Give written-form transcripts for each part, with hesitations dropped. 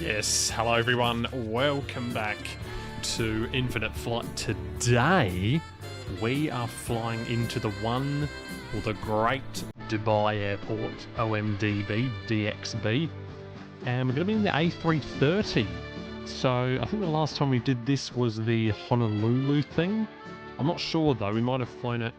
Yes, hello everyone, welcome back to Infinite Flight. Today, we are flying into the great Dubai Airport, OMDB, DXB, and we're going to be in the A330. So, I think the last time we did this was the Honolulu thing. I'm not sure though, we might have flown it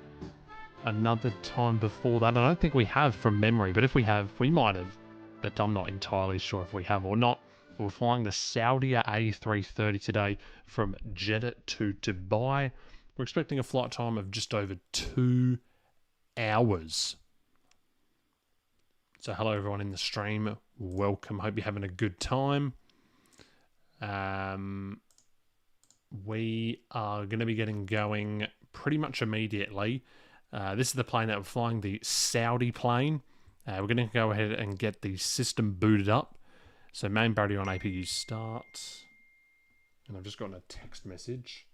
another time before that. I don't think we have from memory, but if we have, we might have, but I'm not entirely sure if we have or not. We're flying the Saudia A330 today from Jeddah to Dubai. We're expecting a flight time of just over 2 hours. So hello everyone in the stream. Welcome. Hope you're having a good time. We are going to be getting going pretty much immediately. This is the plane that we're flying, the Saudi plane. We're going to go ahead and get the system booted up. So main battery on APU start. And I've just gotten a text message.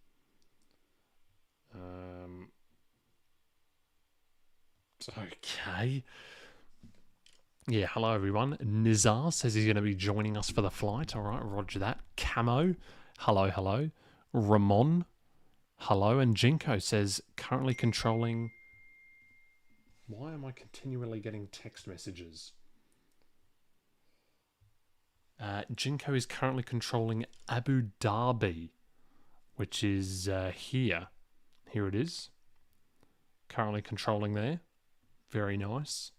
Okay. Yeah, hello everyone. Nizar says he's going to be joining us for the flight. All right, roger that. Camo, hello, hello. Ramon, hello. And Jinko says currently controlling... Why am I continually getting text messages? Jinko is currently controlling Abu Dhabi, which is here. Here it is. Currently controlling there. Very nice.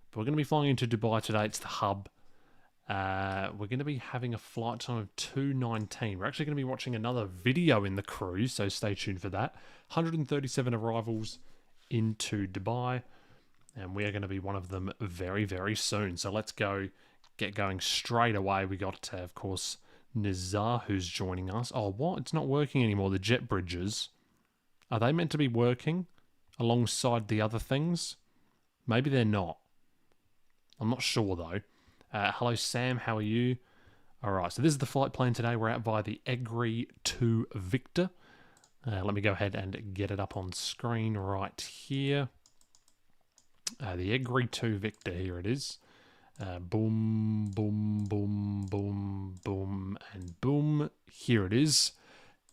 But we're going to be flying into Dubai today. It's the hub. We're going to be having a flight time of 2:19. We're actually going to be watching another video in the cruise, so stay tuned for that. 137 arrivals into Dubai, and we are going to be one of them very, very soon. So let's get going straight away. We got, of course, Nizar who's joining us. Oh, what? It's not working anymore. The jet bridges. Are they meant to be working alongside the other things? Maybe they're not. I'm not sure, though. Hello, Sam. How are you? All right, so this is the flight plan today. We're out by the Egri 2 Victor. Let me go ahead and get it up on screen right here. The Egri 2 Victor, here it is. Boom, boom, boom, boom, boom, and boom. Here it is.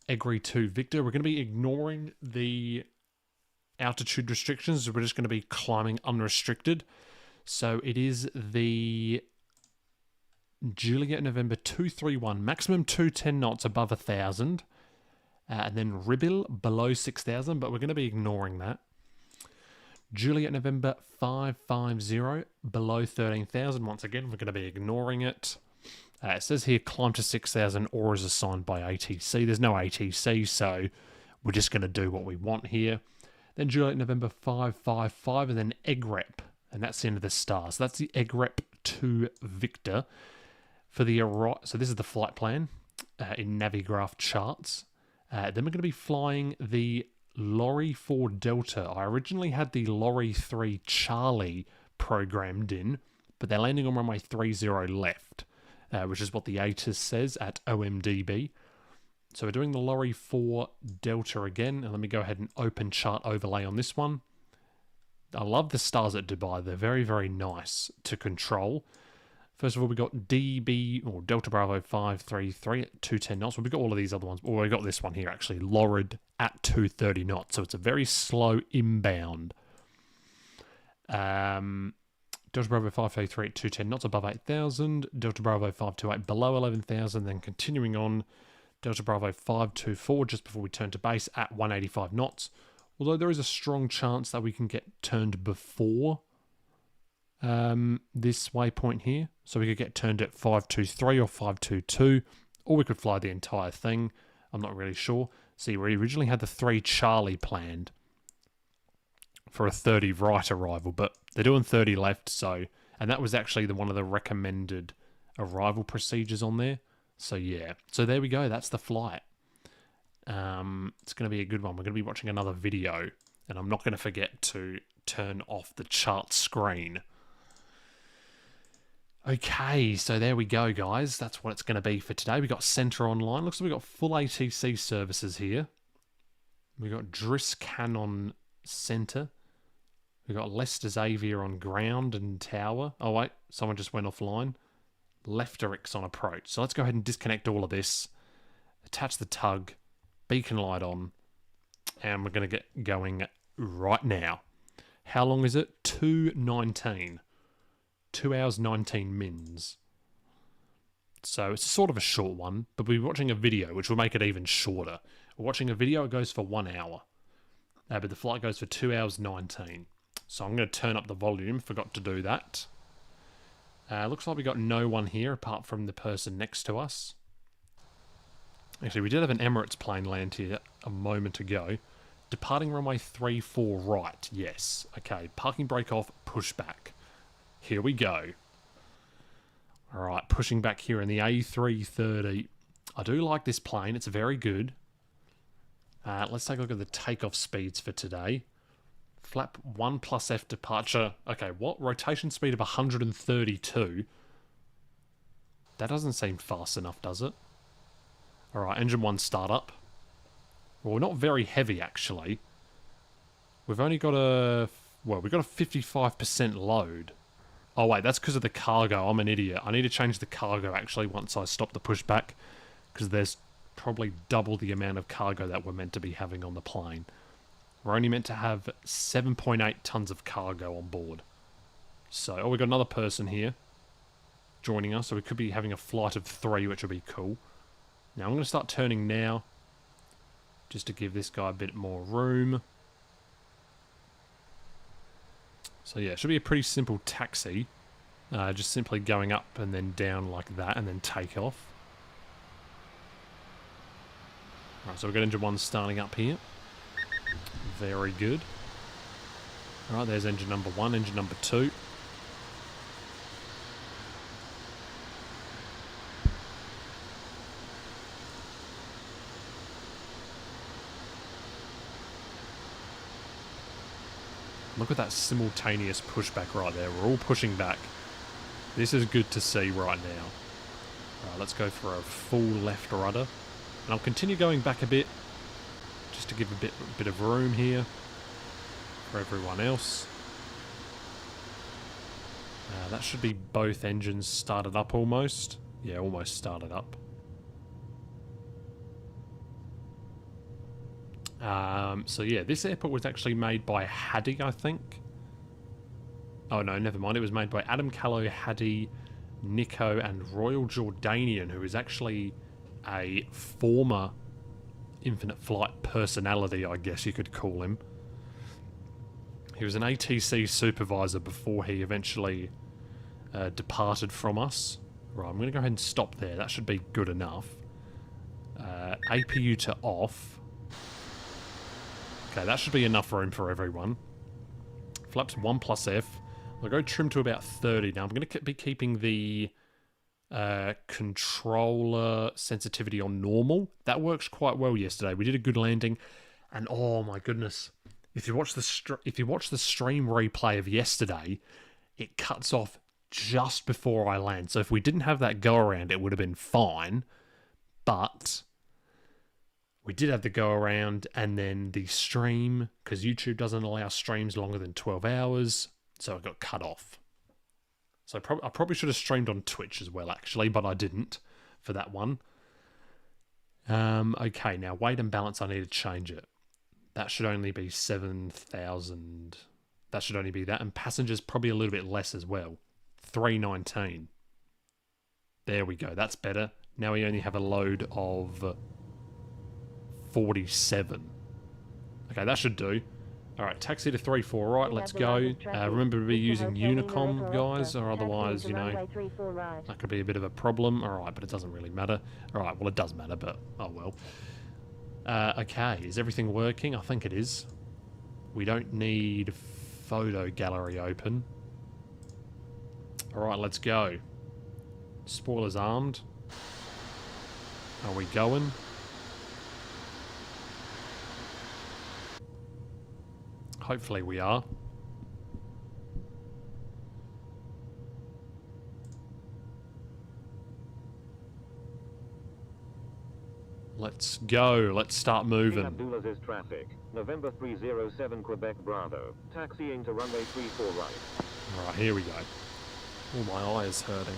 Egri 2 Victor. We're going to be ignoring the altitude restrictions. We're just going to be climbing unrestricted. So it is the Juliet November 231, maximum 210 knots above 1,000. And then Ribil below 6,000, but we're going to be ignoring that. Juliet November 550 below 13,000. Once again, we're going to be ignoring it. It says here climb to 6,000 or is assigned by ATC. There's no ATC, so we're just going to do what we want here. Then Juliet November 555 and then EGREP, and that's the end of the star. So that's the EGREP 2 Victor. For the so this is the flight plan in Navigraph charts. Then we're going to be flying the Lorry 4 Delta. I originally had the Lorry 3 Charlie programmed in, but they're landing on runway 30 left, which is what the ATIS says at OMDB. So we're doing the Lorry 4 Delta again, and let me go ahead and open chart overlay on this one. I love the stars at Dubai. They're very, very nice to control. First of all, we got DB, or Delta Bravo 533 at 210 knots. Well, we've got all of these other ones. Well, we got this one here, actually, Lorid at 230 knots. So it's a very slow inbound. Delta Bravo 533 at 210 knots above 8,000. Delta Bravo 528 below 11,000. Then continuing on, Delta Bravo 524 just before we turn to base at 185 knots. Although there is a strong chance that we can get turned before this waypoint here. So we could get turned at 523 or 522, or we could fly the entire thing. I'm not really sure. See, we originally had the 3 Charlie planned for a 30 right arrival, but they're doing 30 left, so... And that was actually one of the recommended arrival procedures on there. So yeah. So there we go. That's the flight. It's going to be a good one. We're going to be watching another video, and I'm not going to forget to turn off the chart screen. Okay, so there we go, guys. That's what it's going to be for today. We got Center Online. Looks like we got full ATC services here. We got Driss Cannon Center. We got Leicester Xavier on ground and tower. Oh wait, someone just went offline. left directs on approach. So let's go ahead and disconnect all of this. Attach the tug. Beacon light on. And we're going to get going right now. How long is it? 2:19. 2 hours 19 mins. So it's sort of a short one, but we'll be watching a video, which will make it even shorter. We're watching a video, it goes for 1 hour. But the flight goes for 2 hours 19. So I'm going to turn up the volume, forgot to do that. Looks like we got no one here apart from the person next to us. Actually, we did have an Emirates plane land here a moment ago. Departing runway 34 right, yes. Okay, parking brake off, push back. Here we go. Alright, pushing back here in the A330. I do like this plane, it's very good. Let's take a look at the takeoff speeds for today. Flap 1 plus F departure. Okay, what? Rotation speed of 132. That doesn't seem fast enough, does it? Alright, engine 1 startup. Well, we're not very heavy, actually. We've only got a... Well, we've got a 55% load. Oh, wait, that's because of the cargo. I'm an idiot. I need to change the cargo, actually, once I stop the pushback. Because there's probably double the amount of cargo that we're meant to be having on the plane. We're only meant to have 7.8 tons of cargo on board. So, oh, we've got another person here joining us. So we could be having a flight of 3, which would be cool. Now, I'm going to start turning now. Just to give this guy a bit more room. So yeah, it should be a pretty simple taxi. Just simply going up and then down like that and then take off. Alright, so we've got engine 1 starting up here. Very good. Alright, there's engine number 1, engine number 2. Look at that simultaneous pushback right there. We're all pushing back. This is good to see right now. Alright, let's go for a full left rudder. And I'll continue going back a bit, just to give a bit of room here for everyone else. That should be both engines started up almost. Yeah, almost started up. So yeah, this airport was actually made by Hadi, I think. Oh no, never mind. It was made by Adam Callow, Hadi, Nico, and Royal Jordanian, who is actually a former Infinite Flight personality, I guess you could call him. He was an ATC supervisor before he eventually departed from us. Right, I'm going to go ahead and stop there. That should be good enough. APU to off. Okay, that should be enough room for everyone. Flaps 1 plus F. I'll go trim to about 30. Now, I'm going to be keeping the controller sensitivity on normal. That works quite well yesterday. We did a good landing. And oh my goodness. If you watch the stream replay of yesterday, it cuts off just before I land. So if we didn't have that go around, it would have been fine. But we did have the go around, and then the stream, because YouTube doesn't allow streams longer than 12 hours, so it got cut off. So I probably should have streamed on Twitch as well, actually, but I didn't for that one. Okay, now weight and balance, I need to change it. That should only be 7,000. That should only be that, and passengers probably a little bit less as well. 319. There we go, that's better. Now we only have a load of 47. Okay, that should do. Alright, taxi to 34 right, let's go. Remember to be using Unicom, guys, or otherwise, you know, that could be a bit of a problem. Alright, but it doesn't really matter. Alright, well, it does matter, but oh well. Okay, is everything working? I think it is. We don't need photo gallery open. Alright, let's go. Spoilers armed. Are we going? Hopefully we are. Let's go. Let's start moving. Abdulaziz traffic. November 307 Quebec Bravo. Taxiing to runway 34 right. Alright, here we go. Oh, my eye is hurting.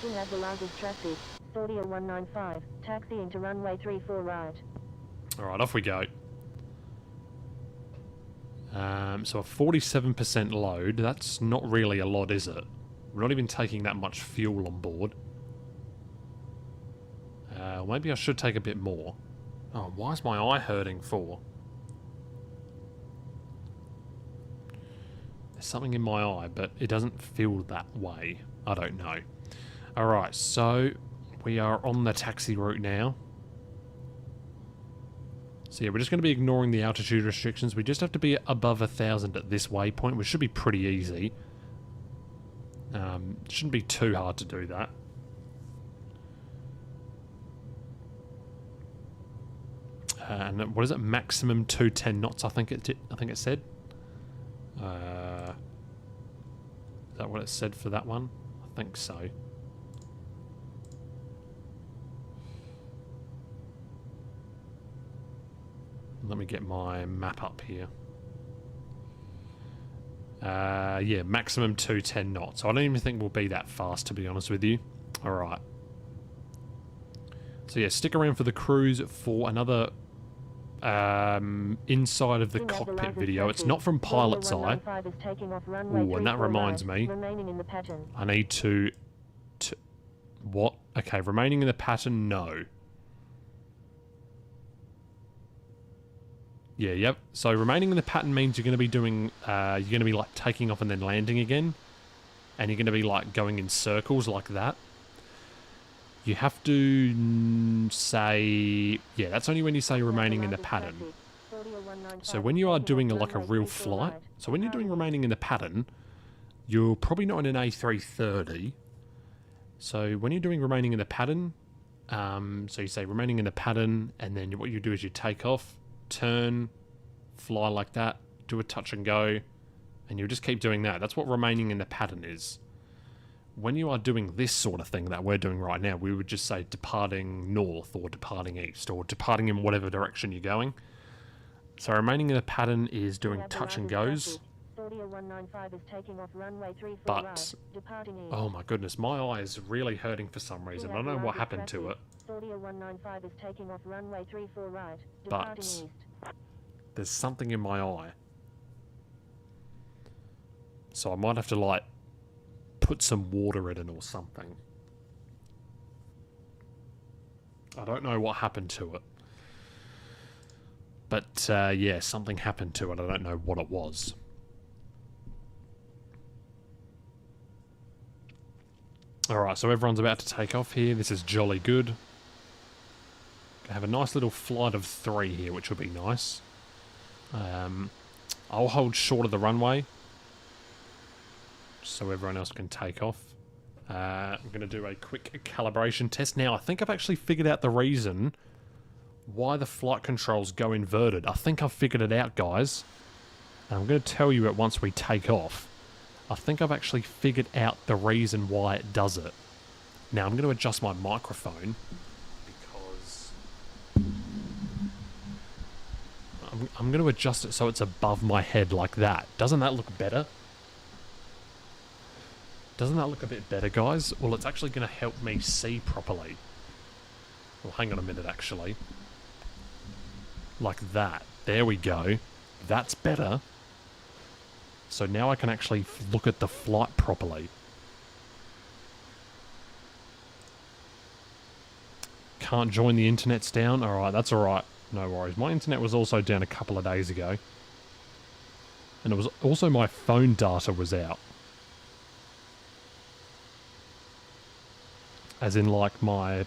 Jin Abdullah's traffic, Saudia 195, taxiing to runway 34 right. Alright, off we go. So a 47% load, that's not really a lot, is it? We're not even taking that much fuel on board. Maybe I should take a bit more. Oh, why is my eye hurting for? There's something in my eye, but it doesn't feel that way. I don't know. Alright, so we are on the taxi route now. So yeah, we're just going to be ignoring the altitude restrictions. We just have to be above 1,000 at this waypoint, which should be pretty easy. Shouldn't be too hard to do that. And what is it? Maximum 210 knots. I think it said. Is that what it said for that one? I think so. Let me get my map up here. Yeah, maximum 210 knots. I don't even think we'll be that fast, to be honest with you. Alright. So yeah, stick around for the cruise for another inside of the cockpit video. It's not from Pilot's Eye. Ooh, and that reminds me. I need to... What? Okay, remaining in the pattern, no. Yeah, yep. So remaining in the pattern means you're going to be doing, you're going to be like taking off and then landing again. And you're going to be like going in circles like that. You have to say, yeah, that's only when you say remaining in the pattern. So when you are doing like a real flight, so when you're doing remaining in the pattern, you're probably not in an A330. So when you're doing remaining in the pattern, so you say remaining in the pattern, and then what you do is you take off, turn, fly like that, do a touch and go, and you'll just keep doing that. That's what remaining in the pattern is. When you are doing this sort of thing that we're doing right now, we would just say departing north or departing east or departing in whatever direction you're going. So remaining in the pattern is doing touch and goes. But, oh my goodness, my eye is really hurting for some reason. I don't know what happened to it. But there's something in my eye. So I might have to like put some water in it or something. I don't know what happened to it. But yeah, something happened to it. I don't know what it was. Alright, so everyone's about to take off here. This is jolly good. Gonna have a nice little flight of 3 here, which would be nice. I'll hold short of the runway so everyone else can take off. I'm going to do a quick calibration test. Now, I think I've actually figured out the reason why the flight controls go inverted. I think I've figured it out, guys. And I'm going to tell you it once we take off. I think I've actually figured out the reason why it does it. Now, I'm going to adjust my microphone because I'm going to adjust it so it's above my head like that. Doesn't that look better? Doesn't that look a bit better, guys? Well, it's actually going to help me see properly. Well, hang on a minute, actually. Like that. There we go. That's better. So now I can actually look at the flight properly. Can't join, the internet's down. Alright, that's alright. No worries. My internet was also down a couple of days ago. And it was also my phone data was out. As in, like, my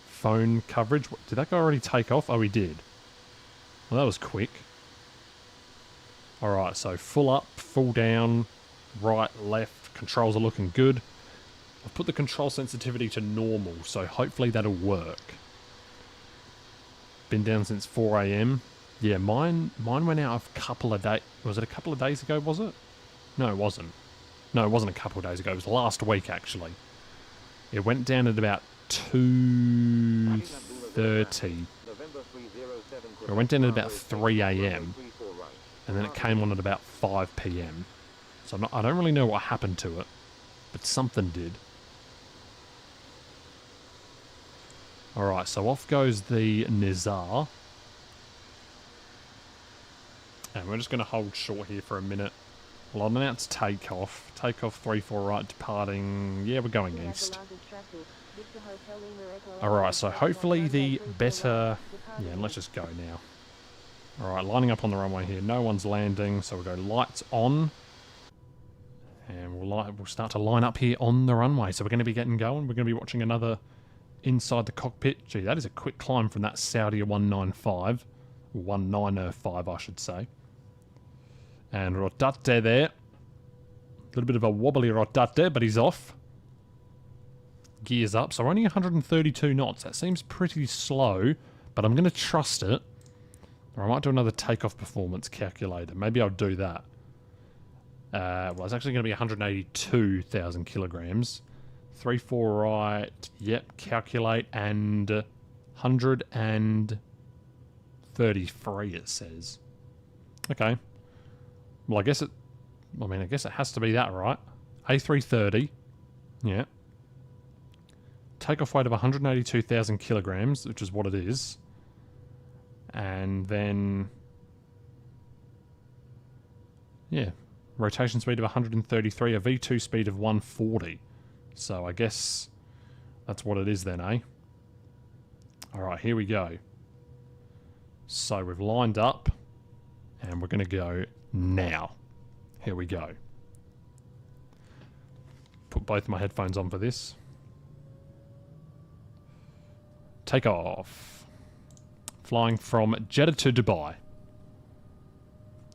phone coverage. Did that guy already take off? Oh, he did. Well, that was quick. Alright, so full up, full down, right, left. Controls are looking good. I've put the control sensitivity to normal, so hopefully that'll work. Been down since 4 AM. Yeah, mine went out a couple of days. Was it a couple of days ago, was it? No, it wasn't. No, it wasn't a couple of days ago. It was last week, actually. It went down at about 2:30. It went down at about 3 AM. And then it came on at about 5 PM. So I don't really know what happened to it. But something did. Alright, so off goes the Nizar. And we're just going to hold short here for a minute. Well, I'll announce takeoff. Takeoff 34 right, departing... Yeah, we're going east. Alright, so hopefully the better... Yeah, and let's just go now. Alright, lining up on the runway here. No one's landing, so we'll go lights on. And we'll start to line up here on the runway. So we're going to be getting going. We're going to be watching another inside the cockpit. Gee, that is a quick climb from that Saudia 195. 1905, I should say. And Rotate there. A little bit of a wobbly Rotate, but he's off. Gears up. So only 132 knots. That seems pretty slow, but I'm going to trust it. Or I might do another takeoff performance calculator. Maybe I'll do that. Well, it's actually going to be 182,000 kilograms. 3-4 right. Yep, calculate. And 133 it says. Okay. Well, I guess it has to be that, right? A330. Yeah. Takeoff weight of 182,000 kilograms, which is what it is. And then... Yeah. Rotation speed of 133, a V2 speed of 140. So I guess that's what it is then, eh? Alright, here we go. So we've lined up, and we're going to go now. Here we go. Put both my headphones on for this. Take off. Flying from Jeddah to Dubai.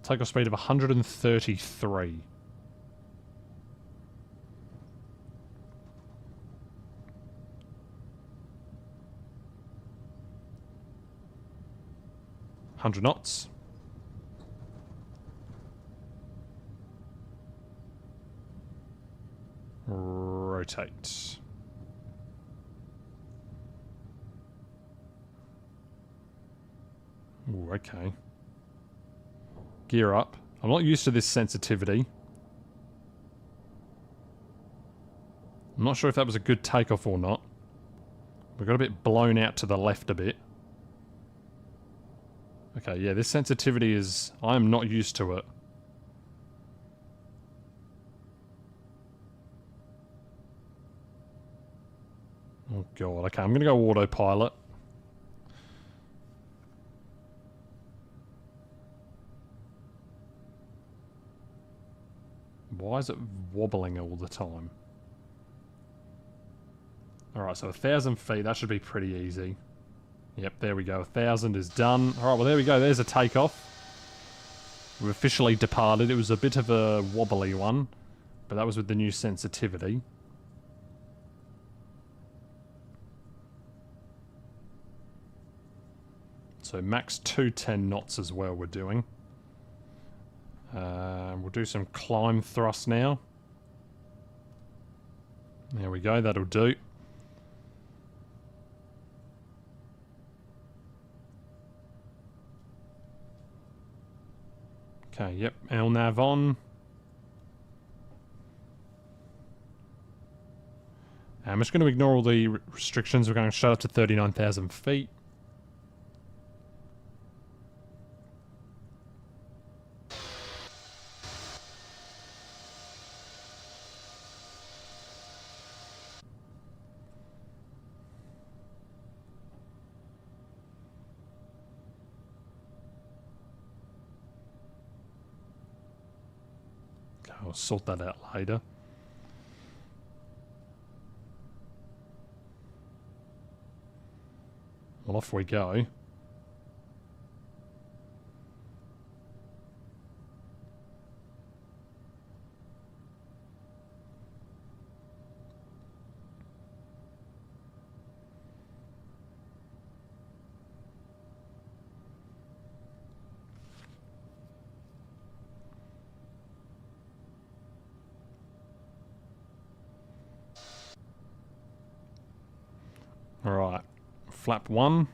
Takeoff speed of 133. Hundred knots. Rotate. Ooh, okay. Gear up. I'm not used to this sensitivity. I'm not sure if that was a good takeoff or not. We got a bit blown out to the left a bit. Okay, yeah, this sensitivity is... I am not used to it. Oh god, okay, I'm going to go autopilot. Why is it wobbling all the time? Alright, so 1,000 feet, that should be pretty easy. Yep, there we go, 1,000 is done. Alright, well there we go, there's a takeoff. We've officially departed. It was a bit of a wobbly one, but that was with the new sensitivity. So max 210 knots as well we're doing. We'll do some climb thrust now. There we go, that'll do. Okay, yep, LNAV on. I'm just going to ignore all the restrictions. We're going straight up to 39,000 feet. I'll sort that out later. Well, off we go. Alright, flap 1.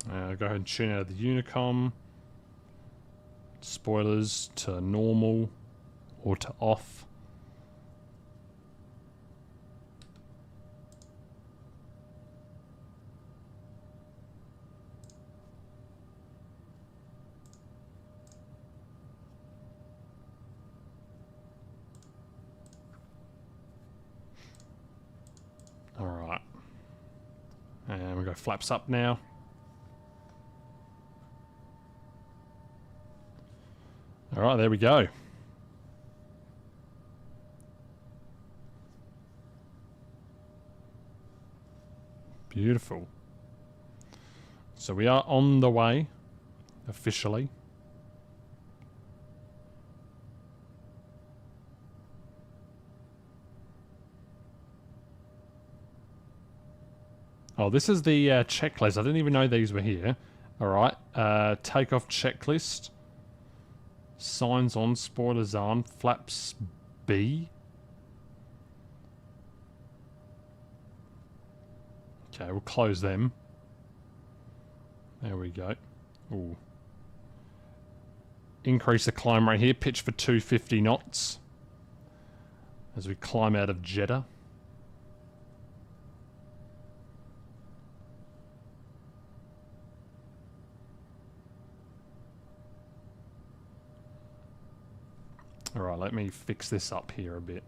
Go ahead and tune out of the Unicom. Spoilers to normal or to off. Alright. And we go flaps up now. Alright, there we go. Beautiful. So we are on the way, officially. Oh, this is the checklist. I didn't even know these were here. Alright, takeoff checklist. Signs on, spoilers on, flaps B. Okay, we'll close them. There we go. Ooh. Increase the climb rate here, pitch for 250 knots. As we climb out of Jeddah. Alright, let me fix this up here a bit.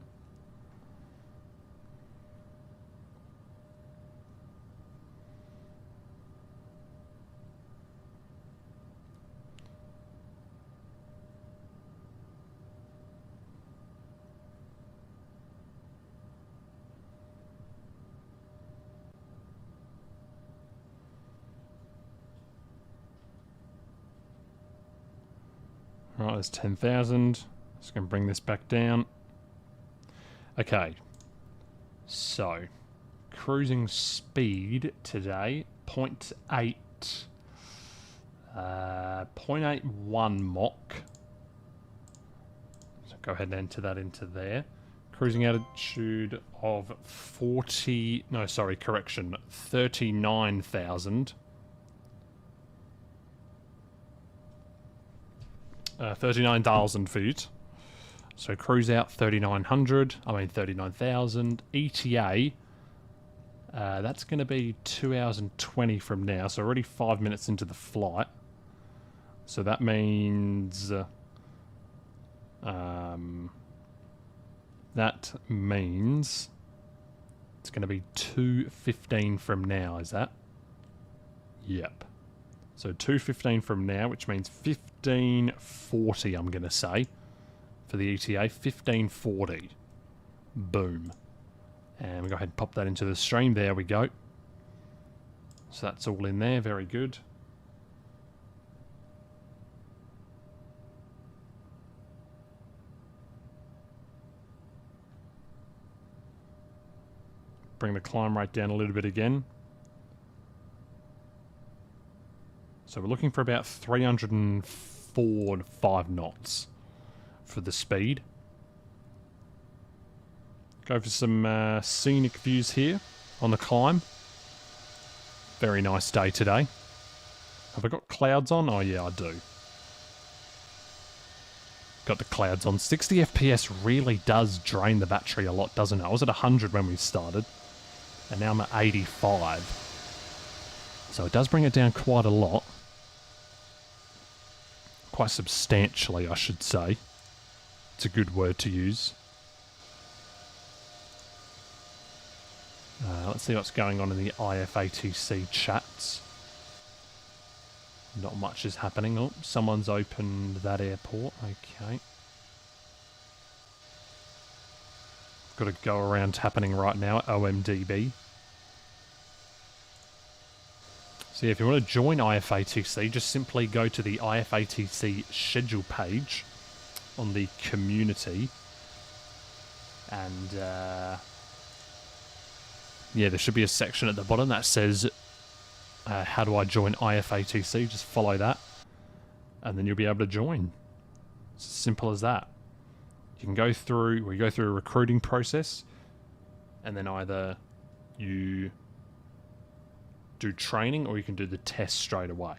Alright, there's 10,000. Just going to bring this back down. Okay. So, cruising speed today, 0.8. 0.81 Mach. So go ahead and enter that into there. Cruising altitude of 39,000. 39,000 feet. So cruise out 39,000. ETA, that's going to be 2 hours and 20 from now. So already 5 minutes into the flight. So that means... that means it's going to be 2:15 from now, is that? Yep. So 2:15 from now, which means 15:40, I'm going to say. For the ETA, 15:40. Boom. And we go ahead and pop that into the stream. There we go. So that's all in there. Very good. Bring the climb rate down a little bit again. So we're looking for about 304 to 5 knots for the speed. Go for some scenic views here on the climb. Very nice day today. Have I got clouds on? Oh yeah, I do. Got the clouds on. 60 FPS really does drain the battery a lot, doesn't it? I was at 100 when we started, and now I'm at 85. So it does bring it down quite a lot. Quite substantially, I should say. It's a good word to use. Let's see what's going on in the IFATC chats. Not much is happening. Oh, someone's opened that airport. Okay. Got a go around happening right now at OMDB. So yeah, if you want to join IFATC, just simply go to the IFATC schedule page on the community. And yeah, there should be a section at the bottom that says how do I join IFATC? Just follow that and then you'll be able to join. It's as simple as that. You can go through, we go through a recruiting process and then either you do training or you can do the test straight away.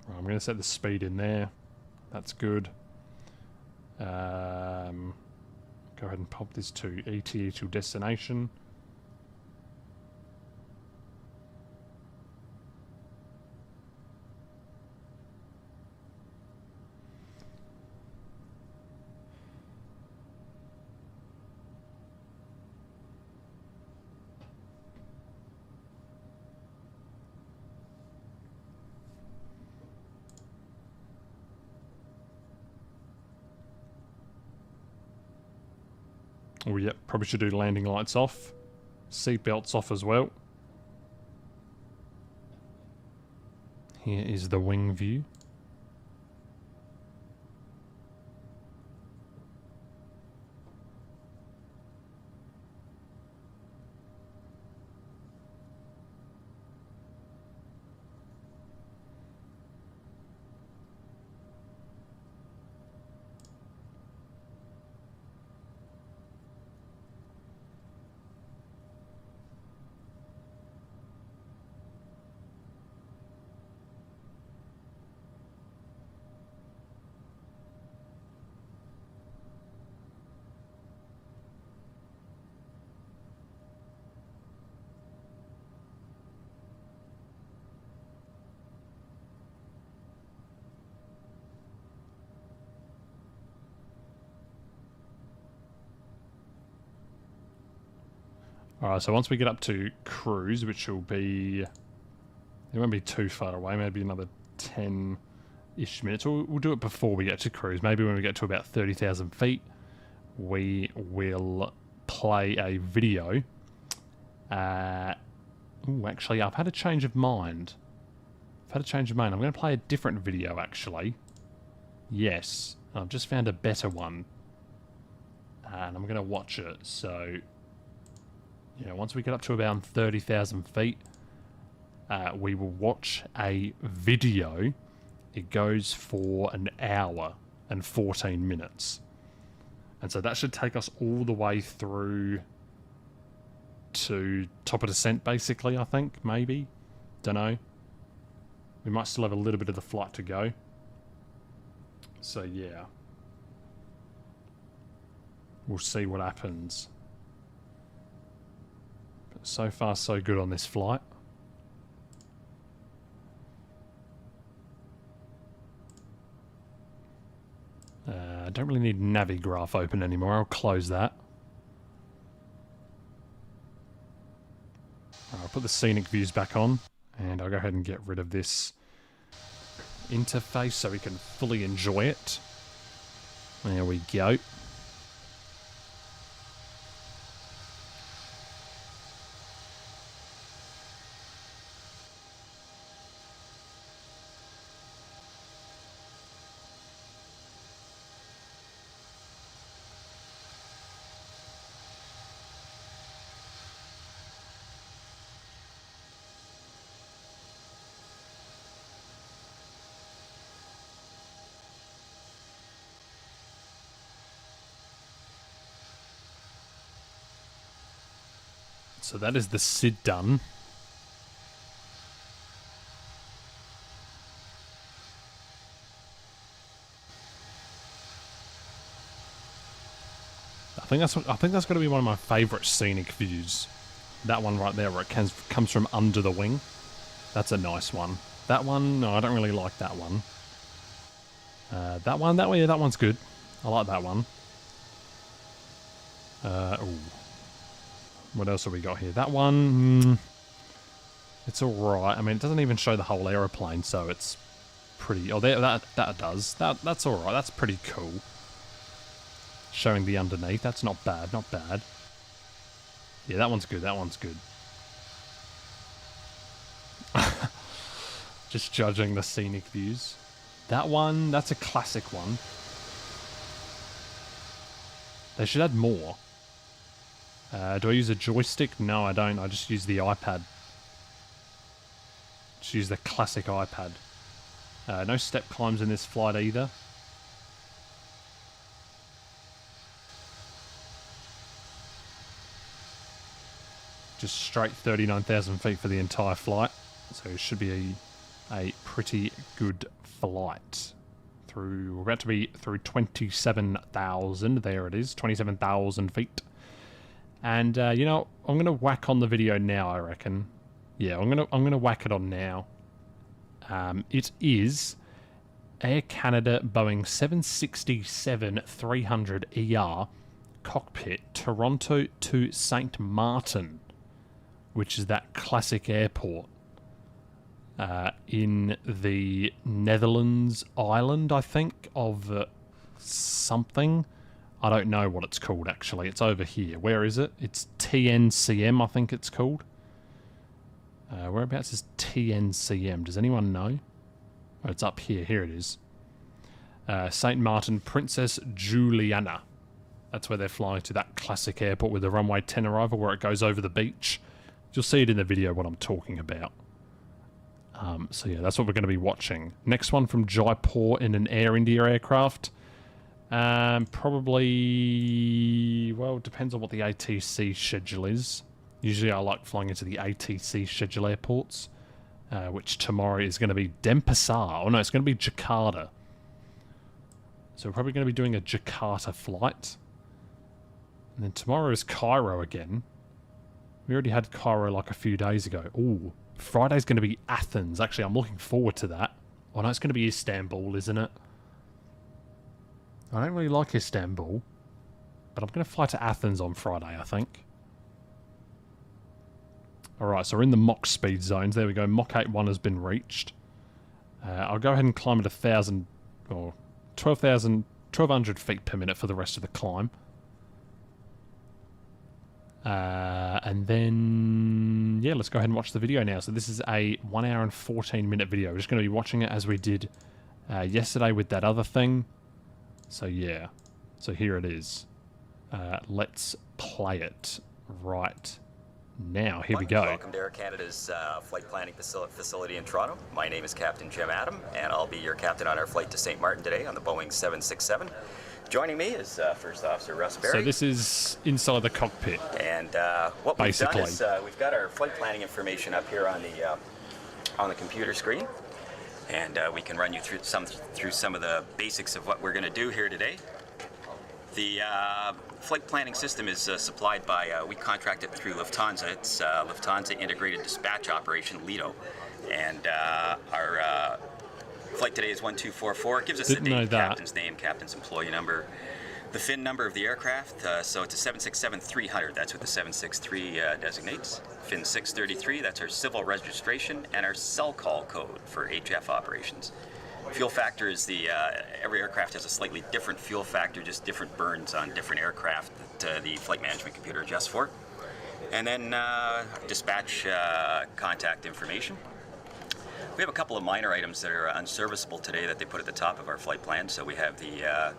Right, I'm going to set the speed in there. That's good. Go ahead and pop this to ETA to destination. Oh, yep, probably should do landing lights off. Seat belts off as well. Here is the wing view. Alright, so once we get up to cruise, which will be... It won't be too far away, maybe another 10-ish minutes. We'll do it before we get to cruise. Maybe when we get to about 30,000 feet, we will play a video. Actually, I've had a change of mind. I'm going to play a different video, actually. Yes, I've just found a better one. And I'm going to watch it, so... Yeah, once we get up to about 30,000 feet, we will watch a video. It goes for an hour and 14 minutes. And so that should take us all the way through to top of descent, basically, I think, maybe. Don't know. We might still have a little bit of the flight to go. So, yeah. We'll see what happens. So far, so good on this flight. I don't really need Navigraph open anymore. I'll close that. I'll put the scenic views back on, and I'll go ahead and get rid of this interface so we can fully enjoy it. There we go. So that is the SID done. I think that's going to be one of my favourite scenic views. That one right there, where it comes from under the wing. That's a nice one. That one, no, I don't really like that one. That one, yeah, that one's good. I like that one. Ooh. What else have we got here? That one, it's alright. I mean, it doesn't even show the whole aeroplane, so it's pretty... Oh, that does. That's alright. That's pretty cool. Showing the underneath. That's not bad, not bad. Yeah, that one's good. That one's good. Just judging the scenic views. That one, that's a classic one. They should add more. Do I use a joystick? No, I don't. I just use the iPad. Just use the classic iPad. No step climbs in this flight either. Just straight 39,000 feet for the entire flight. So it should be a pretty good flight. We're about to be through 27,000. There it is, 27,000 feet. And you know, I'm gonna whack on the video now, I reckon. Yeah, I'm gonna whack it on now. It is Air Canada Boeing 767-300ER cockpit, Toronto to St. Martin, which is that classic airport in the Netherlands island, I think, of something. I don't know what it's called, actually. It's over here. Where is it? It's TNCM, I think it's called. Whereabouts is TNCM? Does anyone know? Oh, it's up here. Here it is. St. Martin, Princess Juliana. That's where they're flying to, that classic airport with the runway 10 arrival where it goes over the beach. You'll see it in the video what I'm talking about. So yeah, that's what we're going to be watching. Next one from Jaipur in an Air India aircraft. Probably, well, it depends on what the ATC schedule is. Usually I like flying into the ATC schedule airports, which tomorrow is going to be Denpasar. Oh no, it's going to be Jakarta. So we're probably going to be doing a Jakarta flight. And then tomorrow is Cairo again. We already had Cairo like a few days ago. Ooh, Friday's going to be Athens. Actually, I'm looking forward to that. Oh no, it's going to be Istanbul, isn't it? I don't really like Istanbul, but I'm going to fly to Athens on Friday, I think. Alright, so we're in the Mach speed zones. There we go. Mach 8.1 has been reached. I'll go ahead and climb at 1,000 or 1,200 feet per minute for the rest of the climb. And then, yeah, let's go ahead and watch the video now. So this is a 1 hour and 14 minute video. We're just going to be watching it as we did yesterday with that other thing. So yeah, so here it is. Let's play it right now. Here we go. Welcome to Air Canada's flight planning facility in Toronto. My name is Captain Jim Adam, and I'll be your captain on our flight to St. Martin today on the Boeing 767. Joining me is First Officer Russ Berry. So this is inside the cockpit. And what basically we've done is we've got our flight planning information up here on the computer screen, and we can run you through some of the basics of what we're going to do here today. The flight planning system is supplied by, we contract it through Lufthansa. It's Lufthansa Integrated Dispatch Operation, LIDO. And our flight today is 1244. It gives us the name, captain's name, captain's employee number, the FIN number of the aircraft. So it's a 767-300. That's what the 763 designates. FIN 633, that's our civil registration, and our cell call code for HF operations. Fuel factor is every aircraft has a slightly different fuel factor, just different burns on different aircraft that the flight management computer adjusts for. And then dispatch contact information. We have a couple of minor items that are unserviceable today that they put at the top of our flight plan. So we have the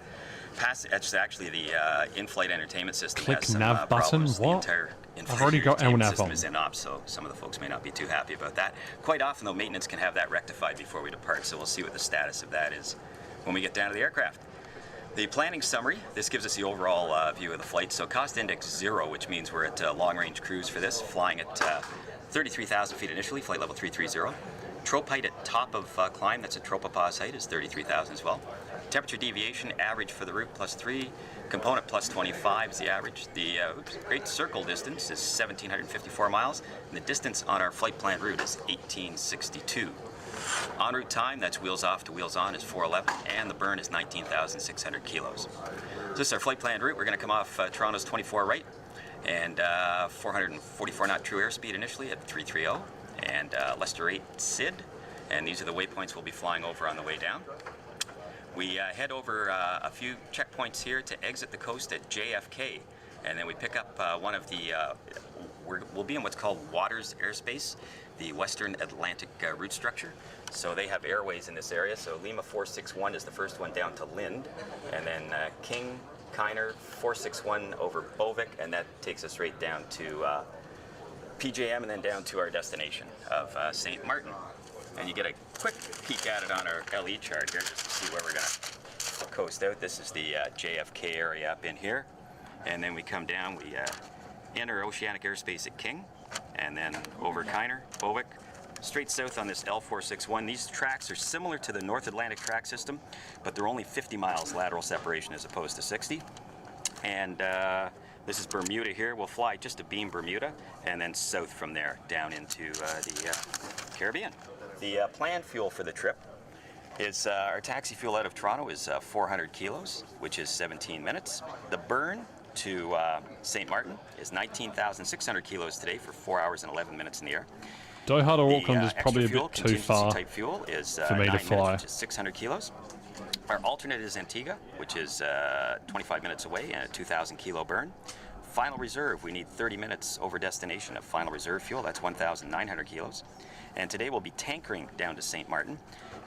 in-flight entertainment system. Click has some nav button. problems. What? The entire I've already got entertainment nav system on. is in ops, so some of the folks may not be too happy about that. Quite often, though, maintenance can have that rectified before we depart. So we'll see what the status of that is when we get down to the aircraft. The planning summary, this gives us the overall view of the flight. So cost index 0, which means we're at long-range cruise for this, flying at 33,000 feet initially, flight level 330. Trope height at top of climb, that's a tropopause height, is 33,000 as well. Temperature deviation, average for the route, +3. Component, +25 is the average. The great circle distance is 1,754 miles. And the distance on our flight plan route is 1,862. En route time, that's wheels off to wheels on, is 411. And the burn is 19,600 kilos. So this is our flight plan route. We're going to come off Toronto's 24 right. And 444 knot true airspeed initially at 330. And Leicester 8 SID. And these are the waypoints we'll be flying over on the way down. We head over a few checkpoints here to exit the coast at JFK, and then we pick up one of the, we'll be in what's called Waters Airspace, the Western Atlantic route structure. So they have airways in this area. So Lima 461 is the first one down to Lind, and then King, Kiner 461 over Bovik, and that takes us right down to PJM and then down to our destination of St. Martin. And you get a quick peek at it on our LE chart here, just to see where we're going to coast out. This is the JFK area up in here. And then we come down, we enter oceanic airspace at King, and then over Kiner, Bovic, straight south on this L461. These tracks are similar to the North Atlantic track system, but they're only 50 miles lateral separation as opposed to 60. And this is Bermuda here. We'll fly just to Beam Bermuda, and then south from there down into the Caribbean. The planned fuel for the trip is our taxi fuel out of Toronto is 400 kilos, which is 17 minutes. The burn to St. Martin is 19,600 kilos today for 4 hours and 11 minutes in the air. Doha to Auckland is extra probably a fuel, bit too far type fuel is, for me to 9 fly. minutes, which is 600 kilos. Our alternate is Antigua, which is 25 minutes away and a 2,000 kilo burn. Final reserve, we need 30 minutes over destination of final reserve fuel. That's 1,900 kilos. And today we'll be tankering down to St. Martin.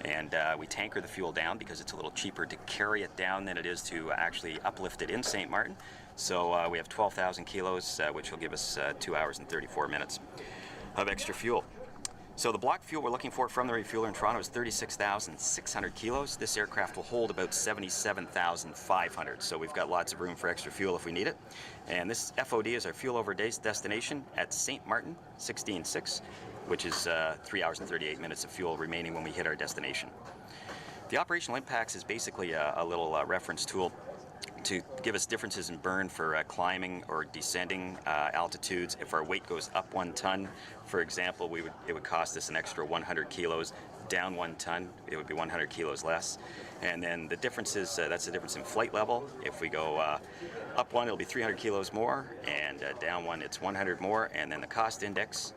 And we tanker the fuel down because it's a little cheaper to carry it down than it is to actually uplift it in St. Martin. So we have 12,000 kilos, which will give us 2 hours and 34 minutes of extra fuel. So the block fuel we're looking for from the refueler in Toronto is 36,600 kilos. This aircraft will hold about 77,500. So we've got lots of room for extra fuel if we need it. And this FOD is our fuel over days destination at St. Martin, 16.6, which is 3 hours and 38 minutes of fuel remaining when we hit our destination. The operational impacts is basically a little reference tool to give us differences in burn for climbing or descending altitudes. If our weight goes up 1 ton, for example, it would cost us an extra 100 kilos. Down 1 ton, it would be 100 kilos less. And then the difference is, that's the difference in flight level. If we go up 1, it'll be 300 kilos more, and down 1, it's 100 more. And then the cost index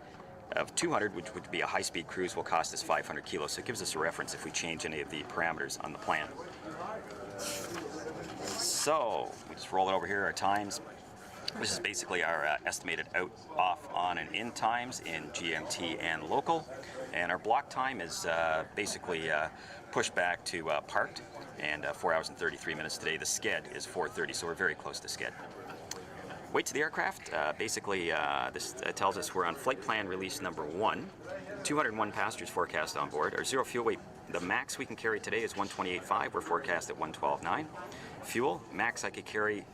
of 200, which would be a high-speed cruise, will cost us 500 kilos. So it gives us a reference if we change any of the parameters on the plan. So we just roll it over here, our times. This is basically our estimated out, off, on, and in times in GMT and local. And our block time is basically pushed back to parked, and 4 hours and 33 minutes today. The sched is 4:30, so we're very close to sched. Weight to the aircraft, basically this tells us we're on flight plan release number 1. 201 passengers forecast on board. Our zero fuel weight, the max we can carry today is 128.5. We're forecast at 112.9. Fuel, max I could carry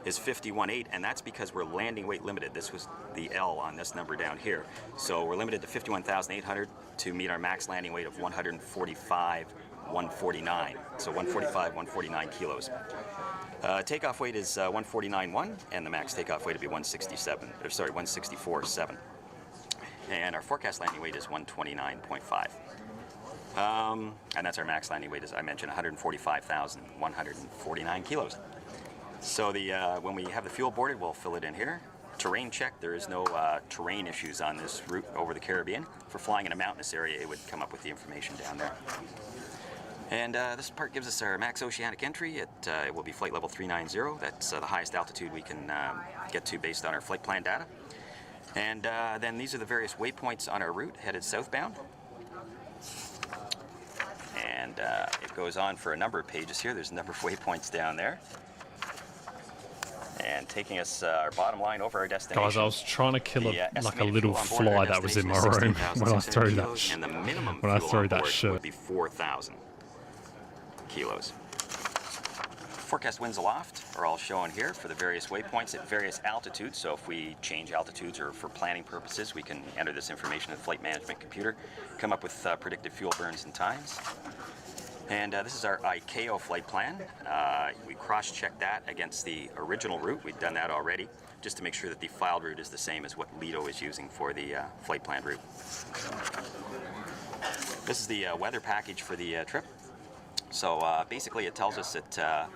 is 51.8, and that's because we're landing weight limited. This was the L on this number down here. So we're limited to 51,800 to meet our max landing weight of 145,149. So 145,149 kilos. Takeoff weight is 149.1, and the max takeoff weight will be 164.7. And our forecast landing weight is 129.5. And that's our max landing weight, as I mentioned, 145,149 kilos. So when we have the fuel boarded, we'll fill it in here. Terrain check, there is no terrain issues on this route over the Caribbean. For flying in a mountainous area, it would come up with the information down there. And this part gives us our max oceanic entry. It will be flight level 390. That's the highest altitude we can get to based on our flight plan data. And then these are the various waypoints on our route headed southbound. And it goes on for a number of pages here. There's a number of waypoints down there. And taking us our bottom line over our destination. Guys, I was trying to kill like a little fly that was in my room when I threw that. And the minimum when I fuel threw on that board shirt. would be 4,000 kilos. Forecast winds aloft are all shown here for the various waypoints at various altitudes. So if we change altitudes or for planning purposes, we can enter this information in the flight management computer, come up with predicted fuel burns and times. And this is our ICAO flight plan. We cross-checked that against the original route. We've done that already, just to make sure that the filed route is the same as what Lido is using for the flight plan route. This is the weather package for the trip. So basically it tells us that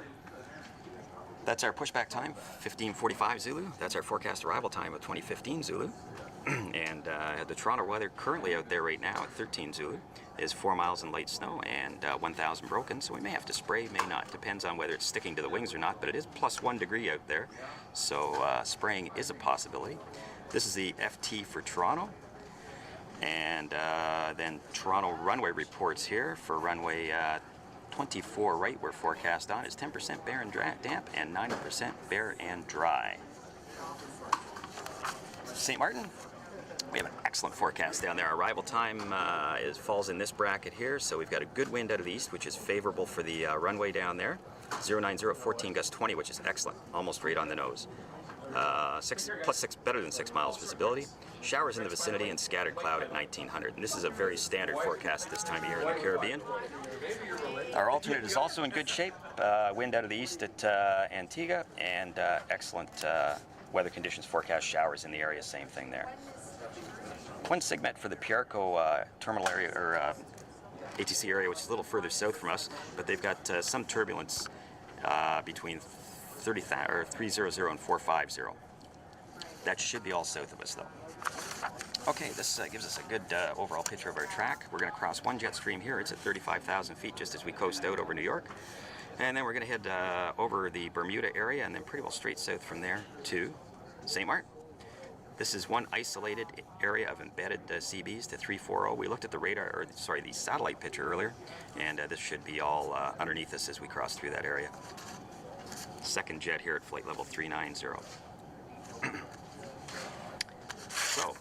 that's our pushback time, 15:45 Zulu. That's our forecast arrival time of 2015 Zulu. And the Toronto weather currently out there right now at 13 Zulu is 4 miles in light snow and 1,000 broken. So we may have to spray, may not. Depends on whether it's sticking to the wings or not, but it is +1 degree out there. So spraying is a possibility. This is the FT for Toronto. And then Toronto runway reports here for runway 24 right we're forecast on is 10% bare and damp and 90% bare and dry. St. Martin, We have an excellent forecast down there. Our arrival time falls in this bracket here, so we've got a good wind out of the east, which is favorable for the runway down there. 090, 14 gust 20, which is excellent, almost right on the nose. 6+6, better than 6 miles visibility. Showers in the vicinity and scattered cloud at 1900. And this is a very standard forecast this time of year in the Caribbean. Our alternate is also in good shape. Wind out of the east at Antigua, and excellent weather conditions forecast. Showers in the area, same thing there. One segment for the Piarco terminal area, or ATC area, which is a little further south from us, but they've got some turbulence between 300 and 450. That should be all south of us, though. Okay, this gives us a good overall picture of our track. We're going to cross one jet stream here. It's at 35,000 feet just as we coast out over New York. And then we're going to head over the Bermuda area and then pretty well straight south from there to St. Martin. This is one isolated area of embedded CBs to 340. We looked at the satellite picture earlier, and this should be all underneath us as we cross through that area. Second jet here at flight level 390. So,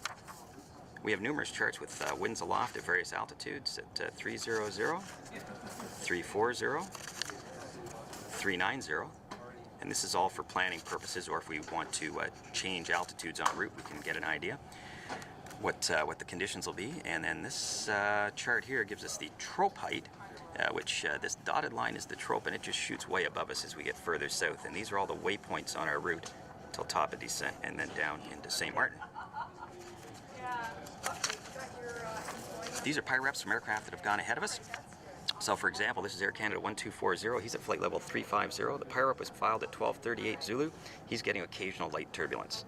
we have numerous charts with winds aloft at various altitudes at 300, 340, 390. And this is all for planning purposes, or if we want to change altitudes en route, we can get an idea what the conditions will be. And then this chart here gives us the trope height, which this dotted line is the trope, and it just shoots way above us as we get further south. And these are all the waypoints on our route till top of descent and then down into St. Martin. These are PIREPs from aircraft that have gone ahead of us. So, for example, this is Air Canada 1240. He's at flight level 350. The PIREP was filed at 1238 Zulu. He's getting occasional light turbulence.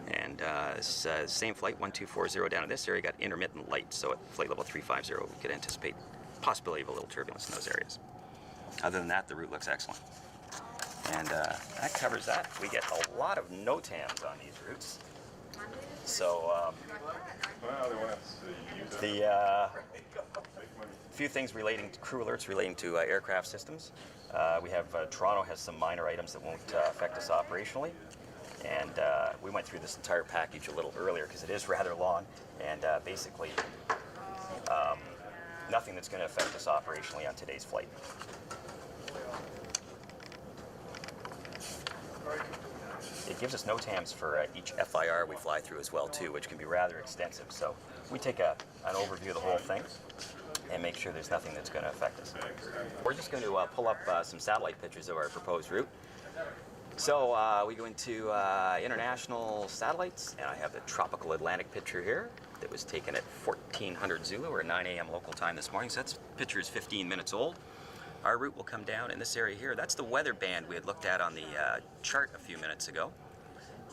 And this same flight 1240 down in this area got intermittent light. So at flight level 350, we could anticipate possibility of a little turbulence in those areas. Other than that, the route looks excellent. And that covers that. We get a lot of NOTAMs on these routes. So the few things relating to crew alerts relating to aircraft systems. We have Toronto has some minor items that won't affect us operationally. And we went through this entire package a little earlier because it is rather long. And basically, nothing that's going to affect us operationally on today's flight. It gives us NOTAMs for each FIR we fly through as well too, which can be rather extensive. So we take an overview of the whole thing and make sure there's nothing that's going to affect us. We're just going to pull up some satellite pictures of our proposed route. So we go into international satellites, and I have the tropical Atlantic picture here that was taken at 1400 Zulu, or 9 a.m. local time this morning. So that picture is 15 minutes old. Our route will come down in this area here. That's the weather band we had looked at on the chart a few minutes ago.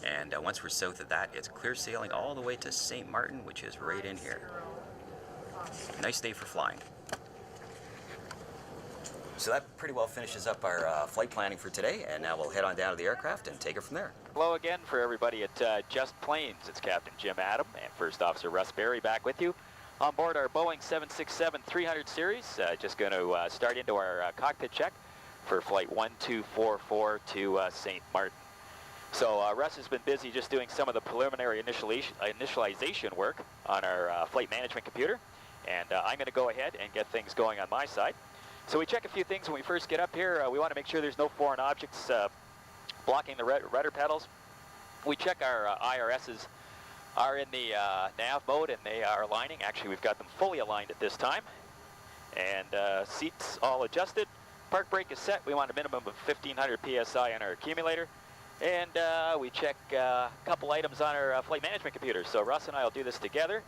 And once we're south of that, it's clear sailing all the way to St. Martin, which is right in here. Nice day for flying. So that pretty well finishes up our flight planning for today, and now we'll head on down to the aircraft and take it from there. Hello again for everybody at Just Planes. It's Captain Jim Adam and First Officer Russ Berry back with you on board our Boeing 767-300 series. Just going to start into our cockpit check for flight 1244 to St. Martin. So Russ has been busy just doing some of the preliminary initialization work on our flight management computer, and I'm going to go ahead and get things going on my side. So we check a few things when we first get up here. We want to make sure there's no foreign objects blocking the rudder pedals. We check our IRSs are in the nav mode and they are aligning. Actually, we've got them fully aligned at this time. And seats all adjusted. Park brake is set. We want a minimum of 1500 PSI on our accumulator. And we check a couple items on our flight management computer. So Russ and I will do this together.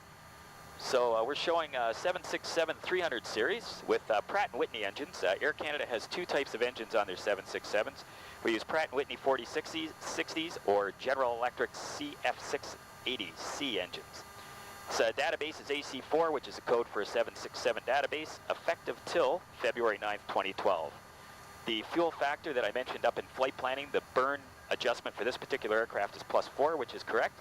So we're showing 767-300 series with Pratt & Whitney engines. Air Canada has two types of engines on their 767s. We use Pratt & Whitney 4060s or General Electric CF680C engines. So database is AC4, which is a code for a 767 database, effective till February 9th, 2012. The fuel factor that I mentioned up in flight planning, the burn adjustment for this particular aircraft is +4, which is correct.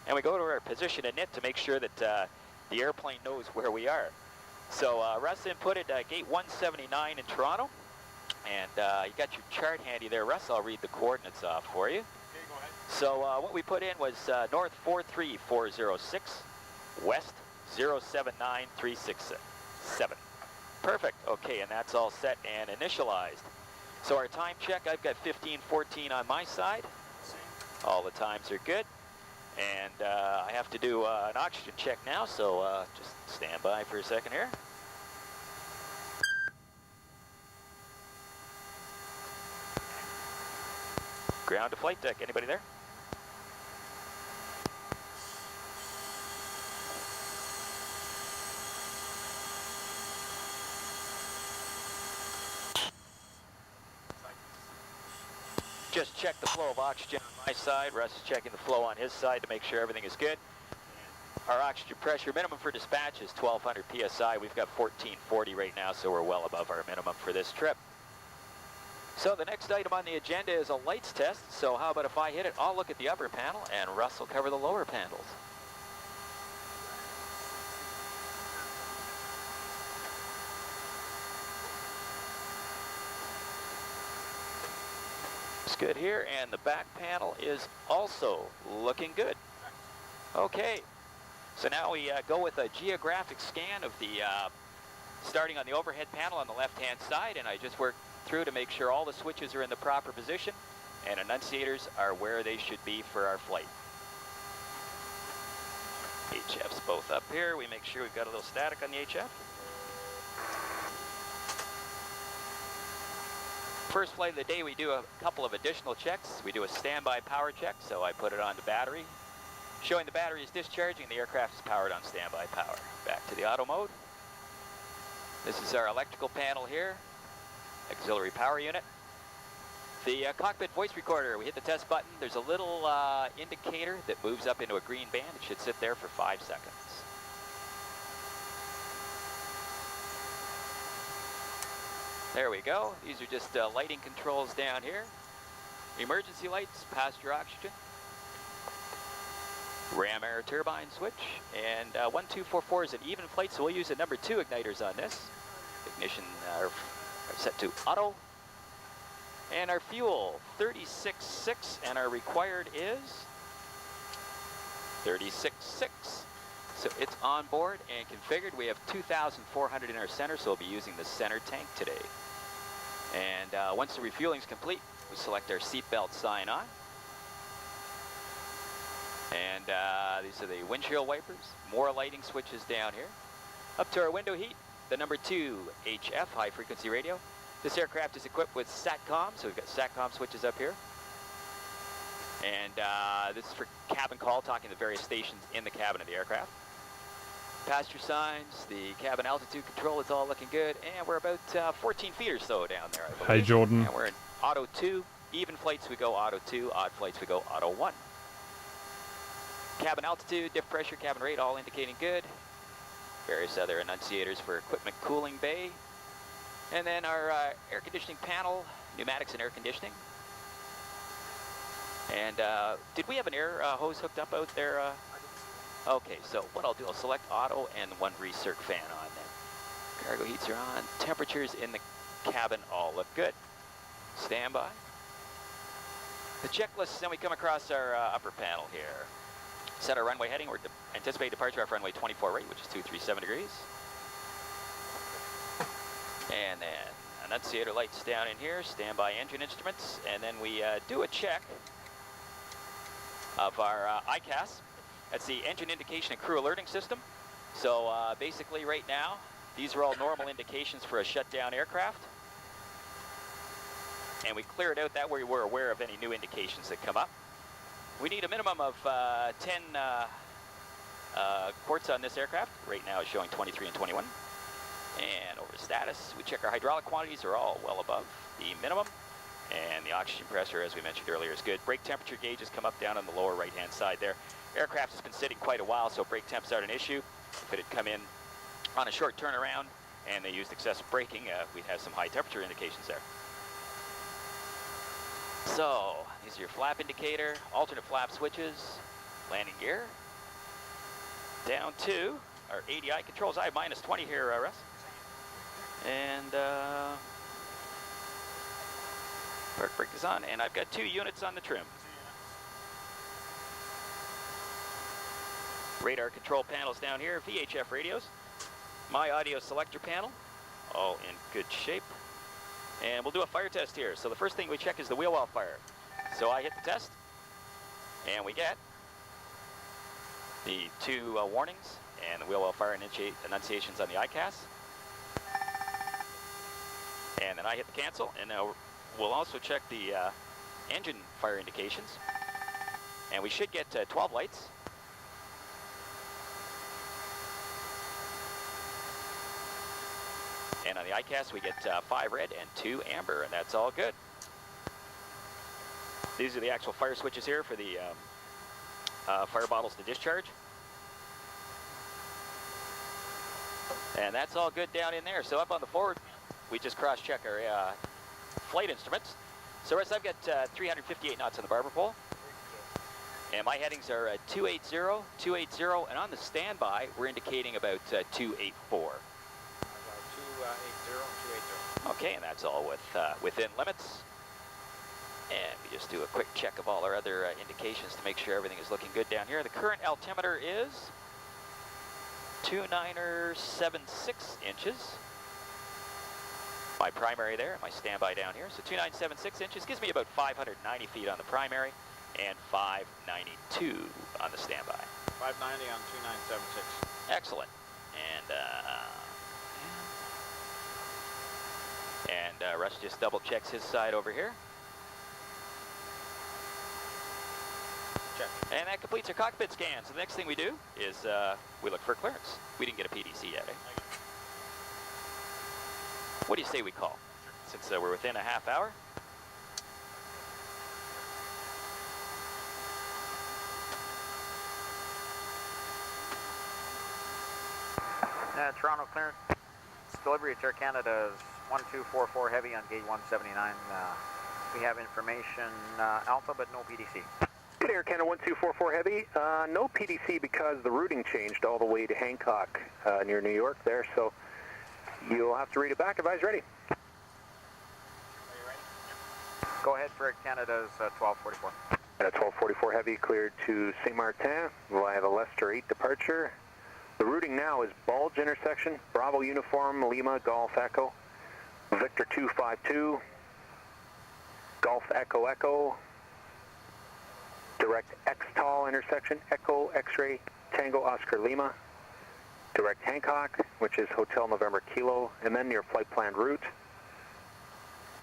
And we go to our position init to make sure that the airplane knows where we are. So Russ inputted gate 179 in Toronto. And you got your chart handy there, Russ. I'll read the coordinates off for you. So what we put in was north 43406, west 079367. Perfect. Okay, and that's all set and initialized. So our time check, I've got 15:14 on my side. All the times are good. And I have to do an oxygen check now, so just stand by for a second here. Ground to flight deck. Anybody there? Just check the flow of oxygen on my side. Russ is checking the flow on his side to make sure everything is good. Our oxygen pressure minimum for dispatch is 1200 psi. We've got 1440 right now, so we're well above our minimum for this trip. So the next item on the agenda is a lights test. So how about if I hit it, I'll look at the upper panel and Russ will cover the lower panels. It's good here, and the back panel is also looking good. Okay, so now we go with a geographic scan of the, starting on the overhead panel on the left-hand side, and I just work through to make sure all the switches are in the proper position and annunciators are where they should be for our flight. HF's both up here. We make sure we've got a little static on the HF. First flight of the day, we do a couple of additional checks. We do a standby power check, so I put it on the battery. Showing the battery is discharging, the aircraft is powered on standby power. Back to the auto mode. This is our electrical panel here. Auxiliary power unit. The cockpit voice recorder, we hit the test button. There's a little indicator that moves up into a green band. It should sit there for 5 seconds. There we go. These are just lighting controls down here. Emergency lights, passenger oxygen. Ram air turbine switch. And 1244 is an even flight, so we'll use the number 2 igniters on this. Ignition are set to auto. And our fuel, 36.6, and our required is 36.6. So it's on board and configured. We have 2,400 in our center, so we'll be using the center tank today. And once the refueling is complete, we select our seatbelt sign on. And these are the windshield wipers. More lighting switches down here. Up to our window heat, the number 2 HF, high frequency radio. This aircraft is equipped with SATCOM, so we've got SATCOM switches up here. And this is for cabin call, talking to various stations in the cabin of the aircraft. Passenger signs, the cabin altitude control, it's all looking good. And we're about 14 feet or so down there, I believe. Hey, Jordan. And we're in auto 2. Even flights, we go auto 2. Odd flights, we go auto 1. Cabin altitude, diff pressure, cabin rate, all indicating good. Various other annunciators for equipment cooling bay. And then our air conditioning panel, pneumatics and air conditioning. And did we have an air hose hooked up out there? Okay, so what I'll do, I'll select auto and 1 recirc fan on then. Cargo heats are on. Temperatures in the cabin all look good. Standby. The checklist, then we come across our upper panel here. Set our runway heading. We're anticipate departure off runway 24 right, which is 237 degrees. And then annunciator lights down in here, standby engine instruments, and then we do a check of our ICAS. That's the engine indication and crew alerting system. So basically right now, these are all normal indications for a shutdown aircraft. And we cleared out that way we're aware of any new indications that come up. We need a minimum of 10 quarts on this aircraft. Right now it's showing 23 and 21. And over status, we check our hydraulic quantities are all well above the minimum. And the oxygen pressure, as we mentioned earlier, is good. Brake temperature gauges come up down on the lower right-hand side there. Aircraft has been sitting quite a while, so brake temps aren't an issue. If it had come in on a short turnaround and they used excessive braking, we'd have some high temperature indications there. So, these are your flap indicator, alternate flap switches, landing gear. Down to our ADI controls. I have -20 here, Russ. And park brake is on, and I've got 2 units on the trim. Radar control panels down here, VHF radios. My audio selector panel, all in good shape. And we'll do a fire test here. So the first thing we check is the wheel well fire. So I hit the test, and we get the two warnings and the wheel well fire enunciations on the ICAS. And then I hit the cancel, and now we'll also check the engine fire indications. And we should get 12 lights. And on the ICAS, we get 5 red and 2 amber, and that's all good. These are the actual fire switches here for the fire bottles to discharge. And that's all good down in there. So up on the forward, we just cross-check our flight instruments. So Russ, I've got 358 knots on the barber pole. And my headings are 280, 280, and on the standby, we're indicating about 284. 280 and 280. Okay, and that's all within limits. And we just do a quick check of all our other indications to make sure everything is looking good down here. The current altimeter is 2976 inches. My primary there, my standby down here. So 2976 inches gives me about 590 feet on the primary and 592 on the standby. 590 on 2976. Excellent. And Russ just double checks his side over here. Check. And that completes our cockpit scan. So the next thing we do is we look for clearance. We didn't get a PDC yet, eh? What do you say we call? Since we're within a half hour. Toronto clearance. Delivery to Air Canada's 1244 Heavy on gate 179. We have information Alpha, but no PDC. Good, Air Canada 1244 Heavy. No PDC because the routing changed all the way to Hancock near New York there, so you'll have to read it back. Advise ready. Are you ready? Go ahead for Air Canada's 1244. At 1244 Heavy cleared to Saint Martin via the Leicester 8 departure. The routing now is Bulge intersection, Bravo Uniform, Lima, Golf Echo, Victor 252, Golf Echo Echo, direct X-Tall intersection, Echo X-Ray, Tango Oscar Lima, direct Hancock, which is Hotel November Kilo, and then your flight planned route,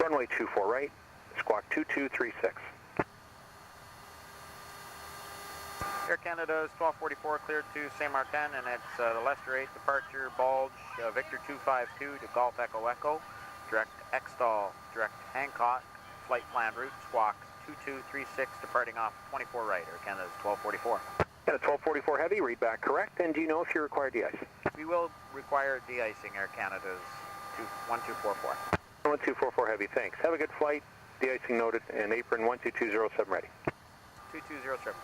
runway 24 right, squawk 2236. Air Canada's 1244 cleared to Saint Martin, and it's the Leicester 8 departure, Bulge, Victor 252 to Golf Echo Echo, direct X-Stall, direct Hancock, flight plan route, squawk 2236, departing off 24 right, Air Canada's 1244. At 1244 Heavy, read back correct, and do you know if you require de-ice? We will require de-icing Air Canada's 1244. 1244 Heavy, thanks. Have a good flight, de-icing noted, and apron 12207 ready. 2207.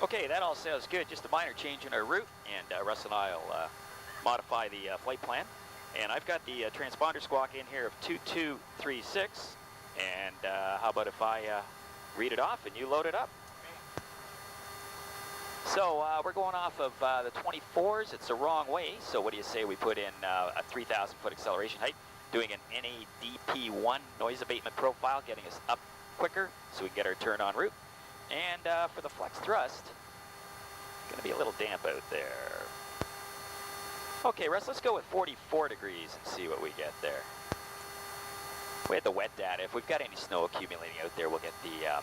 Okay, that all sounds good. Just a minor change in our route, and Russ and I will modify the flight plan. And I've got the transponder squawk in here of 2236. And how about if I read it off and you load it up? So we're going off of the 24s. It's the wrong way. So what do you say we put in a 3,000 foot acceleration height, doing an NADP1 noise abatement profile, getting us up quicker so we can get our turn on route. And for the flex thrust, going to be a little damp out there. Okay, Russ, let's go with 44 degrees and see what we get there. We had the wet data. If we've got any snow accumulating out there, we'll get the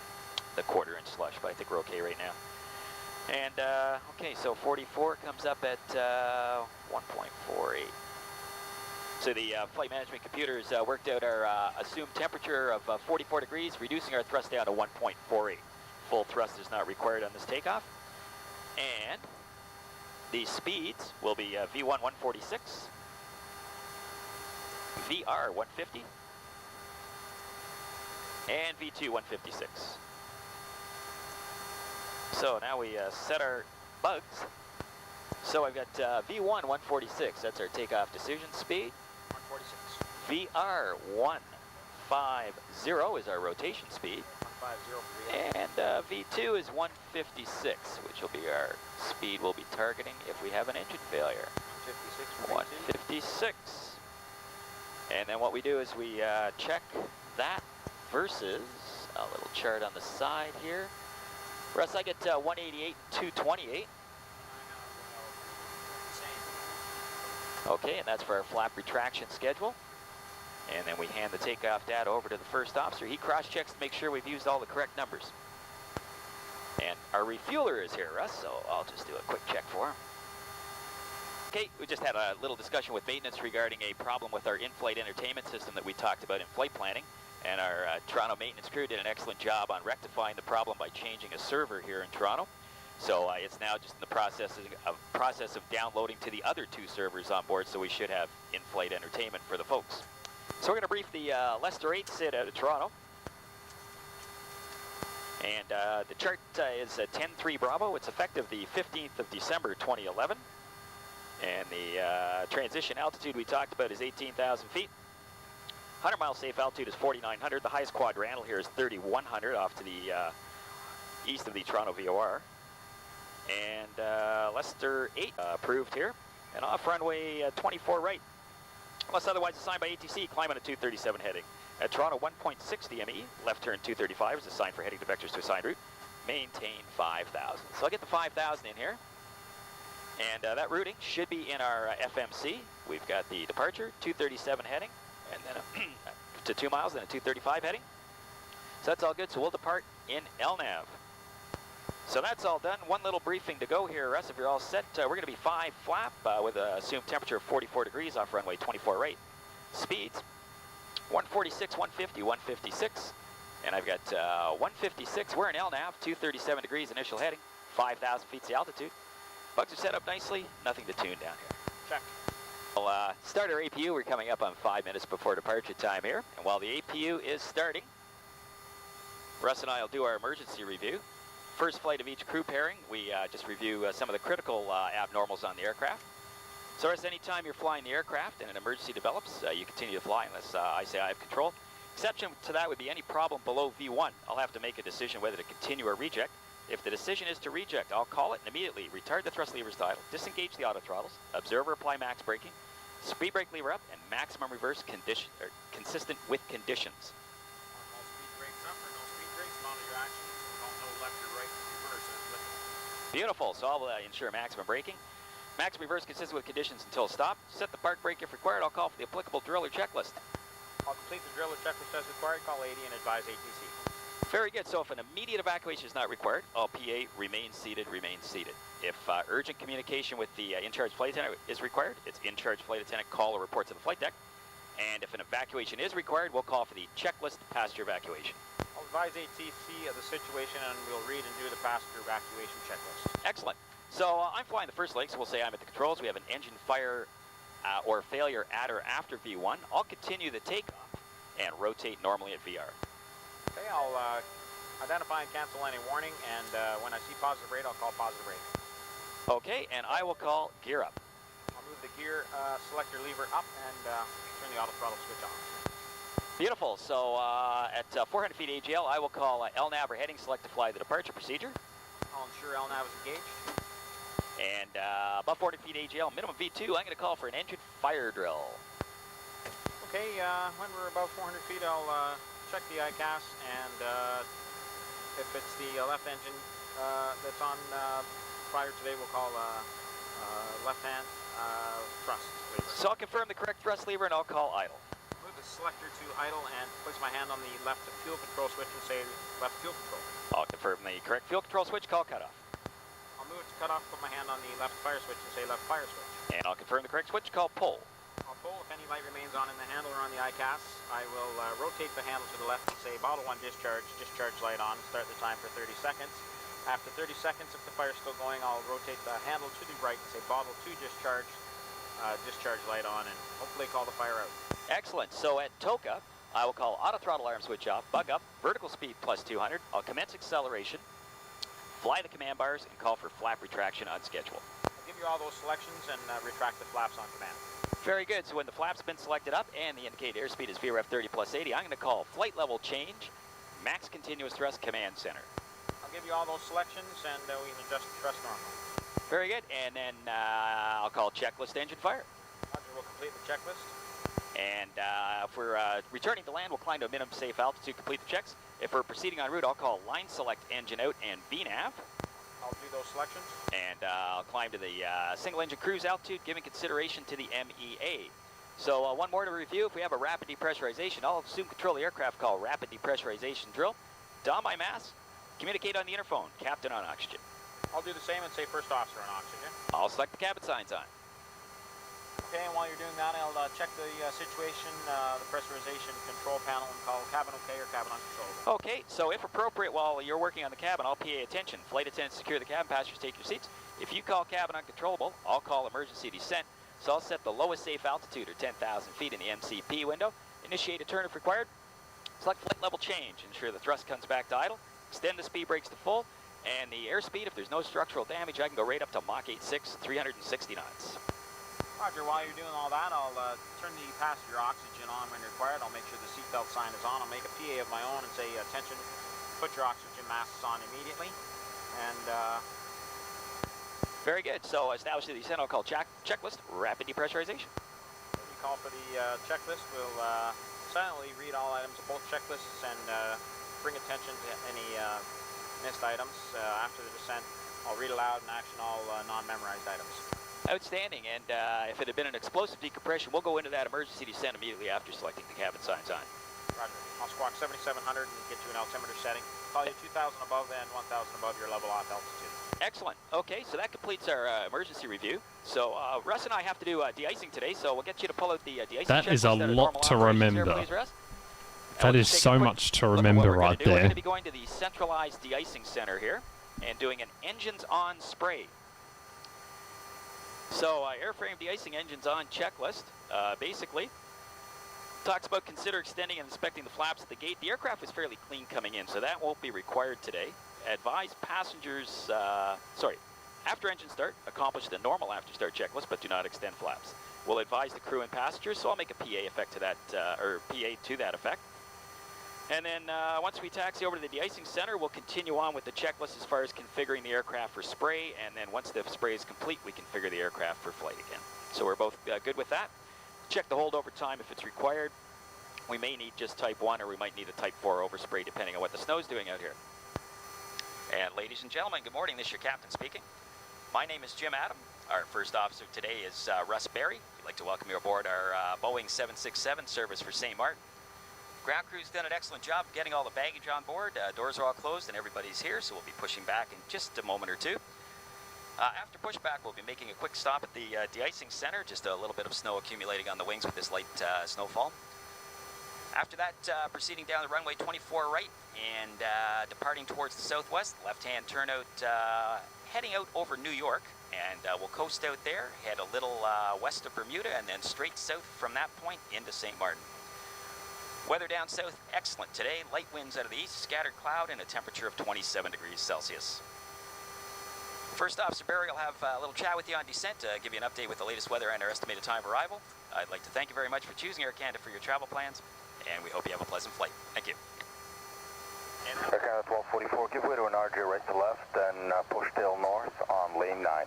quarter-inch slush, but I think we're okay right now. And, okay, so 44 comes up at 1.48. So the flight management computers worked out our assumed temperature of 44 degrees, reducing our thrust down to 1.48. Full thrust is not required on this takeoff. And the speeds will be V1 146, VR 150, and V2 156. So now we set our bugs. So I've got V1 146, that's our takeoff decision speed. 146. VR 150 is our rotation speed. 150 for the And V2 is 156, which will be our speed we'll be targeting if we have an engine failure. 156. And then what we do is we check that versus a little chart on the side here. Russ, I get 188 and 228. Okay, and that's for our flap retraction schedule. And then we hand the takeoff data over to the first officer. He cross-checks to make sure we've used all the correct numbers. And our refueler is here, Russ, so I'll just do a quick check for him. Okay, we just had a little discussion with maintenance regarding a problem with our in-flight entertainment system that we talked about in flight planning. And our Toronto maintenance crew did an excellent job on rectifying the problem by changing a server here in Toronto. So it's now just in the process of downloading to the other two servers on board, so we should have in-flight entertainment for the folks. So we're going to brief the Leicester 8 SID out of Toronto. And the chart is 10-3 Bravo. It's effective the 15th of December 2011. And the transition altitude we talked about is 18,000 feet. 100 mile safe altitude is 4,900. The highest quadrantal here is 3,100 off to the east of the Toronto VOR. And Leicester 8 approved here. And off runway 24 right. Unless otherwise assigned by ATC, climb on a 237 heading. At Toronto 1.6 DME, left turn 235 is assigned for heading to vectors to assigned route. Maintain 5,000. So I'll get the 5,000 in here. And that routing should be in our FMC. We've got the departure, 237 heading, and then to 2 miles, then a 235 heading. So that's all good. So we'll depart in LNAV. So that's all done. One little briefing to go here, Russ. If you're all set, we're going to be 5 flap with an assumed temperature of 44 degrees off runway 24 right. Speeds, 146, 150, 156. And I've got 156. We're in LNAV, 237 degrees initial heading, 5,000 feet the altitude. Bugs are set up nicely. Nothing to tune down here. Check. We'll start our APU. We're coming up on 5 minutes before departure time here. And while the APU is starting, Russ and I will do our emergency review. First flight of each crew pairing, we just review some of the critical abnormals on the aircraft. So as anytime you're flying the aircraft and an emergency develops, you continue to fly unless I say I have control. Exception to that would be any problem below V1. I'll have to make a decision whether to continue or reject. If the decision is to reject, I'll call it and immediately retard the thrust levers to idle, disengage the auto throttles, observe or apply max braking, speed brake lever up, and maximum reverse consistent with conditions. No speed brakes up or no speed brakes, monitor your actions. Don't know left or right reverse. Beautiful. So I'll ensure maximum braking. Max reverse consistent with conditions until stop. Set the park brake if required. I'll call for the applicable drill or checklist. I'll complete the drill or checklist as required. Call 80 and advise ATC. Very good. So if an immediate evacuation is not required, all PA remain seated, remain seated. If urgent communication with the in-charge flight attendant is required, it's in-charge flight attendant call or report to the flight deck. And if an evacuation is required, we'll call for the checklist passenger evacuation. I'll advise ATC of the situation and we'll read and do the passenger evacuation checklist. Excellent. So I'm flying the first leg, so we'll say I'm at the controls. We have an engine fire or failure at or after V1. I'll continue the takeoff and rotate normally at VR. Okay, I'll identify and cancel any warning, and when I see positive rate, I'll call positive rate. Okay, and I will call gear up. I'll move the gear selector lever up and turn the auto throttle switch on. Beautiful. So at 400 feet AGL, I will call LNAV or heading select to fly the departure procedure. I'll ensure LNAV is engaged. And above 40 feet AGL, minimum V2, I'm going to call for an engine fire drill. Okay, when we're above 400 feet, I'll check the ICAS, and if it's the left engine that's on fire today, we'll call left-hand thrust lever. So I'll confirm the correct thrust lever, and I'll call idle. Move the selector to idle and place my hand on the left fuel control switch and say left fuel control. I'll confirm the correct fuel control switch, call cutoff. I'll move it to cutoff, put my hand on the left fire switch and say left fire switch. And I'll confirm the correct switch, call pull. I'll pull. If any light remains on in the handle or on the ICAS, I will rotate the handle to the left and say bottle 1 discharge, discharge light on, start the time for 30 seconds. After 30 seconds, if the fire's still going, I'll rotate the handle to the right and say bottle 2 discharge, discharge light on, and hopefully call the fire out. Excellent. So at TOCA, I will call auto throttle arm switch off, bug up, vertical speed plus 200. I'll commence acceleration, fly the command bars, and call for flap retraction on schedule. I'll give you all those selections and retract the flaps on command. Very good. So when the flap's been selected up and the indicated airspeed is VREF 30 plus 80, I'm going to call flight level change, max continuous thrust command center. I'll I'll give you all those selections and we can adjust the thrust normal. Very good. And then I'll call checklist engine fire. Roger, we'll complete the checklist. And if we're returning to land, we'll climb to a minimum safe altitude, complete the checks. If we're proceeding en route, I'll call line select engine out and VNAV. I'll do those selections. And I'll climb to the single engine cruise altitude, giving consideration to the MEA. So one more to review. If we have a rapid depressurization, I'll assume control the aircraft call rapid depressurization drill. Don my mass, communicate on the interphone, captain on oxygen. I'll do the same and say first officer on oxygen. I'll select the cabin signs on. Okay, and while you're doing that, I'll check the situation, the pressurization control panel, and call cabin okay or cabin uncontrollable. Okay, so if appropriate, while you're working on the cabin, I'll PA attention. Flight attendants secure the cabin, passengers take your seats. If you call cabin uncontrollable, I'll call emergency descent. So I'll set the lowest safe altitude, or 10,000 feet in the MCP window. Initiate a turn if required. Select flight level change. Ensure the thrust comes back to idle. Extend the speed brakes to full. And the airspeed, if there's no structural damage, I can go right up to Mach 8.6, 360 knots. Roger, while you're doing all that, I'll turn the passenger oxygen on when required. I'll make sure the seatbelt sign is on. I'll make a PA of my own and say, attention, put your oxygen masks on immediately. And very good. So establish the descent. I'll call checklist, rapid depressurization. when you call for the checklist, we'll silently read all items of both checklists and bring attention to any missed items. After the descent, I'll read aloud and action all non-memorized items. Outstanding. And if it had been an explosive decompression, we'll go into that emergency descent immediately after selecting the cabin signs on. Roger. I'll squawk 7700 and get you an altimeter setting. Call you 2,000 above and 1,000 above your level off altitude. Excellent. Okay, so that completes our emergency review. So Russ and I have to do de-icing today, so we'll get you to pull out the de-icing That is a checklist at lot to normal operations remember. there, please, Russ. That is Take a so quick much to look at what remember we're gonna right do. We're going there. to be going to the centralized de-icing center here and doing an engines on spray. So airframe de-icing engines on checklist, basically talks about consider extending and inspecting the flaps at the gate. The aircraft was fairly clean coming in, so that won't be required today. Advise passengers, after engine start, accomplish the normal after start checklist, but do not extend flaps. We'll advise the crew and passengers, so I'll make a PA effect to that, or PA to that effect. And then once we taxi over to the de-icing center, we'll continue on with the checklist as far as configuring the aircraft for spray, and then once the spray is complete, we configure the aircraft for flight again. So we're both good with that. Check the holdover time if it's required. We may need just type 1 or we might need a type 4 overspray depending on what the snow's doing out here. And ladies and gentlemen, good morning. This is your captain speaking. My name is Jim Adam. Our first officer today is Russ Berry. We'd like to welcome you aboard our Boeing 767 service for St. Martin. Ground crew's done an excellent job of getting all the baggage on board. Doors are all closed and everybody's here, so we'll be pushing back in just a moment or two. After pushback, we'll be making a quick stop at the de-icing center. Just a little bit of snow accumulating on the wings with this light snowfall. After that, proceeding down the runway 24 right and departing towards the southwest, left-hand turnout, heading out over New York, and we'll coast out there, head a little west of Bermuda, and then straight south from that point into St. Martin. Weather down south, excellent today. Light winds out of the east, scattered cloud, and a temperature of 27 degrees Celsius. First Officer Barry will have a little chat with you on descent, give you an update with the latest weather and our estimated time of arrival. I'd like to thank you very much for choosing Air Canada for your travel plans, and we hope you have a pleasant flight. Thank you. Air Canada 1244, give way to an RJ right to left and push tail north on lane 9.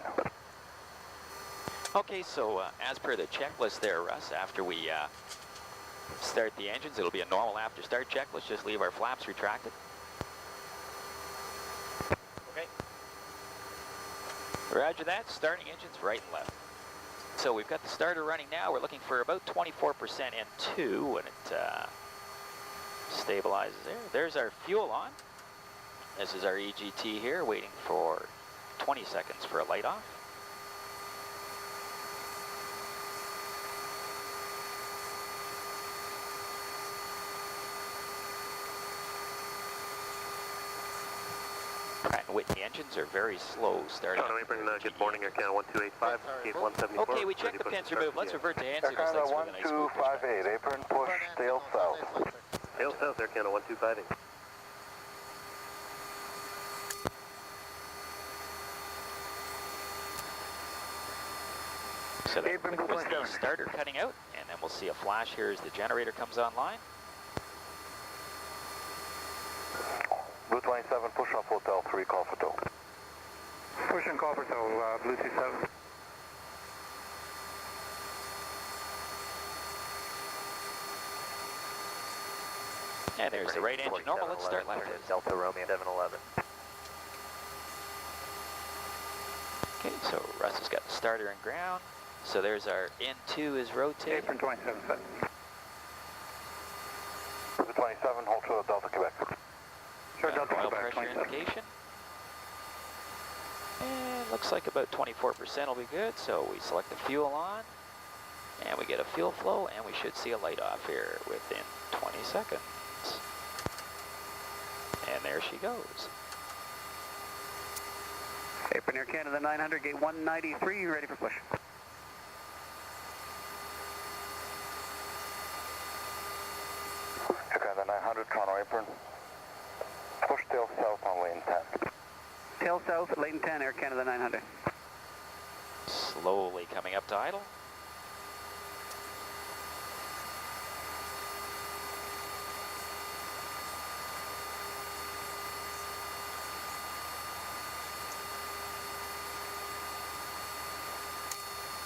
Okay, so as per the checklist there, Russ, after we start the engines, it'll be a normal after start checklist. Just leave our flaps retracted. Okay. Roger that, starting engines right and left. So we've got the starter running now. We're looking for about 24% N2 when it stabilizes there. There's our fuel on. This is our EGT here, waiting for 20 seconds for a light off. Pratt & Whitney engines are very slow starting. Good morning, Air Canada 1285, gate 174. Okay, we checked the pincer move. Let's revert to answer Air Canada 1258, apron push, tail south. Tail south, Air Canada 1258. So that was the starter cutting out, and then we'll see a flash here as the generator comes online. Blue 27, push off Hotel 3. Lucy 7. And there's the right engine normal. Let's start left. Delta Romeo 711. Okay, so Russ has got the starter and ground. So there's our N2 is rotating. Apron 27 set. 27, hold to the Delta Quebec. Sure, Delta Oil Quebec, pressure 27. indication. And looks like about 24% will be good. So we select the fuel on, and we get a fuel flow, and we should see a light off here within 20 seconds. And there she goes. Apron Air Canada 900, gate 193, ready for push. Air Canada 900, Toronto apron. Push tail south on lane 10. Tail south, lane 10, Air Canada 900. Slowly coming up to idle.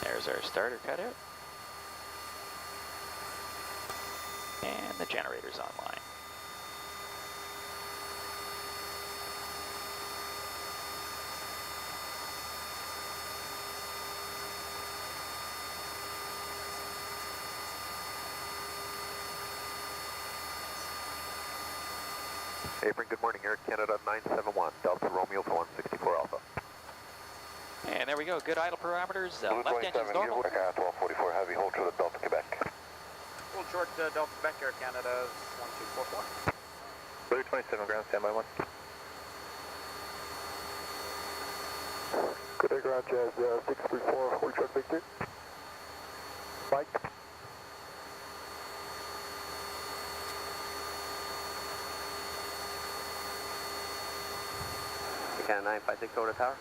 There's our starter cutout. And the generator's online. Apron, good morning, Air Canada 971, Delta Romeo to 164 Alpha. And there we go, good idle parameters. Left engine's normal. Air Canada 1244, heavy, hold to the Delta Quebec. Hold short Delta Quebec, Air Canada 1244. Blue 27, ground standby 1. Good day, ground jazz 634, hold short Victor. Mike. Air Canada 956 over to tower.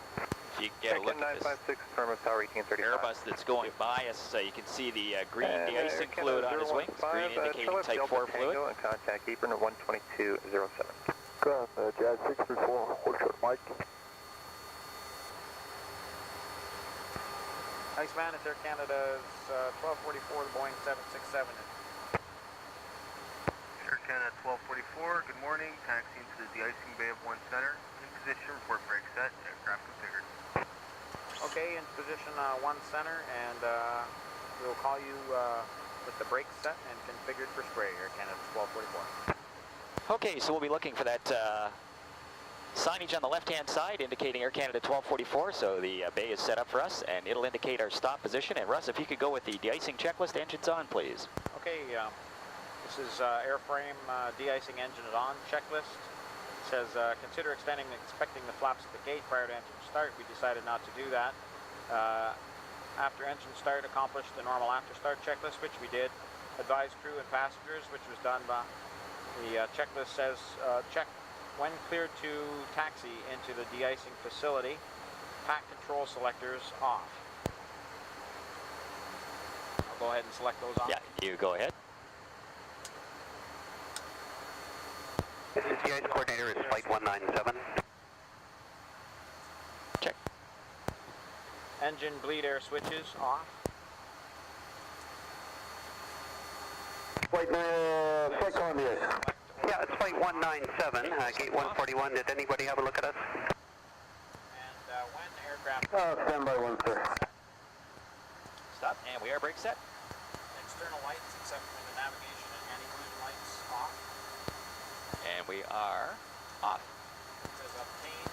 If you get a look at this 956, Terminal Tower 1835. Airbus that's going by us, you can see the green de-icing fluid on his wings, green indicating Type 4 fluid. And contact apron at 12207. Ground, Jazz 634, hold short Mike. Iceman, it's Air Canada's 1244, the Boeing 767. Air Canada 1244, good morning. Taxiing to the de-icing bay of 1 center. In position, report brake set, aircraft configured. Okay, in position 1 center, and we'll call you with the brakes set and configured for spray, Air Canada 1244. Okay, so we'll be looking for that signage on the left-hand side indicating Air Canada 1244, so the bay is set up for us, and it'll indicate our stop position. And Russ, if you could go with the de-icing checklist, engines on, please. Okay, this is airframe de-icing engine is on checklist. It says consider extending and inspecting the flaps at the gate prior to engine start. We decided not to do that. After engine start, accomplish the normal after start checklist, which we did. Advise crew and passengers, which was done by the checklist says check when cleared to taxi into the de-icing facility. Pack control selectors off. I'll go ahead and select those on. Yeah, you go ahead. This is the ice coordinator, it's flight 197. Check. Engine bleed air switches off. Flight coordinator. Yeah, it's flight 197, gate 141. Did anybody have a look at us? And when aircraft Stand by 1, sir. Stop, and we are brake set. external lights except for the navigation and anti-collision lights off. And we are off. It says obtain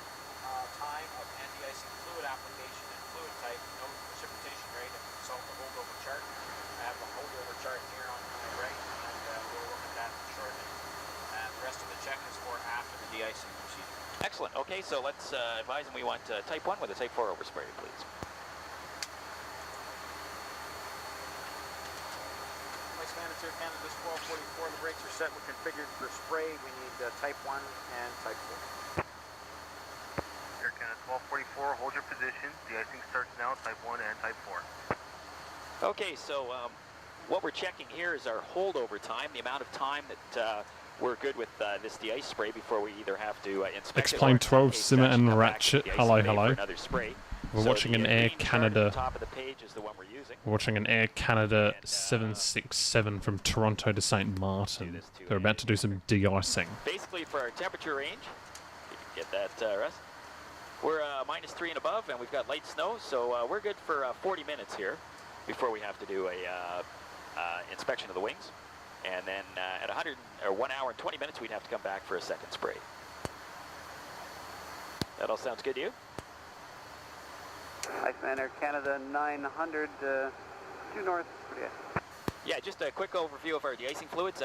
time of anti-icing fluid application and fluid type, note precipitation rate, and consult the holdover chart. I have a holdover chart here on my right, and we'll look at that shortly. And the rest of the check is for after the de-icing procedure. Excellent. Okay, so let's advise them we want Type 1 with a Type 4 overspray, please. Iceman, it's Air Canada 1244. The brakes are set. We're configured for spray. We need Type 1 and Type 4. Air Canada 1244, hold your position. De-icing starts now, Type 1 and Type 4. Okay, so what we're checking here is our holdover time, the amount of time that we're good with this de-ice spray before we either have to inspect Explain it or 12, Simmer and come back to Ratchet. the de-icing Hello, bay hello. for another spray. We're So watching an the Air green chart at Canada. the top of the page is the one we're using. We're watching an Air Canada 767 from Toronto to St. Martin. They're about to do some de-icing. Basically, for our temperature range, if you can get that, Russ, we're -3 and above, and we've got light snow, so we're good for 40 minutes here before we have to do a inspection of the wings. And then at 1 hour and 20 minutes, we'd have to come back for a second spray. That all sounds good to you? Iceman Air Canada 900, due north, Yeah, just a quick overview of our de-icing fluids.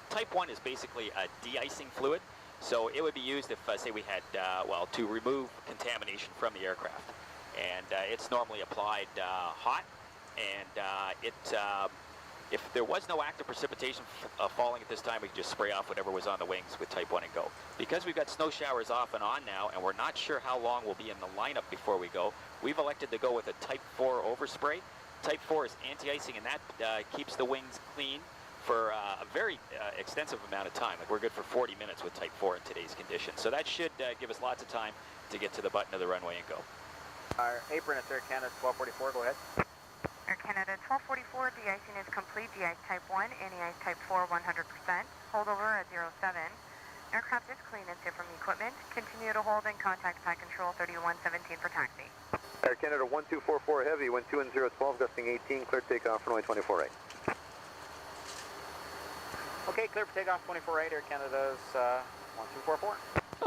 Type 1 is basically a de-icing fluid, so it would be used if, say, we had, well, to remove contamination from the aircraft. And it's normally applied hot, and if there was no active precipitation falling at this time, we could just spray off whatever was on the wings with Type 1 and go. Because we've got snow showers off and on now, and we're not sure how long we'll be in the lineup before we go, we've elected to go with a Type 4 overspray. Type 4 is anti-icing, and that keeps the wings clean for a very extensive amount of time. Like, we're good for 40 minutes with Type 4 in today's conditions. So that should give us lots of time to get to the button of the runway and go. Our apron is Air Canada 1244, go ahead. Air Canada 1244, de-icing is complete. De-ice Type 1, anti-ice Type 4, 100%. Holdover at 07. Aircraft is clean and safe from equipment. Continue to hold and contact High Control 3117 for taxi. Air Canada 1244 Heavy, wind 2 and 012, gusting 18, clear takeoff, runway 24 right. Okay, clear for takeoff 24 right, Air Canada's 1244.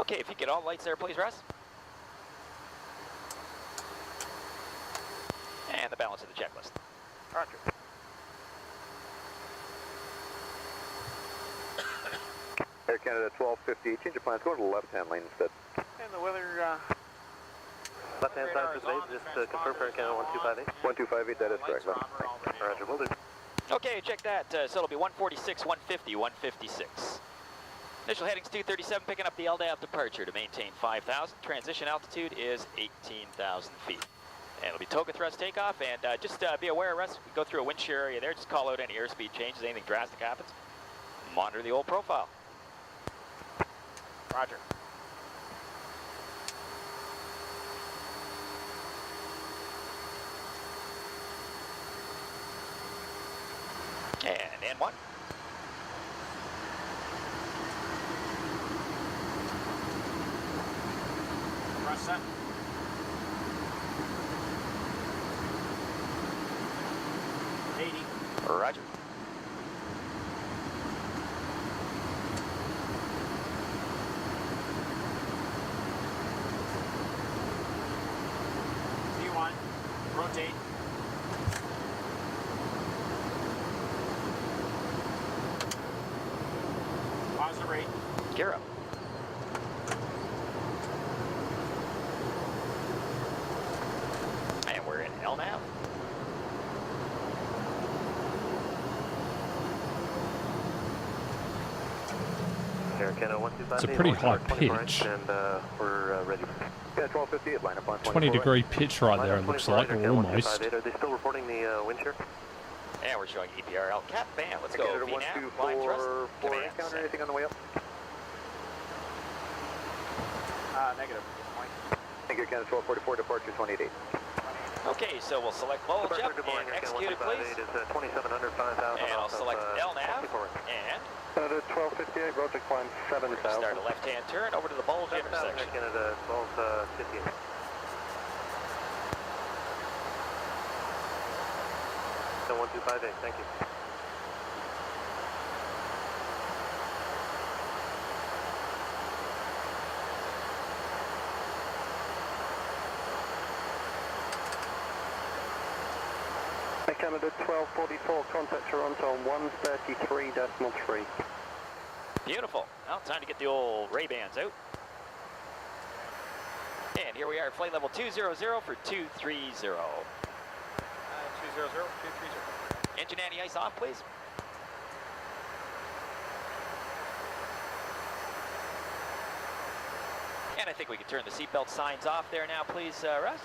Okay, if you get all lights there, please, Russ. And the balance of the checklist. Roger. Air Canada 1250, change your plans, go to the left-hand lane instead. And the weather, Left-hand side of the base, just confirm for Air Canada 1258. 1258, that is correct. Roger, will do. Okay, check that. So it'll be 146, 150, 156. Initial headings 237, picking up the LDAV departure to maintain 5,000. Transition altitude is 18,000 feet. And it'll be toga thrust takeoff, and just be aware, Russ, we go through a wind shear area there, just call out any airspeed changes, anything drastic happens. Monitor the old profile. Roger. And N1. Russ set. Roger. V1, rotate. Pause the rate. Gear up. And we're in LNAV. Air Canada 125. It's a pretty high pitch. And we're ready. Yeah, 1258, line up on 20-degree pitch right there, it looks like, almost. Are they still reporting the wind shear? And we're showing EPRL cap band. Let's go. Canada VNAV, line thrust, 124, command encounter set. anything on the way up? Negative at this point. Thank you, Canada 1244, departure 28. Okay, so we'll select bulge up and execute it, please. It is 2700, 5,000. And I'll select LNAV and Canada 1258, roger climb 7,000. start a left-hand turn over to the bulge intersection. Canada 1258. 1258, thank you. Canada 1244, contact Toronto 133.3. Beautiful. Well, time to get the old Ray-Bans out. And here we are, flight level 200 for 230. 200, 230. Engine anti-ice off, please. And I think we can turn the seatbelt signs off there now, please, Russ.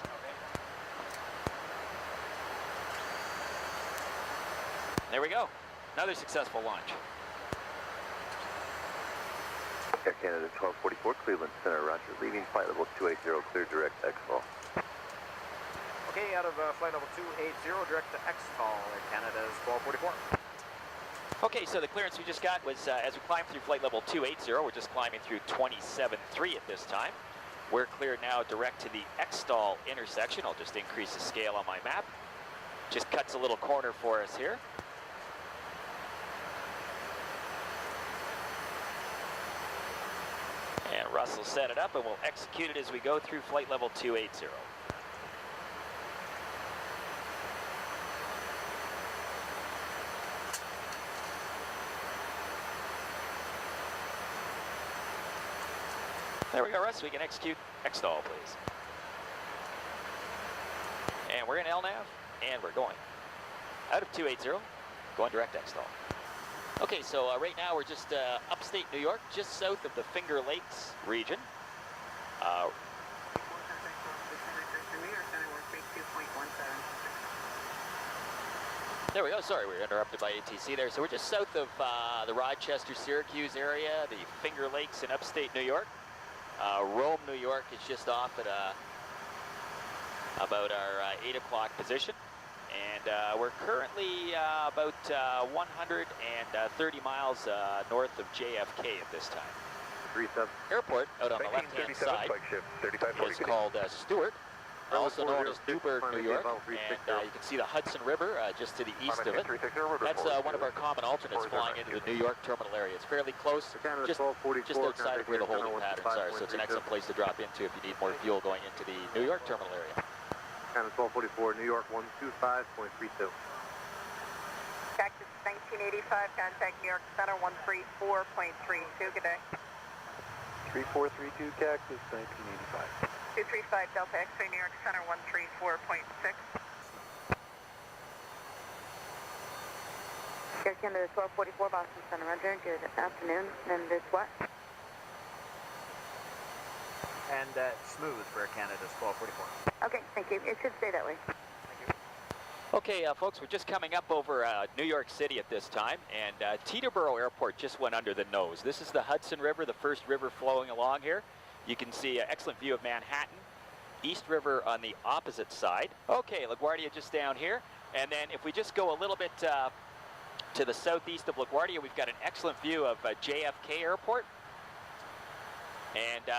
There we go. Another successful launch. Air Canada 1244, Cleveland Center, roger. Leaving flight level 280, clear direct exfall. Okay, out of flight level 280, direct to Extol, Air Canada's 1244. Okay, so the clearance we just got was as we climb through flight level 280, we're just climbing through 27.3 at this time. We're cleared now direct to the Extol intersection. I'll just increase the scale on my map. Just cuts a little corner for us here. And Russ will set it up and we'll execute it as we go through flight level 280. There we go, Russ. We can execute Extol, please. And we're in LNAV, and we're going out of 280, going direct Extol. Okay, so right now we're just upstate New York, just south of the Finger Lakes region. There we go. Sorry, we were interrupted by ATC there. So we're just south of the Rochester-Syracuse area, the Finger Lakes in upstate New York. Rome, New York is just off at about our 8 o'clock position. And we're currently about 130 miles north of JFK at this time. 37. Airport out on the left-hand side is called Stewart, also known as Newburgh, New York, and you can see the Hudson River just to the east of it. That's one of our common alternates flying into the New York terminal area. It's fairly close, just outside of where the holding patterns are, so it's an excellent place to drop into if you need more fuel going into the New York terminal area. Canada 1244, New York 125.32. Cactus 1985, contact New York Center 134.32, good day. 3432 Cactus 1985. 235 Delta X-ray New York Center 134.6. Air Canada 1244 Boston Center, roger, good afternoon, and this what? And smooth for Air Canada's 1244. Okay, thank you, it should stay that way. Okay, folks, we're just coming up over New York City at this time, and Teterboro Airport just went under the nose. This is the Hudson River, the first river flowing along here. You can see an excellent view of Manhattan, East River on the opposite side. Okay, LaGuardia just down here, and then if we just go a little bit to the southeast of LaGuardia, we've got an excellent view of JFK Airport. And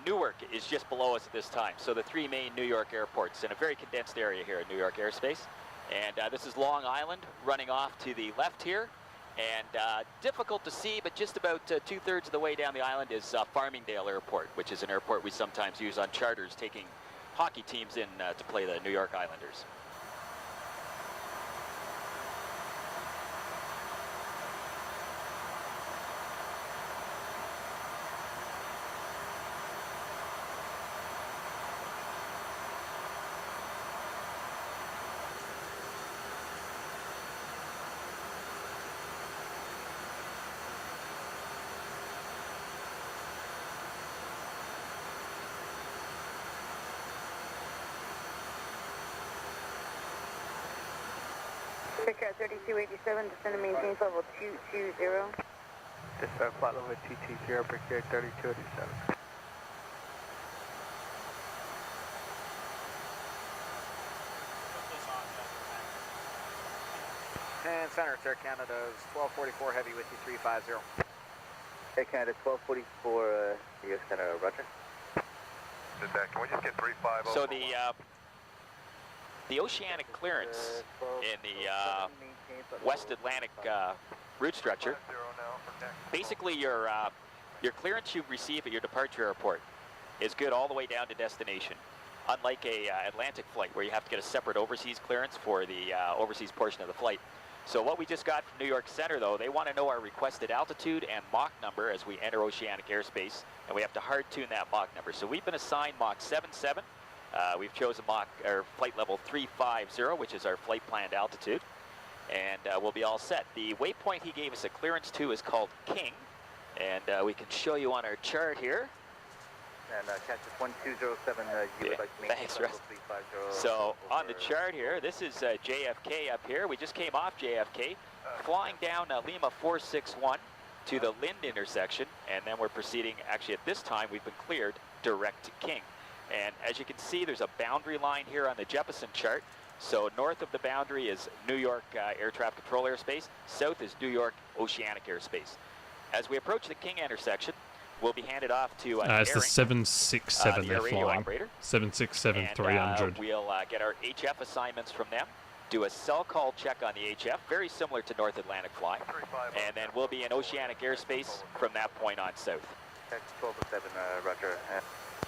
Newark is just below us at this time. So the three main New York airports in a very condensed area here at New York airspace. And this is Long Island running off to the left here. And difficult to see, but just about 2/3 of the way down the island is Farmingdale Airport, which is an airport we sometimes use on charters taking hockey teams in to play the New York Islanders. Picture 3287, descend and maintain level 220. This is flight level TT0, picture 3287. And center, it's Air Canada's 1244 Heavy with you 350. Air Canada 1244, US Center, roger. Can we just get 350? So the oceanic clearance in the West Atlantic route structure, basically your clearance you receive at your departure airport is good all the way down to destination. Unlike a Atlantic flight where you have to get a separate overseas clearance for the overseas portion of the flight. So what we just got from New York Center, though, they want to know our requested altitude and Mach number as we enter oceanic airspace, and we have to hard tune that Mach number. So we've been assigned Mach 77. We've chosen flight level 350, which is our flight planned altitude, and we'll be all set. The waypoint he gave us a clearance to is called King, and we can show you on our chart here. And Cactus 1207, you would like to make thanks, Russ. So on the chart here, this is JFK up here. We just came off JFK, flying down Lima 461 to the Lind intersection, and then we're proceeding, actually at this time, we've been cleared direct to King. And as you can see, there's a boundary line here on the Jeppesen chart. So north of the boundary is New York Air Traffic Control airspace. South is New York Oceanic airspace. As we approach the King intersection, we'll be handed off to it's the 767 they're flying. Operator. 767-300. We'll get our HF assignments from them, do a cell call check on the HF, very similar to North Atlantic flying, and then we'll be in Oceanic airspace from that point on south. X1207, Roger.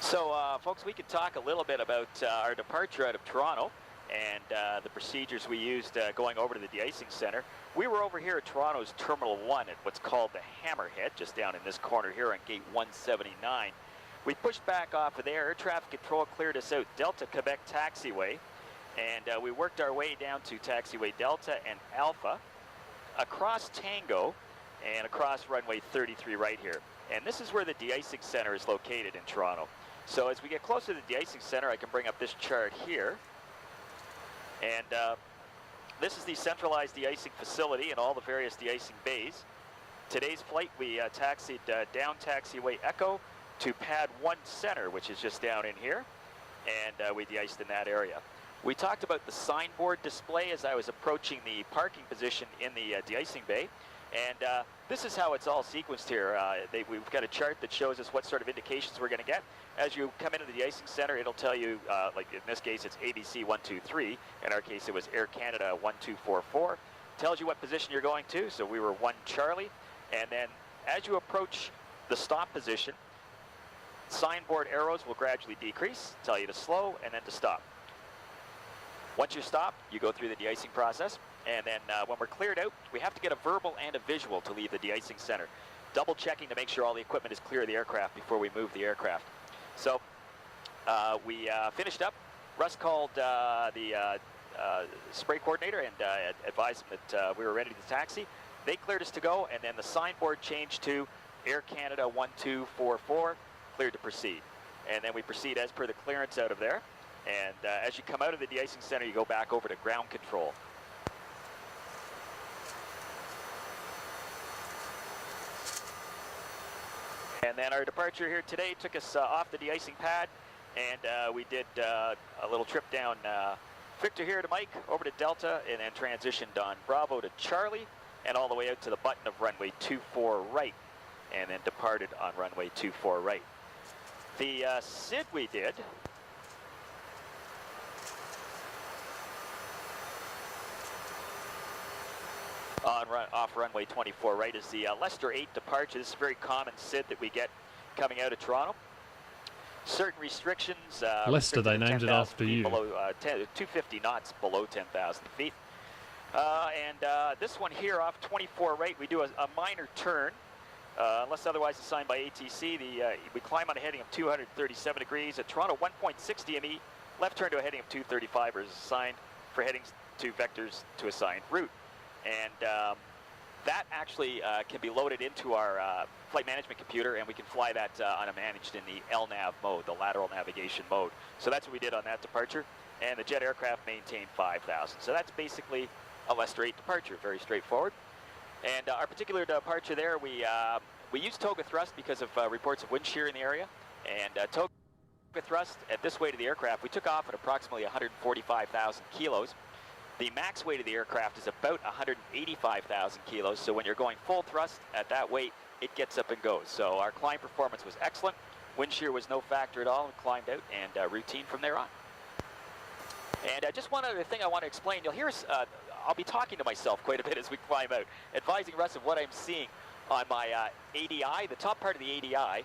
So, folks, we could talk a little bit about our departure out of Toronto and the procedures we used going over to the de-icing center. We were over here at Toronto's Terminal 1 at what's called the Hammerhead, just down in this corner here on gate 179. We pushed back off of there. Air traffic control cleared us out Delta Quebec taxiway, and we worked our way down to taxiway Delta and Alpha, across Tango, and across runway 33 right here. And this is where the de-icing center is located in Toronto. So as we get closer to the de-icing center, I can bring up this chart here. And this is the centralized de-icing facility and all the various de-icing bays. Today's flight, we taxied down taxiway Echo to pad 1 center, which is just down in here. And we de-iced in that area. We talked about the signboard display as I was approaching the parking position in the de-icing bay. And this is how it's all sequenced here. We've got a chart that shows us what sort of indications we're going to get. As you come into the de-icing center, it'll tell you, like in this case, it's ABC 123. In our case, it was Air Canada 1244. Tells you what position you're going to. So we were 1 Charlie. And then as you approach the stop position, signboard arrows will gradually decrease, tell you to slow and then to stop. Once you stop, you go through the de-icing process. And then when we're cleared out, we have to get a verbal and a visual to leave the de-icing center. Double checking to make sure all the equipment is clear of the aircraft before we move the aircraft. So we finished up. Russ called the spray coordinator and advised him that we were ready to taxi. They cleared us to go, and then the signboard changed to Air Canada 1244, cleared to proceed. And then we proceed as per the clearance out of there. And as you come out of the de-icing center, you go back over to ground control. And then our departure here today took us off the de-icing pad, and we did a little trip down Victor here to Mike, over to Delta, and then transitioned on Bravo to Charlie, and all the way out to the button of runway 24 right, and then departed on runway 24 right. The SID we did off runway 24 right is the Leicester 8 departure. This is a very common SID that we get coming out of Toronto. Certain restrictions. Leicester, they named it after you. Below 250 knots below 10,000 feet. And this one here off 24 right, we do a minor turn. Unless otherwise assigned by ATC, we climb on a heading of 237 degrees. At Toronto 1.6 DME, left turn to a heading of 235 is assigned for headings to vectors to assigned route. And that actually can be loaded into our flight management computer, and we can fly that unmanaged in the LNAV mode, the lateral navigation mode. So that's what we did on that departure, and the jet aircraft maintained 5,000. So that's basically a Leicester 8 departure, very straightforward. And our particular departure there, we used toga thrust because of reports of wind shear in the area, and toga thrust at this weight of the aircraft, we took off at approximately 145,000 kilos. The max weight of the aircraft is about 185,000 kilos, so when you're going full thrust at that weight, it gets up and goes. So our climb performance was excellent. Wind shear was no factor at all. We climbed out and routine from there on. And just one other thing I want to explain. You'll hear us, I'll be talking to myself quite a bit as we climb out, advising Russ of what I'm seeing on my ADI, the top part of the ADI.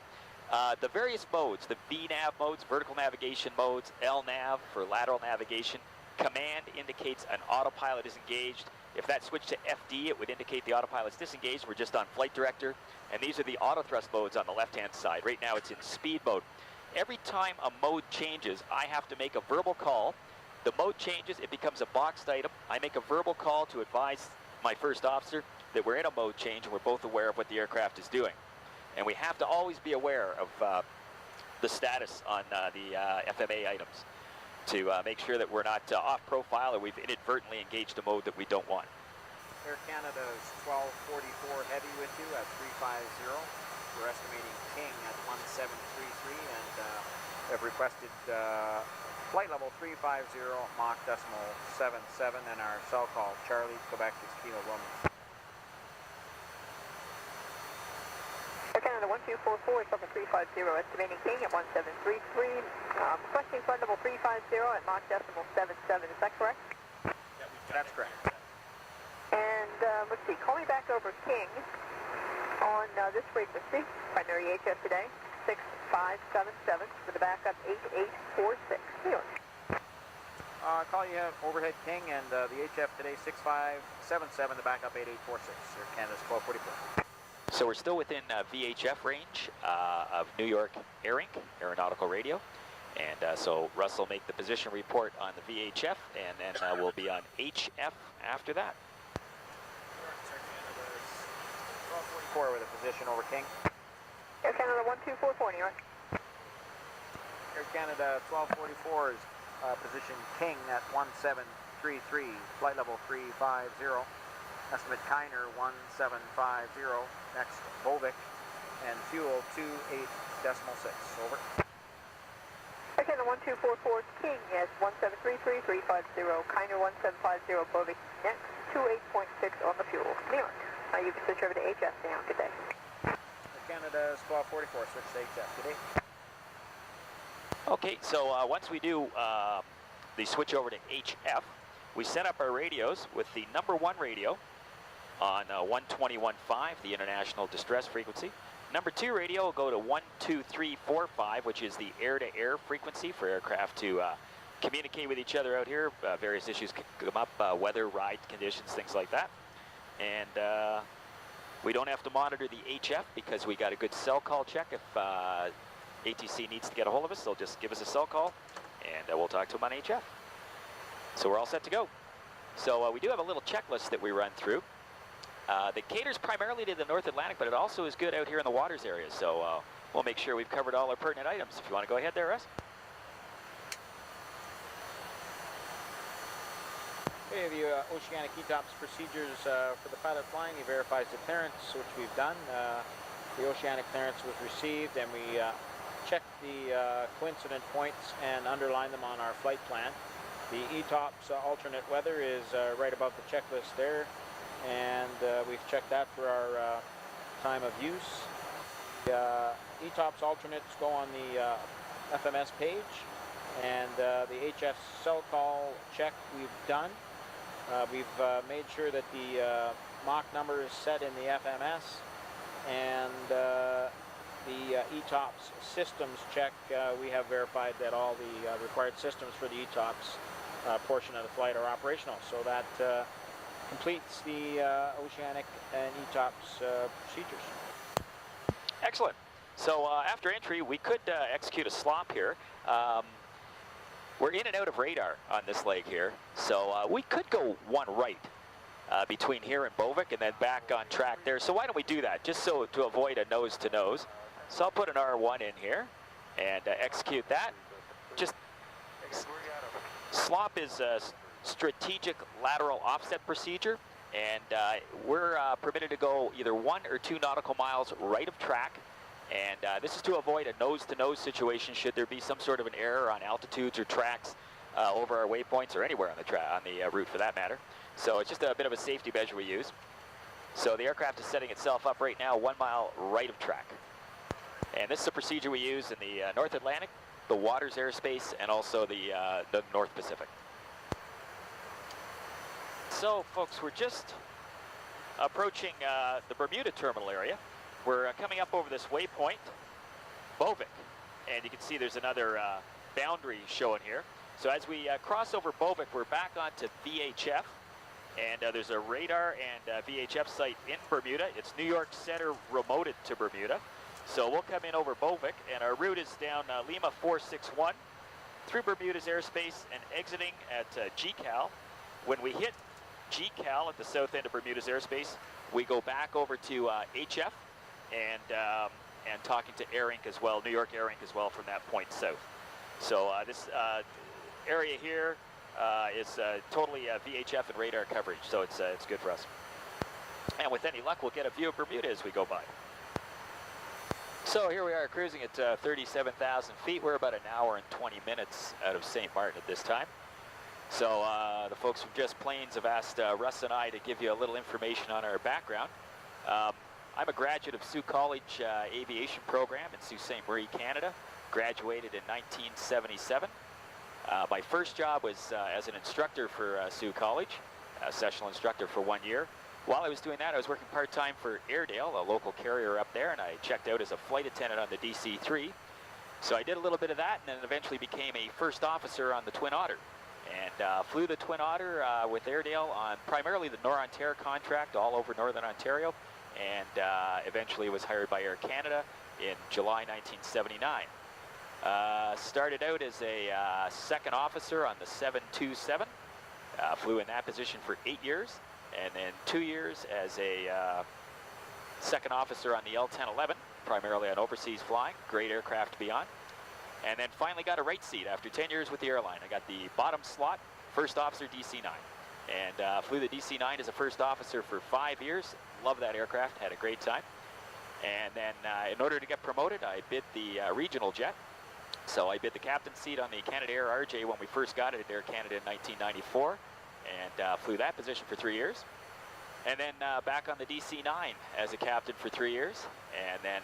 The various modes, the VNAV modes, vertical navigation modes, LNAV for lateral navigation. Command indicates an autopilot is engaged. If that switched to FD, it would indicate the autopilot's disengaged. We're just on flight director. And these are the auto thrust modes on the left-hand side. Right now it's in speed mode. Every time a mode changes, I have to make a verbal call. The mode changes, it becomes a boxed item. I make a verbal call to advise my first officer that we're in a mode change and we're both aware of what the aircraft is doing. And we have to always be aware of the status on the FMA items to make sure that we're not off profile or we've inadvertently engaged a mode that we don't want. Air Canada's 1244 Heavy with you at 350. We're estimating King at 1733, and have requested flight level 350, Mach decimal 77, and our cell call, Charlie, Quebec is Kilo Roman. Air Canada 1244, Southern 350, estimating King at 1733, requesting flight level 350 at Mach decimal 77, is that correct? That's correct. And let's see, call me back over King on this frequency, primary HF today, 6577, with a backup 8846. New York. Call you overhead King and the HF today 6577, the backup 8846. Air Canada's 1244. So we're still within VHF range of New York Air Inc., Aeronautical Radio. And so Russ will make the position report on the VHF, and then we'll be on HF after that. Air Canada's 1244 with a position over King. Air Canada 1244, New York. Air Canada 1244 is position King at 1733, flight level 350. Estimate Kiner 1750, next Volvic, and fuel 28.6, over. Air Canada 1244, King at 1733350, Kiner 1750, Volvic, next 28.6 on the fuel. New York. You can switch over to HF now. Good day. Air Canada's 1244, switch to HF. Good day. Okay, so once we do the switch over to HF, we set up our radios with the #1 radio on 121.5, the international distress frequency. #2 radio will go to 12345, which is the air-to-air frequency for aircraft to communicate with each other out here. Various issues come up, weather, ride conditions, things like that. And we don't have to monitor the HF because we got a good cell call check. If ATC needs to get a hold of us, they'll just give us a cell call, and we'll talk to them on HF. So we're all set to go. So we do have a little checklist that we run through that caters primarily to the North Atlantic, but it also is good out here in the waters area. So we'll make sure we've covered all our pertinent items. If you want to go ahead there, Russ. Okay, the oceanic ETOPS procedures for the pilot flying. He verifies the clearance, which we've done. The oceanic clearance was received, and we checked the coincident points and underlined them on our flight plan. The ETOPS alternate weather is right above the checklist there, and we've checked that for our time of use. The ETOPS alternates go on the FMS page, and the HF cell call check we've done. We've made sure that the Mach number is set in the FMS, and the ETOPS systems check, we have verified that all the required systems for the ETOPS portion of the flight are operational. So that completes the oceanic and ETOPS procedures. Excellent. So after entry, we could execute a slop here. We're in and out of radar on this leg here, so we could go one right between here and Bovik and then back on track there. So why don't we do that, just so to avoid a nose-to-nose. So I'll put an R1 in here and execute that. Just slop is a strategic lateral offset procedure, and we're permitted to go either 1 or 2 nautical miles right of track. And this is to avoid a nose-to-nose situation should there be some sort of an error on altitudes or tracks over our waypoints or anywhere on the route for that matter. So it's just a bit of a safety measure we use. So the aircraft is setting itself up right now 1 mile right of track. And this is a procedure we use in the North Atlantic, the waters airspace, and also the North Pacific. So folks, we're just approaching the Bermuda terminal area. We're coming up over this waypoint, Bovik, and you can see there's another boundary showing here. So as we cross over Bovik, we're back onto VHF, and there's a radar and VHF site in Bermuda. It's New York Center remoted to Bermuda. So we'll come in over Bovik, and our route is down Lima 461 through Bermuda's airspace and exiting at GCAL. When we hit GCAL at the south end of Bermuda's airspace, we go back over to HF. And talking to Air Inc. as well, New York Air Inc. as well from that point south. So this area here is totally VHF and radar coverage, so it's good for us. And with any luck, we'll get a view of Bermuda as we go by. So So here we are cruising at 37,000 feet. We're about an hour and 20 minutes out of St. Martin at this time. So the folks from Just Planes have asked Russ and I to give you a little information on our background. I'm a graduate of Sault College Aviation Program in Sault Ste. Marie, Canada. Graduated in 1977. My first job was as an instructor for Sault College, a sessional instructor for 1 year. While I was doing that, I was working part-time for Airedale, a local carrier up there, and I checked out as a flight attendant on the DC-3. So I did a little bit of that, and then eventually became a first officer on the Twin Otter. And flew the Twin Otter with Airedale on primarily the Nor-Ontaire contract all over Northern Ontario, and eventually was hired by Air Canada in July 1979. Started out as a second officer on the 727, flew in that position for 8 years. And then 2 years as a second officer on the L1011, primarily on overseas flying, great aircraft to be on. And then finally got a right seat after 10 years with the airline. I got the bottom slot, first officer DC-9. And flew the DC-9 as a first officer for 5 years. Loved that aircraft, had a great time. And then in order to get promoted, I bid the regional jet. So I bid the captain's seat on the Canadair RJ when we first got it at Air Canada in 1994. And flew that position for 3 years. And then back on the DC-9 as a captain for 3 years. And then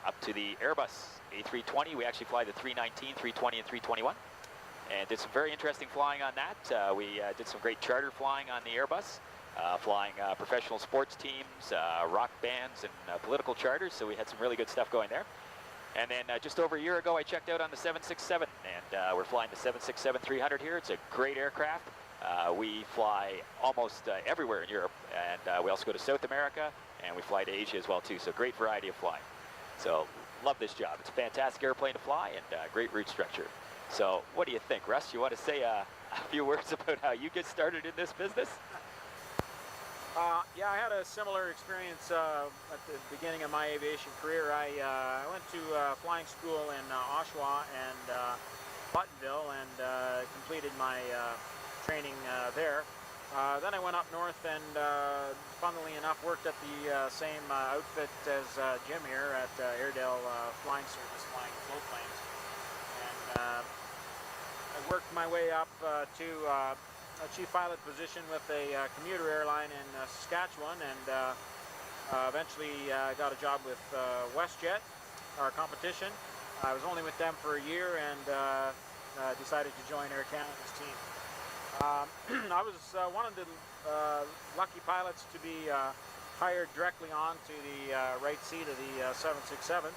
up to the Airbus A330. We actually fly the 319, 320, and 321. And did some very interesting flying on that. We did some great charter flying on the Airbus, flying professional sports teams, rock bands, and political charters. So we had some really good stuff going there. And then just over a year ago, I checked out on the 767. And we're flying the 767-300 here. It's a great aircraft. We fly almost everywhere in Europe, and we also go to South America, and we fly to Asia as well too, so great variety of flying. So love this job. It's a fantastic airplane to fly and great route structure. So what do you think, Russ? You want to say a few words about how you get started in this business? Yeah, I had a similar experience at the beginning of my aviation career. I went to flying school in Oshawa and Buttonville and completed my training there. Then I went up north and, funnily enough, worked at the same outfit as Jim here at Airedale Flying Service, flying float planes. And I worked my way up to a chief pilot position with a commuter airline in Saskatchewan, and eventually got a job with WestJet, our competition. I was only with them for a year and decided to join Air Canada's team. I was one of the lucky pilots to be hired directly onto the right seat of the 767,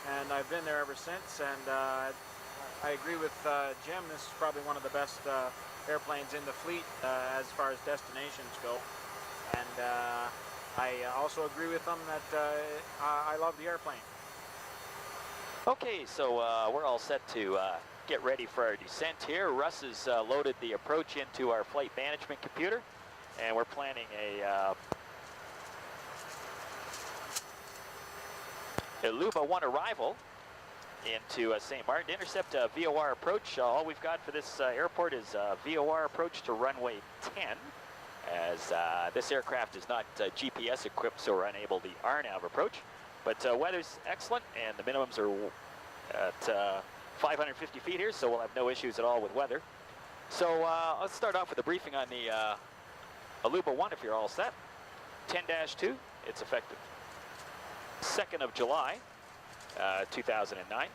and I've been there ever since. And I agree with Jim. This is probably one of the best airplanes in the fleet as far as destinations go. And I also agree with him that I love the airplane. Okay, so we're all set to get ready for our descent here. Russ has loaded the approach into our flight management computer, and we're planning a Luba 1 arrival into St. Martin to intercept a VOR approach. All we've got for this airport is VOR approach to runway 10, as this aircraft is not GPS equipped, so we're unable the RNAV approach. But weather's excellent, and the minimums are at 550 feet here, so we'll have no issues at all with weather. So let's start off with a briefing on the Aluba 1, if you're all set. 10-2, it's effective 2nd of July, 2009.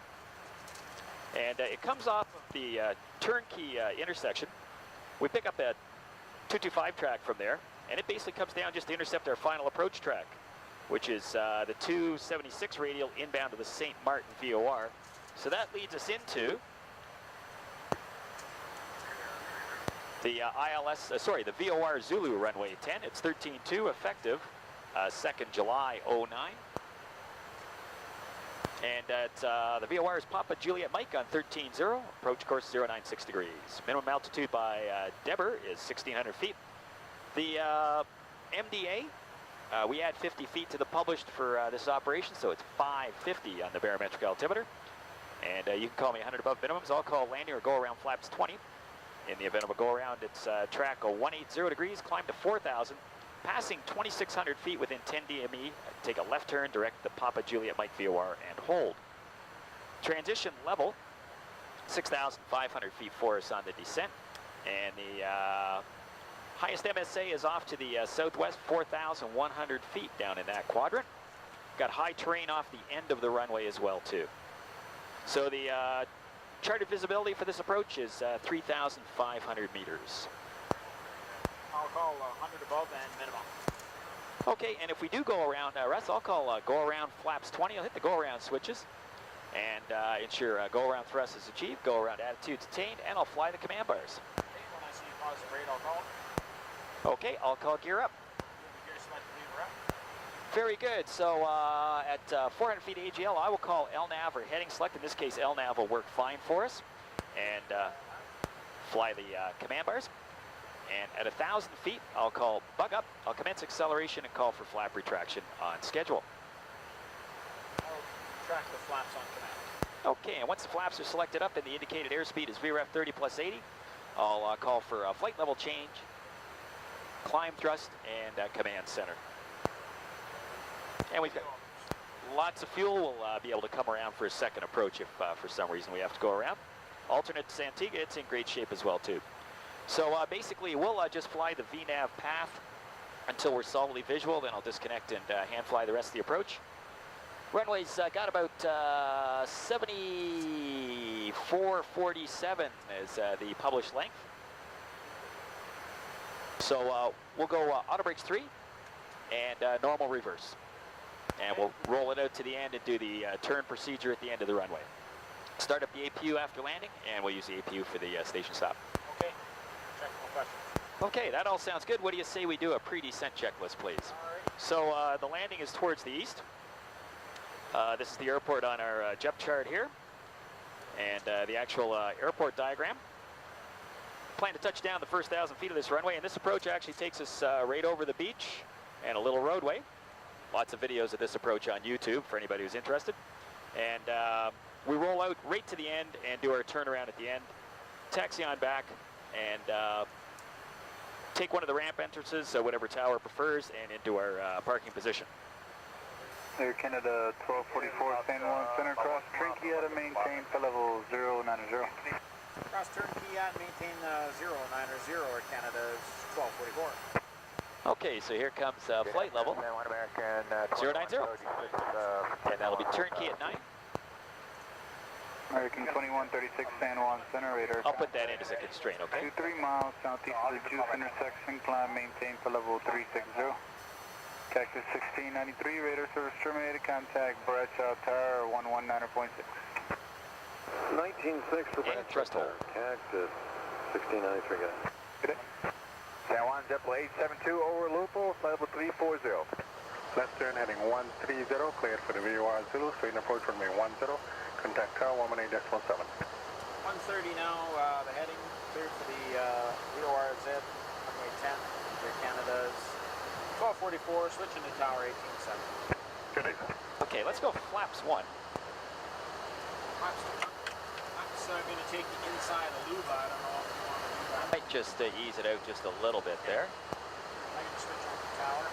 And it comes off of the turnkey intersection. We pick up a 225 track from there, and it basically comes down just to intercept our final approach track, which is the 276 radial inbound to the St. Martin VOR. So that leads us into the the VOR Zulu runway 10. It's 13-2, effective 2nd July 09. And the VOR is Papa Juliet Mike on 13-0, approach course 096 degrees. Minimum altitude by Deber is 1,600 feet. The MDA, we add 50 feet to the published for this operation, so it's 550 on the barometric altimeter. And you can call me 100 above minimums. I'll call landing or go around flaps 20. In the event of a go around, it's track 180 degrees, climb to 4,000, passing 2,600 feet within 10 DME, take a left turn, direct the Papa Juliet Mike VOR, and hold. Transition level, 6,500 feet for us on the descent. And the highest MSA is off to the southwest, 4,100 feet down in that quadrant. Got high terrain off the end of the runway as well, too. So the charted visibility for this approach is 3,500 meters. I'll call 100 above and minimum. Okay, and if we do go around, Russ, I'll call go around flaps 20. I'll hit the go around switches and ensure go around thrust is achieved, go around attitudes attained, and I'll fly the command bars. Okay, when I see positive rate, I'll call. Okay, I'll call gear up. Gear select lever up. Very good. So at 400 feet AGL, I will call LNAV or heading select. In this case, LNAV will work fine for us, and fly the command bars. And at 1,000 feet, I'll call bug up. I'll commence acceleration and call for flap retraction on schedule. I'll track the flaps on command. Okay, and once the flaps are selected up and the indicated airspeed is VREF 30 plus 80, I'll call for a flight level change, climb thrust, and command center. And we've got lots of fuel. We'll be able to come around for a second approach if for some reason we have to go around. Alternate to Antigua, it's in great shape as well too. So basically we'll just fly the VNAV path until we're solidly visual, then I'll disconnect and hand fly the rest of the approach. Runway's got about 74.47 is the published length. So we'll go auto brakes 3 and normal reverse. And we'll roll it out to the end and do the turn procedure at the end of the runway. Start up the APU after landing, and we'll use the APU for the station stop. Okay, technical questions. Okay, that all sounds good. What do you say we do a pre-descent checklist, please? All right. So the landing is towards the east. This is the airport on our JEP chart here, and the actual airport diagram. Plan to touch down the first 1,000 feet of this runway, and this approach actually takes us right over the beach and a little roadway. Lots of videos of this approach on YouTube for anybody who's interested. And we roll out right to the end and do our turnaround at the end, taxi on back, and take one of the ramp entrances, whatever tower prefers, and into our parking position. Air Canada 1244 San Juan Center, cross turnkey at and maintain for level 090. Cross turnkey at maintain 090, Air Canada is 1244. Okay, so here comes flight level 090, and that'll be turnkey at 9. American 2136 San Juan Center, radar. I'll put that in as a constraint, okay? 23 miles southeast of the Juice intersection, climb maintain for level 360. Cactus 1693, radar service terminated, contact Bradshaw Tower 119.6. 19.6 for and thrust hold. Cactus 1693, got it. Good day. San Juan JetBlue 872 over Lupo, level 340. Left turn heading 130, cleared for the VOR Zulu, straight approach for me 10, contact tower 118.7. 130 now, the heading cleared for the VOR Z, runway 10, Air Canada's 1244, switching to tower 18.7. Good day, sir. Okay, let's go flaps 1. Flaps going to take you inside a Luba, I don't know if you want to do that. Might just ease it out just a little bit there. I'm going to switch over to tower.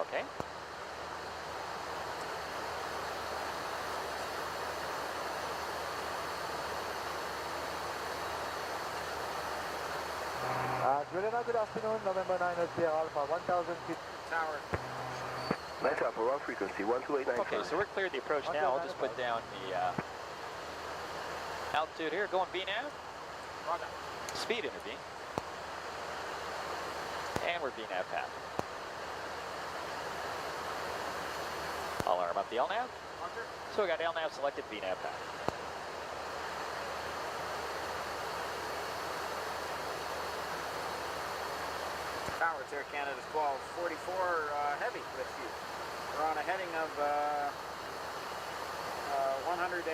Okay. Juliana, good afternoon, November 9 Sierra Alpha, 1,000 feet. Tower. Nice up, we're on frequency 12895. Okay, so we're cleared the approach now. I'll just put down the altitude here, going VNAV. Roger. Speed intervene. And we're VNAV path. I'll arm up the LNAV. Roger. So we got LNAV selected, VNAV path. Tower, it's Air Canada's 1244 heavy with you. We're on a heading of 135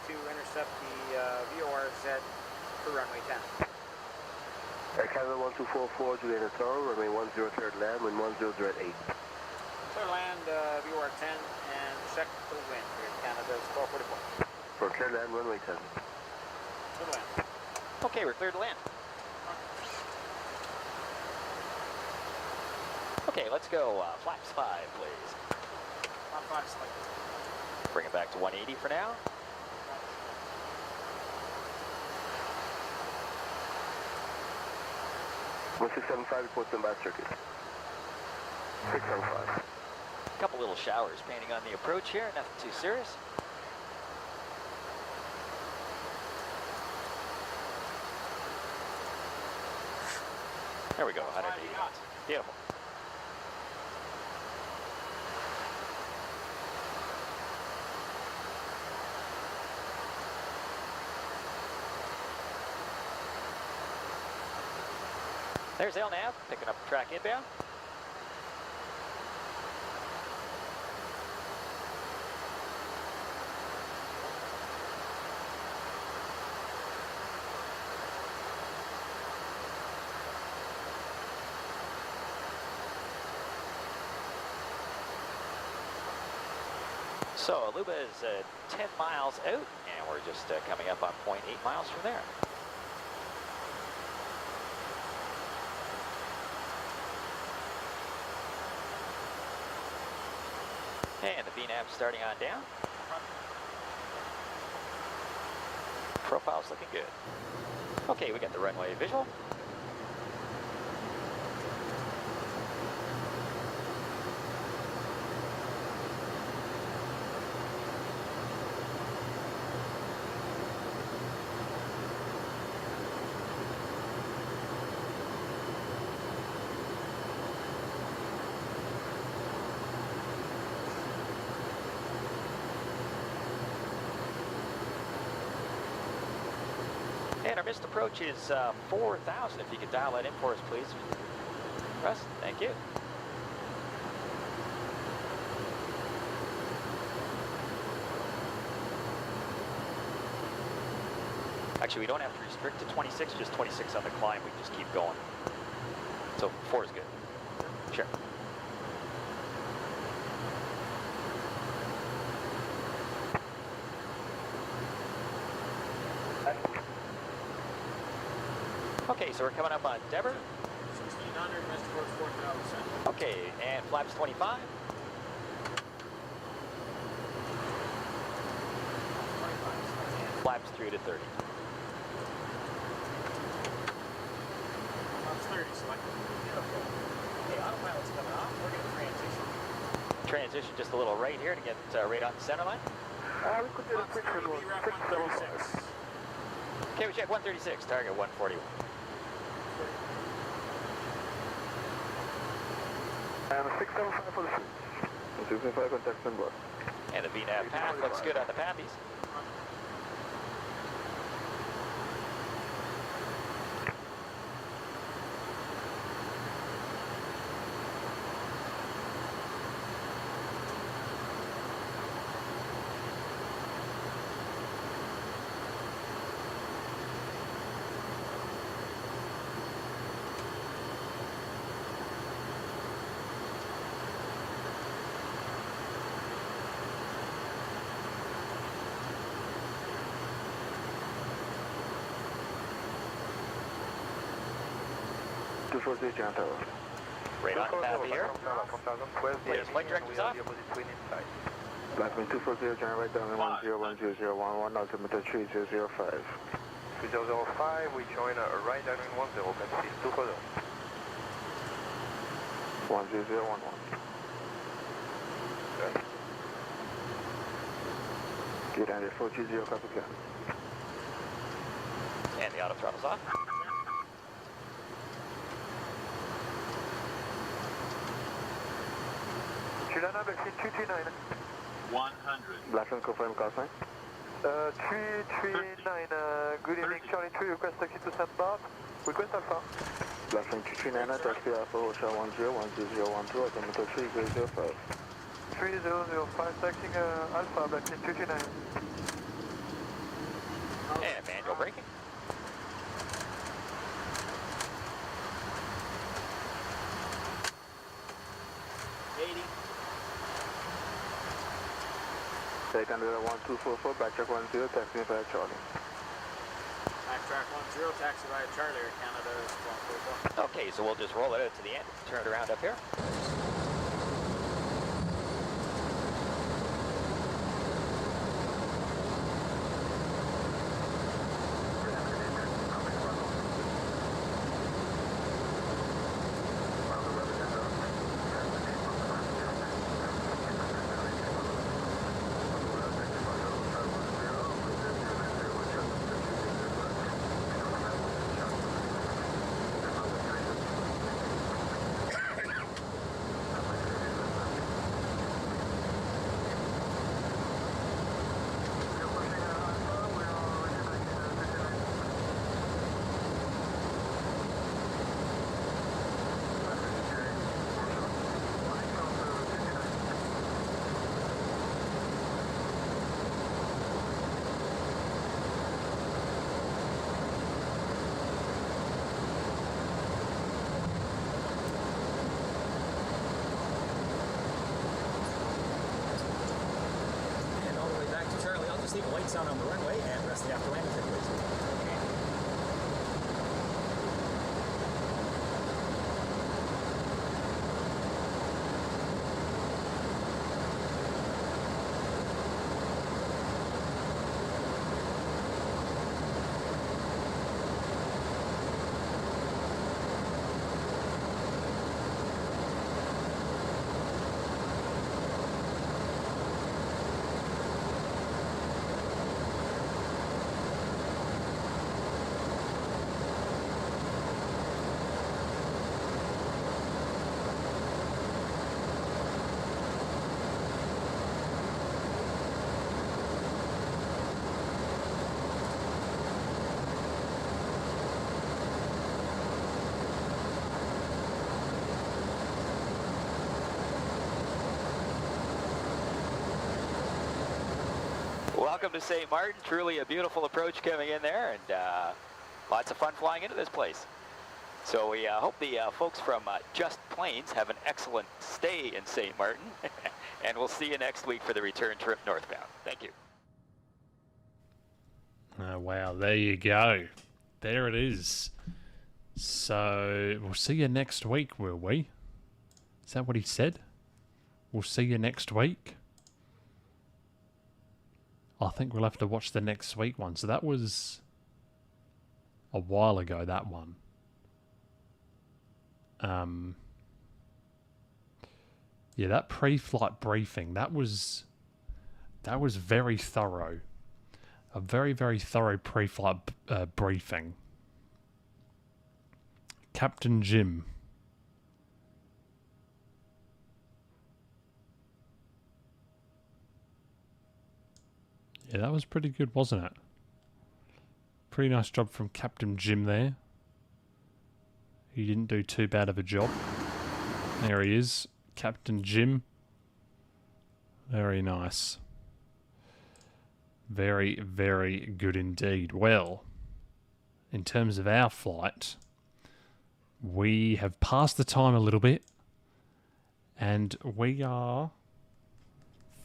to intercept the VOR Z for runway 10. Air Canada 1244, Juliana Tower, runway 10, third land, wind 1008. Clear land, VOR 10, and check the wind. Air Canada's 1244. For clear land, runway 10. Clear land. Okay, we're cleared to land. Okay, let's go flaps 5, please. Flap 5 select. Bring it back to 180 for now. One 675 reports in by circuit. 675. A couple little showers painting on the approach here, nothing too serious. There we go, 180 knots. Beautiful. There's LNAV, picking up track inbound. So Aluba is 10 miles out, and we're just coming up on 0.8 miles from there. And the VNAV starting on down. Profile's looking good. Okay, we got the runway visual. And our missed approach is 4,000. If you could dial that in for us, please. Russ, thank you. Actually, we don't have to restrict to 26, just 26 on the climb. We just keep going. So 4 is good. Sure. Okay, so we're coming up on Deborah. 1600, missed approach 4,000. Okay, and flaps 25. Flaps through to 30. Flaps 30, select. Okay, autopilot's coming off. We're going to transition. Transition just a little right here to get right on the center line. We could do a quick one. 676. Okay, we check 136, target 141. And 675 for the switch. 675 contact number. And the VNAV path looks good on the pathies. Right on the path here. Latest flight director's off. Blackman 240, turn right down 101011, altimeter 3005. 3005, we join a right down 10, can see 240. 1011. Get down there, 420, copy clear. And the auto throttle's off. Chilana, vaccine 239. 100. Blackman, confirm call sign. 339, good evening, Charlie 3, request taxi to St. Barb. Request Alpha. Blackman 239, taxi Alpha, Osha 101012, altimeter 3005. 3005, taxiing Alpha, Blackman 239. And manual braking. Take under 1244, backtrack 10, taxiing 5 Charlie. Backtrack 10, taxi via Charlie, Air Canada is 1244. Okay, so we'll just roll it out to the end. Turn it around up here. Leave the lights on the runway and rest the after landing circulation. Welcome to St. Martin. Truly a beautiful approach coming in there, and lots of fun flying into this place. So we hope the folks from Just Planes have an excellent stay in St. Martin, and we'll see you next week for the return trip northbound. Thank you. Oh, wow, there you go. There it is. So we'll see you next week, will we? Is that what he said? We'll see you next week. I think we'll have to watch the next week one. So that was a while ago, that one. Yeah, that pre-flight briefing, that was very thorough. A very, very thorough pre-flight briefing. Captain Jim. Yeah, that was pretty good, wasn't it? Pretty nice job from Captain Jim there. He didn't do too bad of a job. There he is, Captain Jim. Very nice. Very, very good indeed. Well, in terms of our flight, we have passed the time a little bit, and we are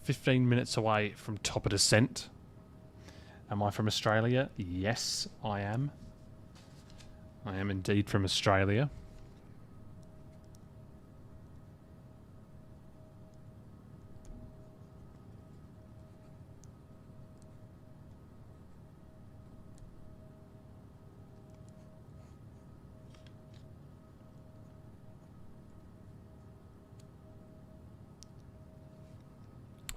15 minutes away from top of descent. Am I from Australia? Yes, I am. I am indeed from Australia.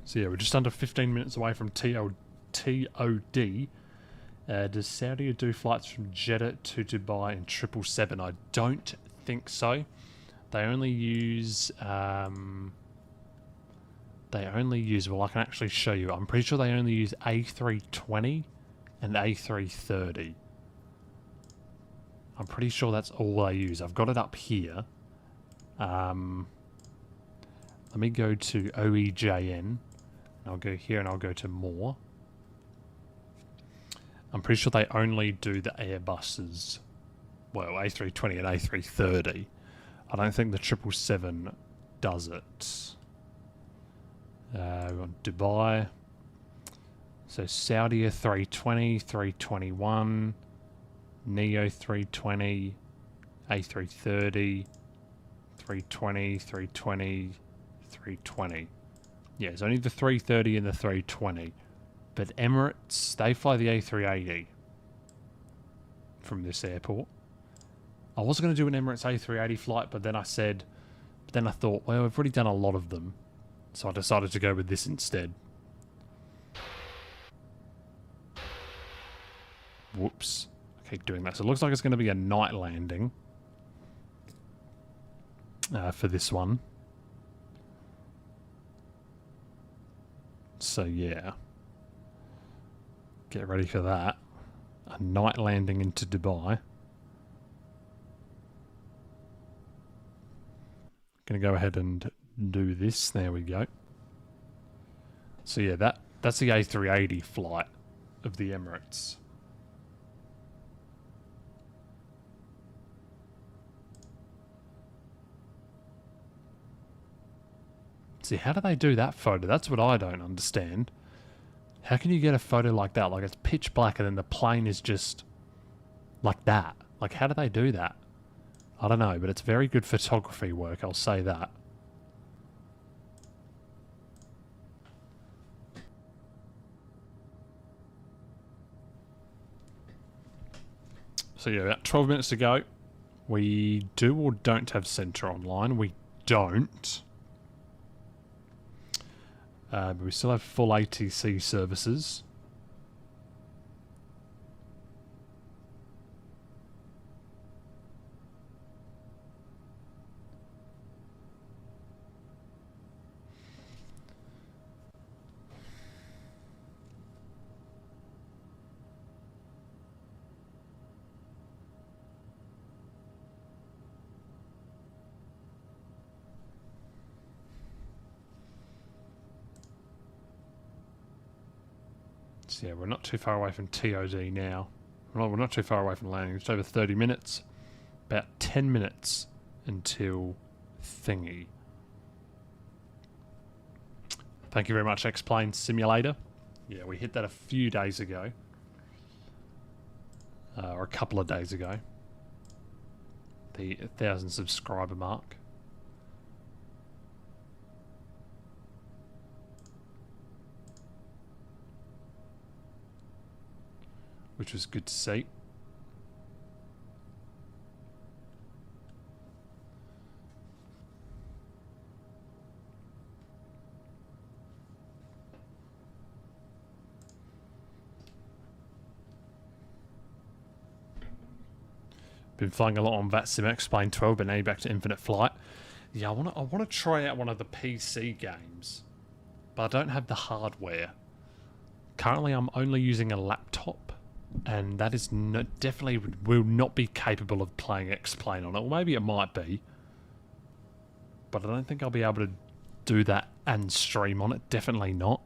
So yeah, we're just under 15 minutes away from TOD. Does Saudia do flights from Jeddah to Dubai in 777? I don't think so. They only use... well, I can actually show you. I'm pretty sure they only use A320 and A330. I'm pretty sure that's all they use. I've got it up here. Let me go to OEJN. I'll go here and I'll go to more. I'm pretty sure they only do the Airbuses. Well, A320 and A330. I don't think the 777 does it. We want Dubai. So Saudia 320, 321, Neo 320, A330, 320, 320, 320. Yeah, it's only the 330 and the 320. But Emirates, they fly the A380 from this airport. I was going to do an Emirates A380 flight, but then I thought, well, we've already done a lot of them. So I decided to go with this instead. Whoops. I keep doing that. So it looks like it's going to be a night landing for this one. So yeah. Get ready for that. A night landing into Dubai. Going to go ahead and do this. There we go. So yeah, that's the A380 flight of the Emirates. See, how do they do that photo? That's what I don't understand. How can you get a photo like that? Like, it's pitch black and then the plane is just like that. Like, how do they do that? I don't know, but it's very good photography work, I'll say that. So yeah, about 12 minutes to go. We do or don't have Centre online. We don't. But we still have full ATC services. So yeah, we're not too far away from TOD now. Well, we're not too far away from landing. It's over 30 minutes. About 10 minutes until thingy. Thank you very much, X-Plane Simulator. Yeah, we hit that a few days ago. Or a couple of days ago. The 1,000 subscriber mark. Which was good to see. Been flying a lot on VATSIM X-Plane 12, but now back to Infinite Flight. Yeah, I wanna try out one of the PC games, but I don't have the hardware. Currently, I'm only using a laptop, and that is definitely will not be capable of playing X-Plane on it. Or maybe it might be, but I don't think I'll be able to do that and stream on it. Definitely not.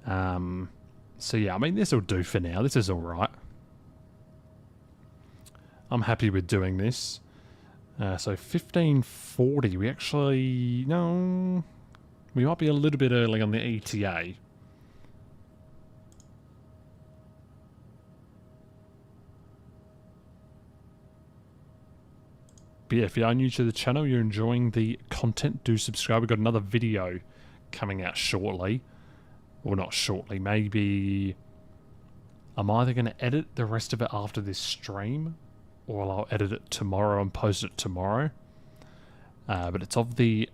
So yeah, I mean, this will do for now. This is all right. I'm happy with doing this. So 1540, we actually... No, we might be a little bit early on the ETA. But yeah, if you are new to the channel, you're enjoying the content, do subscribe. We've got another video coming out shortly. Or not shortly, maybe... I'm either going to edit the rest of it after this stream, or I'll edit it tomorrow and post it tomorrow. But it's of the...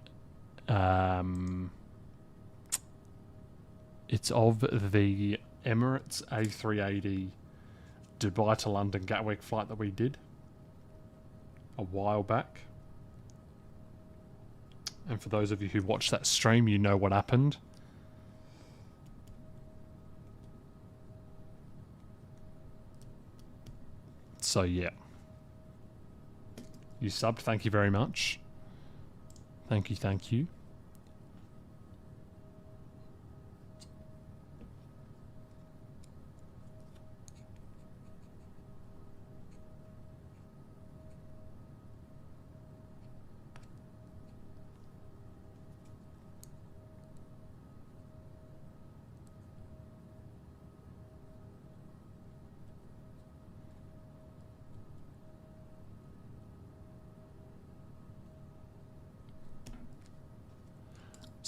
it's of the Emirates A380 Dubai to London Gatwick flight that we did a while back. And for those of you who watched that stream, you know what happened. So yeah. You subbed, thank you very much. Thank you, thank you.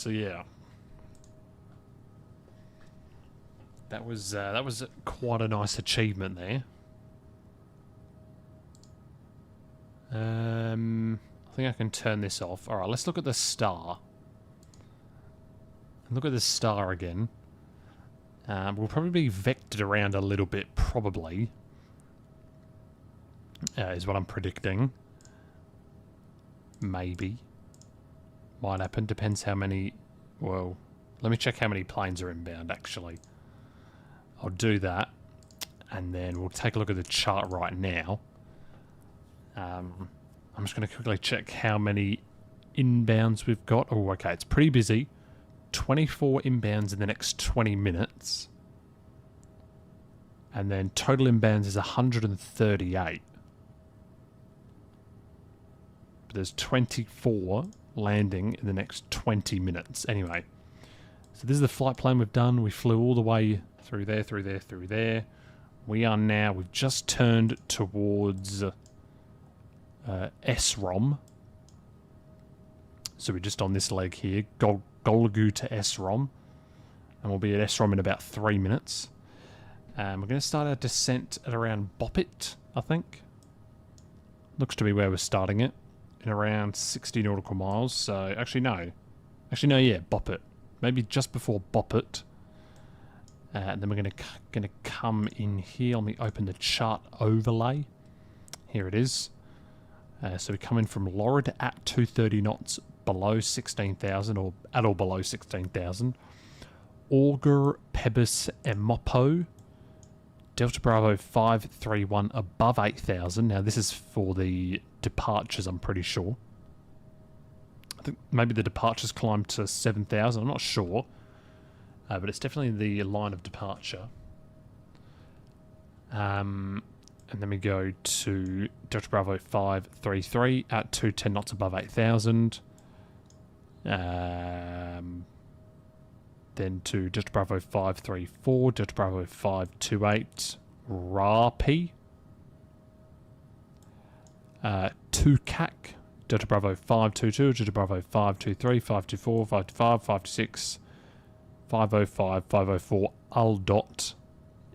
So yeah, that was quite a nice achievement there. I think I can turn this off. All right, let's look at the star. Look at the star again. We'll probably be vectored around a little bit, probably. Is what I'm predicting. Maybe. Might happen. Depends how many... Well, let me check how many planes are inbound, actually. I'll do that. And then we'll take a look at the chart right now. I'm just going to quickly check how many inbounds we've got. Oh, okay. It's pretty busy. 24 inbounds in the next 20 minutes. And then total inbounds is 138. But there's 24 landing in the next 20 minutes. Anyway, so this is the flight plan we've done. We flew all the way through there, through there, through there. We've just turned towards SROM. So we're just on this leg here, Golagoo to SROM. And we'll be at SROM in about 3 minutes. We're going to start our descent at around Boppet, I think. Looks to be where we're starting it. In around 60 nautical miles. So, actually no, yeah, Boppet. Maybe just before Boppet. And then we're going to come in here. Let me open the chart overlay. Here it is. So we come in from Lorad at 230 knots below 16,000, or at or below 16,000. Augur, Pebis, Emopo. Delta Bravo 531 above 8,000. Now this is for the departures, I'm pretty sure. I think maybe the departures climbed to 7,000. I'm not sure. But it's definitely the line of departure. And then we go to Delta Bravo 533 at 210 knots above 8,000. Then to Delta Bravo 534, Delta Bravo 528, Rapi. Tukak, Delta Bravo 522, Delta Bravo 523, 524, 525, 526, 505, 504, Aldot.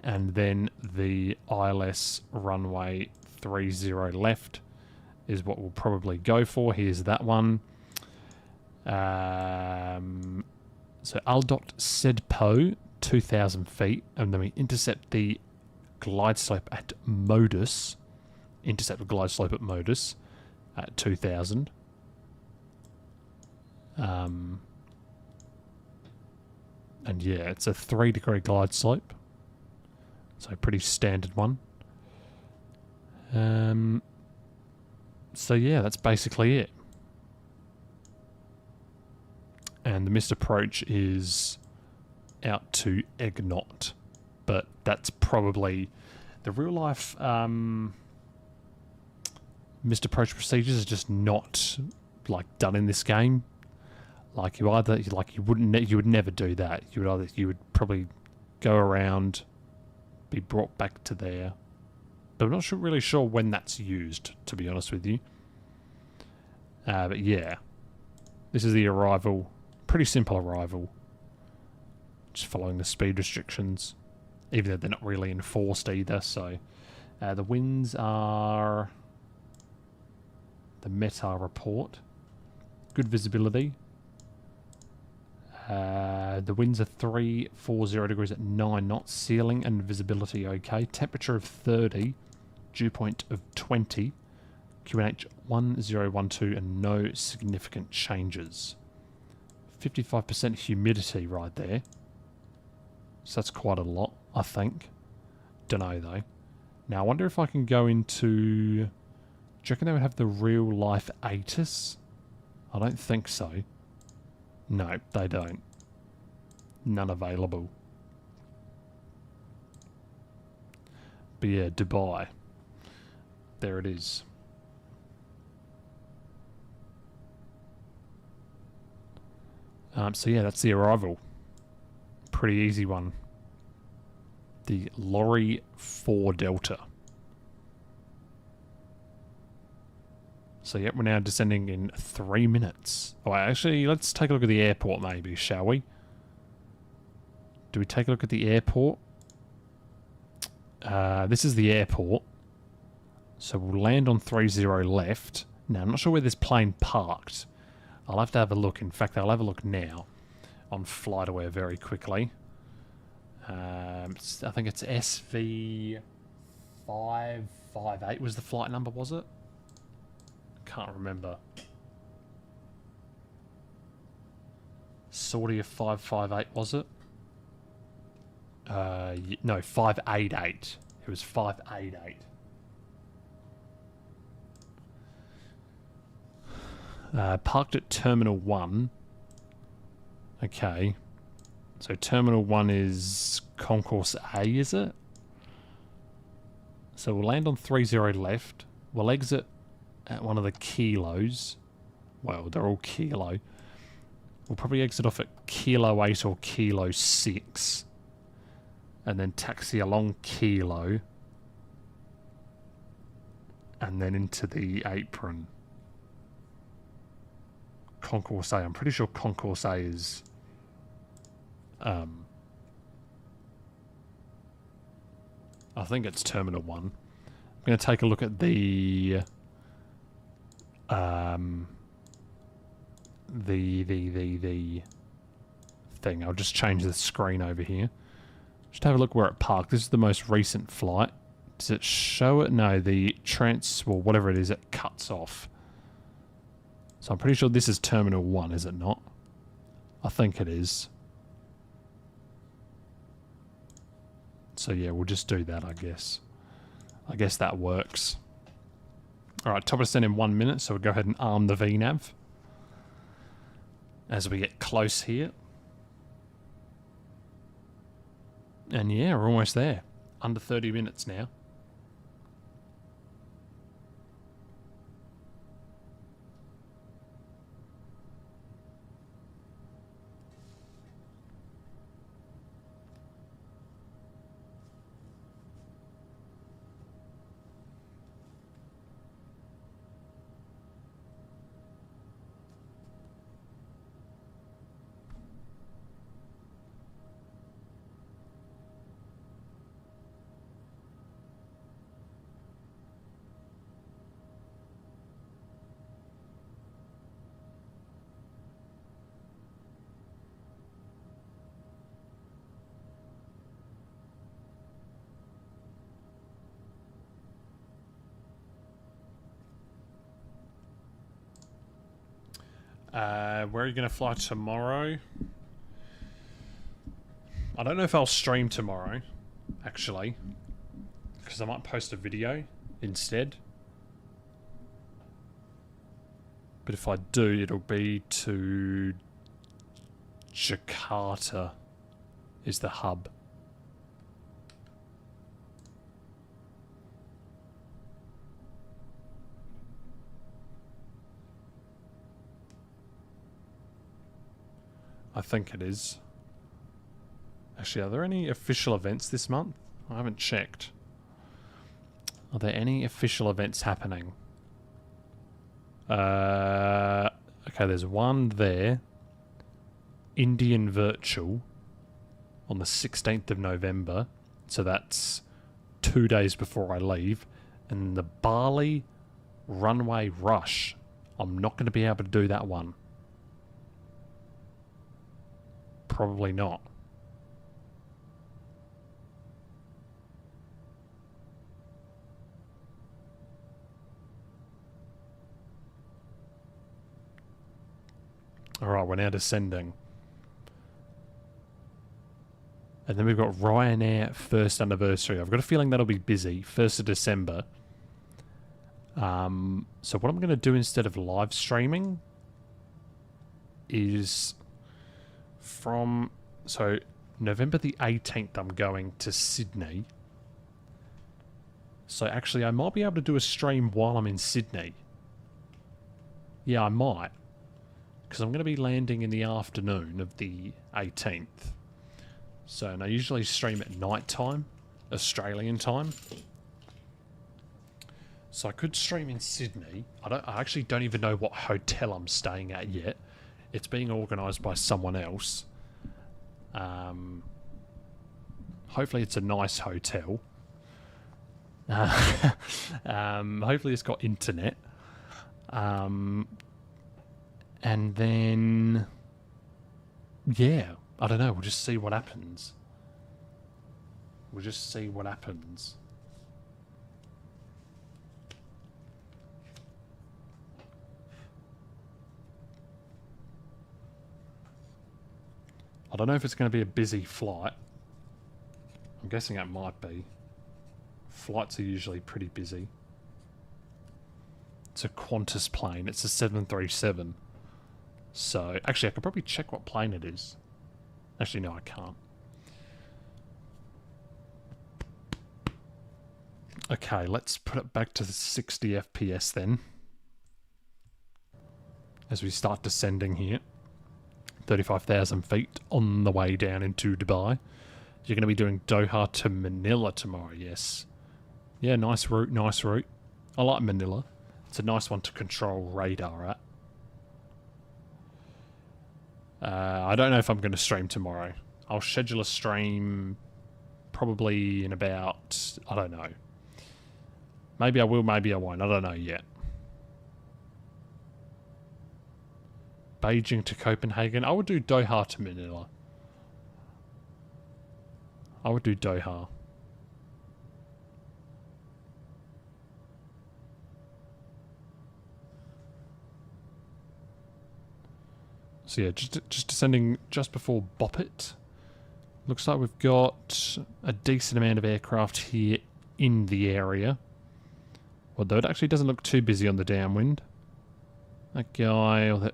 And then the ILS runway 30 left is what we'll probably go for. Here's that one. So Aldot Sedpo, 2,000 feet, and then we intercept the glide slope at Modus. Intercept the glide slope at Modus at 2,000. And yeah, it's a 3-degree glide slope. So pretty standard one. So yeah, that's basically it. And the missed approach is out to Egnot. But that's probably the real life missed approach procedures are just not like done in this game. Like you would never do that. You would probably go around, be brought back to there. But I'm not really sure when that's used, to be honest with you. But yeah, this is the arrival. Pretty simple arrival. Just following the speed restrictions, even though they're not really enforced either. So the winds are the METAR report. Good visibility. The winds are 340 degrees at 9 knots. Ceiling and visibility okay. Temperature of 30. Dew point of 20. QNH 1012 and no significant changes. 55% humidity right there. So that's quite a lot, I think. Dunno though. Now I wonder if I can go into... Do you reckon they would have the real life ATIS? I don't think so. No, they don't. None available. But yeah, Dubai. There it is. So yeah, that's the arrival. Pretty easy one. The Lorry 4 Delta. So, yep, we're now descending in 3 minutes. Oh, actually, let's take a look at the airport maybe, shall we? Do we take a look at the airport? This is the airport. So we'll land on 30 left. Now, I'm not sure where this plane parked. I'll have to have a look. In fact, I'll have a look now on FlightAware very quickly. I think it's SV558 was the flight number, was it? Can't remember. Saudia 558, was it? No, 588. It was 588. Parked at Terminal 1. Okay. So Terminal 1 is Concourse A, is it? So we'll land on 30 left. We'll exit at one of the kilos. Well, they're all kilo. We'll probably exit off at Kilo 8 or Kilo 6. And then taxi along Kilo. And then into the apron. Concourse A. I'm pretty sure Concourse A is... I think it's Terminal 1. I'm going to take a look at the... the thing. I'll just change the screen over here. Just have a look where it parked. This is the most recent flight. Does it show it? No, well, whatever it is, it cuts off. So I'm pretty sure this is Terminal 1, is it not? I think it is. So yeah, we'll just do that, I guess. I guess that works. Alright, top of descent in 1 minute, so we'll go ahead and arm the VNAV. As we get close here. And yeah, we're almost there. Under 30 minutes now. Where are you going to fly tomorrow? I don't know if I'll stream tomorrow, actually. Because I might post a video instead. But if I do, it'll be to Jakarta is the hub. I think it is. Actually, are there any official events this month? I haven't checked. Are there any official events happening? Okay, there's one there. Indian Virtual on the 16th of November. So that's 2 days before I leave. And the Bali Runway Rush. I'm not going to be able to do that one. Probably not. Alright, we're now descending. And then we've got Ryanair first anniversary. I've got a feeling that'll be busy. 1st of December. So what I'm going to do instead of live streaming is from... So, November the 18th I'm going to Sydney. So actually I might be able to do a stream while I'm in Sydney. Yeah, I might. Because I'm going to be landing in the afternoon of the 18th. So, and I usually stream at night time, Australian time. So I could stream in Sydney. I actually don't even know what hotel I'm staying at yet. It's being organised by someone else. Hopefully it's a nice hotel. Hopefully it's got internet. And then... yeah, I don't know. We'll just see what happens. We'll just see what happens. I don't know if it's going to be a busy flight. I'm guessing it might be. Flights are usually pretty busy. It's a Qantas plane. It's a 737. So, actually, I could probably check what plane it is. Actually, no, I can't. Okay, let's put it back to the 60 FPS then. As we start descending here. 35,000 feet on the way down into Dubai. You're going to be doing Doha to Manila tomorrow, yes. Yeah, nice route, nice route. I like Manila. It's a nice one to control radar at. I don't know if I'm going to stream tomorrow. I'll schedule a stream probably in about, I don't know. Maybe I will, maybe I won't. I don't know yet. Beijing to Copenhagen. I would do Doha to Manila. I would do Doha. So yeah, just descending just before Boppet. Looks like we've got a decent amount of aircraft here in the area. Although it actually doesn't look too busy on the downwind. That guy, or that...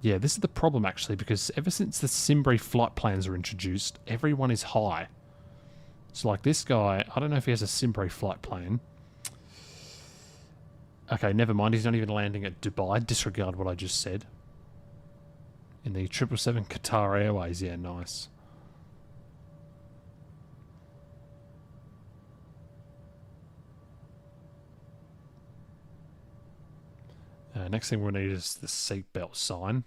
yeah, this is the problem actually, because ever since the Simbre flight plans were introduced, everyone is high. So like this guy, I don't know if he has a Simbre flight plan. Okay, never mind, he's not even landing at Dubai. Disregard what I just said. In the 777 Qatar Airways, yeah, nice. Next thing we'll need is the seatbelt sign.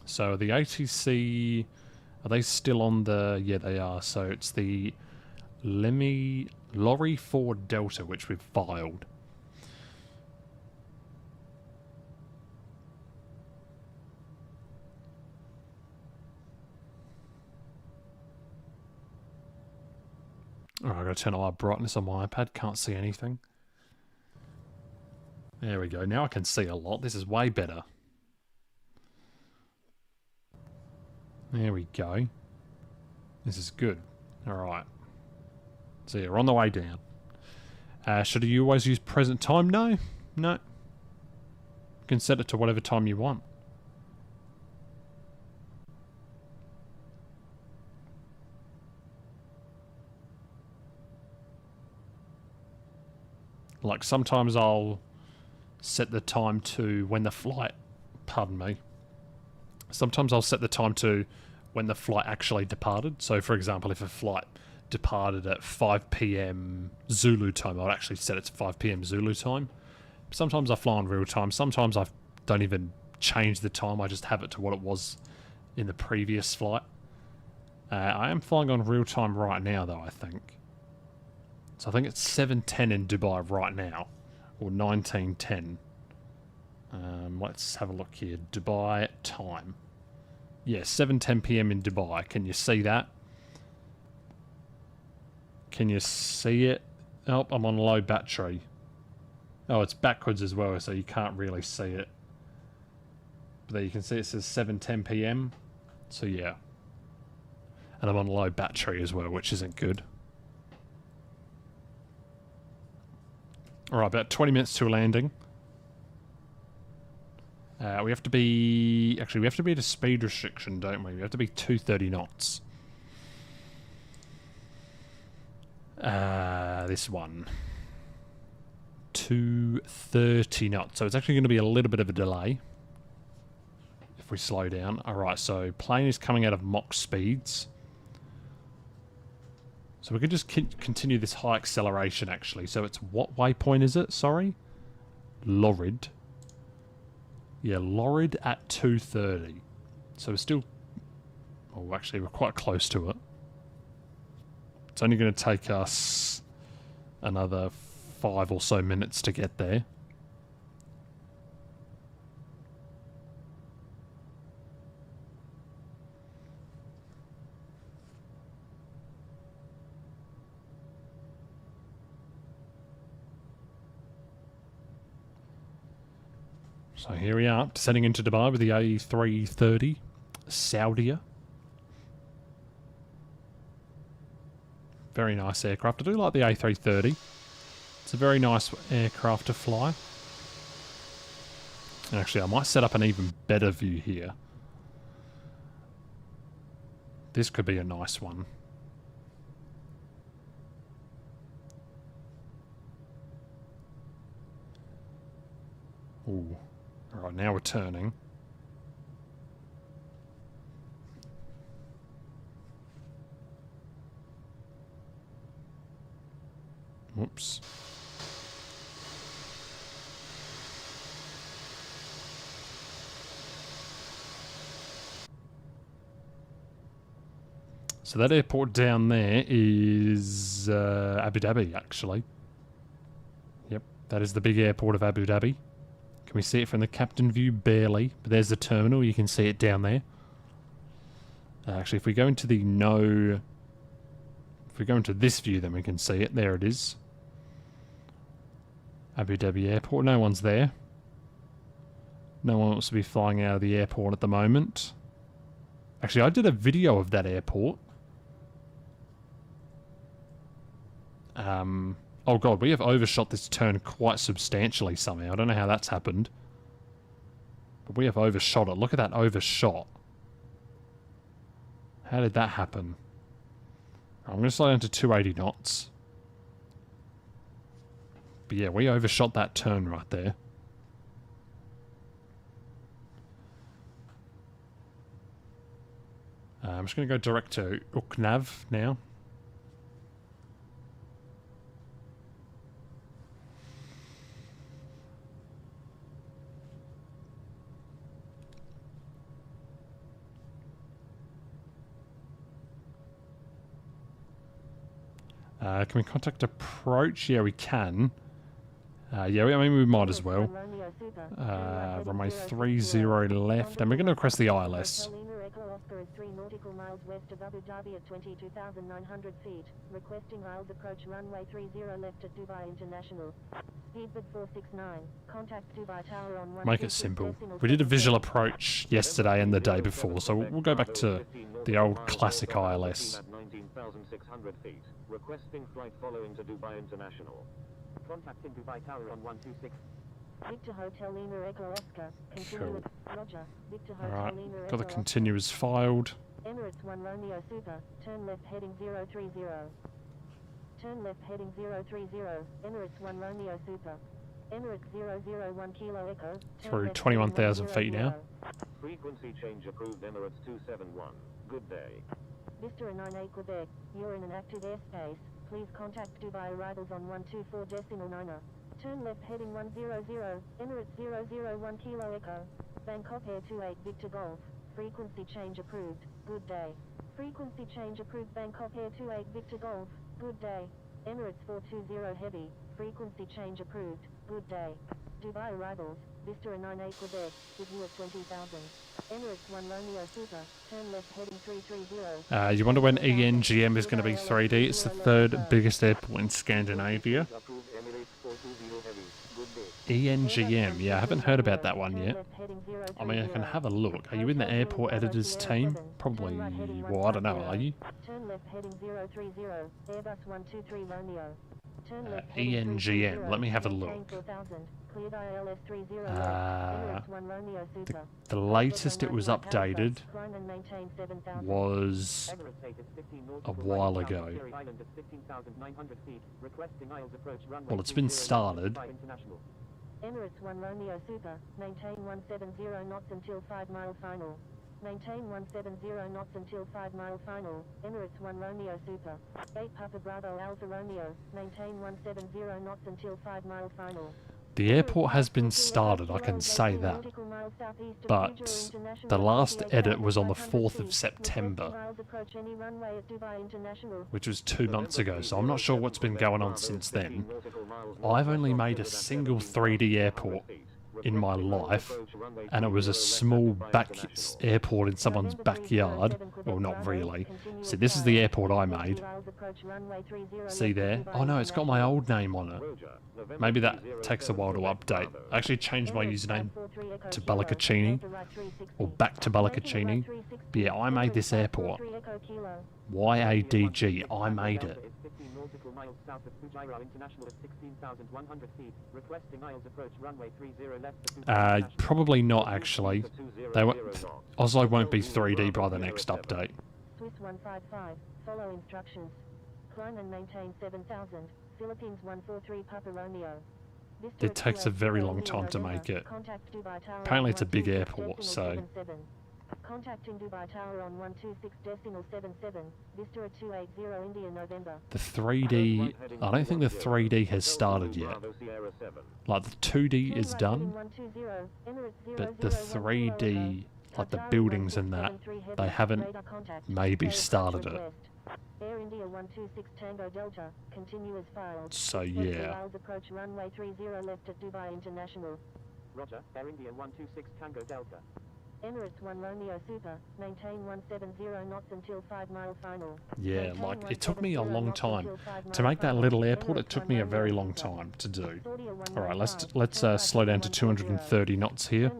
So the ATC, are they still on the... yeah, they are. So it's the Lorry 4 Delta, which we've filed. Alright, I've got to turn on our brightness on my iPad. Can't see anything. There we go. Now I can see a lot. This is way better. There we go. This is good. Alright. So yeah, we're on the way down. Should you always use present time? No. No. You can set it to whatever time you want. Like sometimes I'll set the time to when the flight, pardon me. Sometimes I'll set the time to when the flight actually departed. So for example, if a flight departed at 5 PM Zulu time, I'll actually set it to 5 PM Zulu time. Sometimes I fly on real time. Sometimes I don't even change the time. I just have it to what it was in the previous flight. I am flying on real time right now though, I think. So I think it's 7:10 in Dubai right now, or 19:10. Let's have a look here. Dubai time. Yeah, 7:10 PM in Dubai. Can you see that? Can you see it? Oh, I'm on low battery. Oh, it's backwards as well, so you can't really see it. But there you can see it says 7:10 PM. So yeah. And I'm on low battery as well, which isn't good. Alright, about 20 minutes to a landing. We have to be... actually, we have to be at a speed restriction, don't we? We have to be 230 knots. This one. 230 knots. So it's actually going to be a little bit of a delay. If we slow down. Alright, so plane is coming out of Mach speeds. So we could just continue this high acceleration, actually. So it's what waypoint is it? Sorry? Lorid. Yeah, Lorid at 230. So we're still... Oh, actually, we're quite close to it. It's only going to take us another 5 or so minutes to get there. So here we are, descending into Dubai with the A330 Saudia. Very nice aircraft. I do like the A330. It's a very nice aircraft to fly. And actually, I might set up an even better view here. This could be a nice one. Ooh. Alright, now we're turning. Whoops. So that airport down there is Abu Dhabi, actually. Yep, that is the big airport of Abu Dhabi. Can we see it from the captain view? Barely. But there's the terminal. You can see it down there. Actually, if we go into the If we go into this view, then we can see it. There it is. Abu Dhabi Airport. No one's there. No one wants to be flying out of the airport at the moment. Actually, I did a video of that airport. Oh god, we have overshot this turn quite substantially somehow. I don't know how that's happened. But we have overshot it. Look at that overshot. How did that happen? I'm going to slow down to 280 knots. But yeah, we overshot that turn right there. I'm just going to go direct to Uknav now. Can we contact approach? Yeah, we can. Yeah, I mean, we might as well. Runway 30 left, and we're going to request the ILS. Oscar is 3 nautical miles west of Abu Dhabi at 22,900 feet. Requesting ILS approach runway 30 left at Dubai International. Speedbird 469. Contact Dubai Tower on 1. Make it simple. We did a visual approach yesterday and the day before, so we'll go back to the old classic ILS. 19,600 feet. Requesting flight following to Dubai International. Contacting Dubai Tower on 126. Victor Hotel Lima Echo Oscar. Continue. Roger. Victor Hotel Alright, Lima got the Echo continuous filed. Emirates 1 Romeo Super. Turn left heading 030. Turn left heading 030. Emirates 1 Romeo Super. Emirates 001 Kilo Echo. Through 21,000 feet now. Frequency change approved Emirates 271. Good day. Vista 98 Quebec. You're in an active airspace. Please contact Dubai arrivals on 124.9. Turn left heading 100, Emirates 001 Kilo Echo. Bangkok Air 28 Victor Golf. Frequency change approved. Good day. Frequency change approved Bangkok Air 28 Victor Golf. Good day. Emirates 420 Heavy. Frequency change approved. Good day. Dubai arrivals. Vista 98 Quebec. With you at 20,000. Emirates 1 Romeo Super. Turn left heading 330. You wonder when ENGM is going to be 3D? It's the third biggest airport in Scandinavia. ENGM, yeah, I haven't heard about that one yet. I mean, I can have a look. Are you in the airport editors team? Probably, well, I don't know, are you? Turn left heading 030. Airbus 123 Romeo. ENGM, let me have a look. The latest it was updated was a while ago. Well, it's been started. Emirates 1 Romeo Super, maintain 170 knots until 5 mile final. Maintain 170 knots until 5 mile final. Emirates 1 Romeo Super. 8 Papa Bravo Alpha Romeo. Maintain 170 knots until 5 mile final. The airport has been started, I can say that. But the last edit was on the 4th of September, which was 2 months ago, so I'm not sure what's been going on since then. I've only made a single 3D airport in my life, and it was a small airport in someone's backyard. Well, not really. So this is the airport I made. See there? Oh no, it's got my old name on it. Maybe that takes a while to update. I actually changed my username to Ballacacini, or back to Ballacacini. But yeah, I made this airport. YADG, I made it. Probably not actually. Oslo won't be 3D by the next update. Swiss 155, follow instructions. Climb and maintain 7000. Philippines 143 Papa Romeo. It takes a very long time to make it. Apparently it's a big airport, so... Contacting Dubai Tower on 126.77, Vista 280 India November. The 3D... I don't think the 3D has started yet. Like, the 2D is done, but the 3D, like the buildings and that, they haven't maybe started it. Air India 126 Tango Delta, continue as filed. So yeah. Approach runway 30 left at Dubai International. Roger, Air India 126 Tango Delta. Emirates 1 Romeo Super, maintain 170 knots until 5 mile final. Yeah, like, it took me a long time. To make that little airport, it took me a very long time to do. Alright, let's slow down to 230 knots here.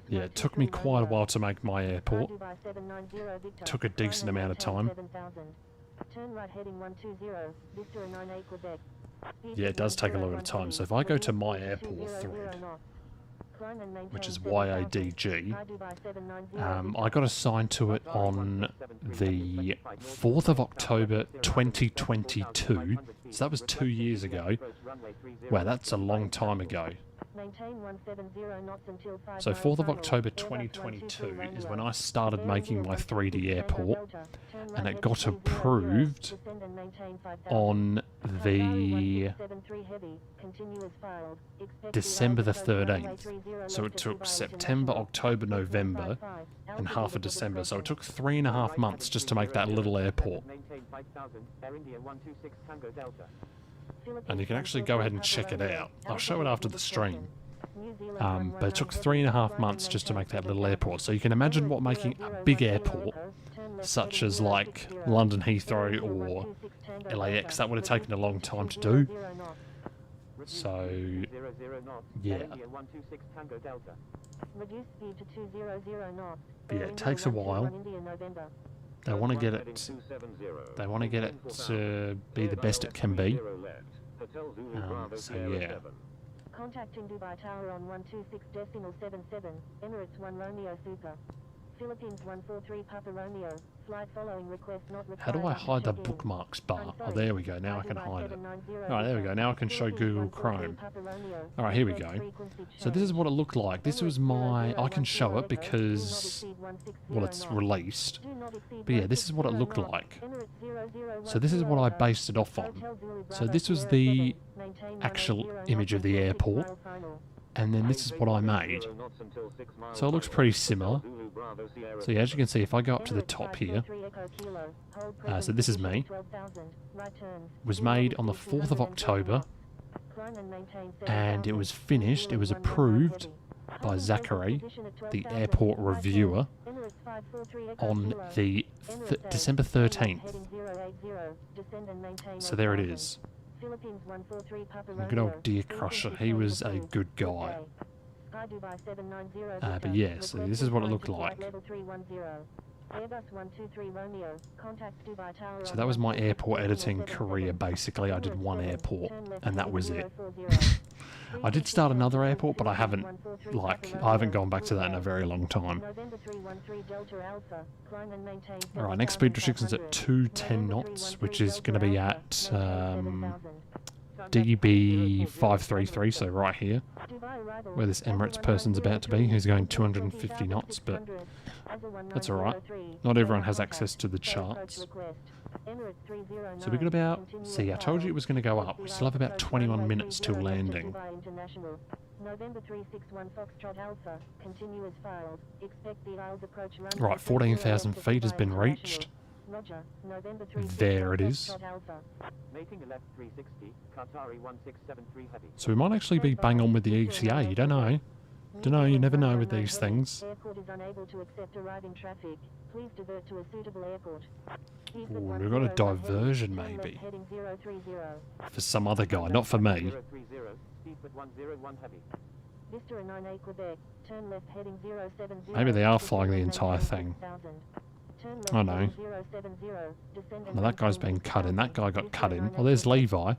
Yeah, it took me quite a while to make my airport. It took a decent amount of time. Turn right heading 120, Vista 98 Quebec. Yeah, it does take a lot of time. So if I go to my airport thread, which is YADG, I got assigned to it on the 4th of October 2022. So that was 2 years ago. Wow, that's a long time ago. So 4th of October 2022 is when I started making my 3D airport, and it got approved on the December the 13th. So it took September, October, November, and half of December. So it took 3.5 months just to make that little airport. And you can actually go ahead and check it out. I'll show it after the stream. But it took 3.5 months just to make that little airport. So you can imagine what making a big airport, such as like London Heathrow or LAX, that would have taken a long time to do. So, yeah. But yeah, it takes a while. They want to get it. They want to get it to be the best it can be. So yeah. Contacting Dubai Tower on 126.77, Emirates 1 Romeo Super. Philippines 143 Papa Romeo. Flight following request not required. How do I hide the bookmarks bar? Oh, there we go. Now I can hide it. Alright, there we go. Now I can show Google Chrome. Alright, here we go. So this is what it looked like. This was my... I can show it because... well, it's released. But yeah, this is what it looked like. So this is what I based it off on. So this was the actual image of the airport. And then this is what I made. So it looks pretty similar. So yeah, as you can see, if I go up to the top here, so this is me. It was made on the 4th of October, and it was finished, it was approved by Zachary, the airport reviewer, on the December 13th. So there it is. Good old Deer Crusher, he was a good guy. But yeah, so this is what it looked like. So that was my airport editing career, basically. I did one airport, and that was it. I did start another airport, but I haven't gone back to that in a very long time. Alright, next speed restriction's at 210 knots, which is going to be at DB533, so right here, where this Emirates person's about to be, who's going 250 knots, but that's alright. Not everyone has access to the charts. So we got about, see, I told you it was going to go up. We still have about 21 minutes till landing. Right, 14,000 feet has been reached. There it is. So we might actually be bang on with the ETA, you don't know. Don't know, you never know with these things. Ooh, we've got a diversion maybe. For some other guy, not for me. Maybe they are flying the entire thing. Oh no. Well, that guy's been cut in. That guy got cut in. Well, there's Levi.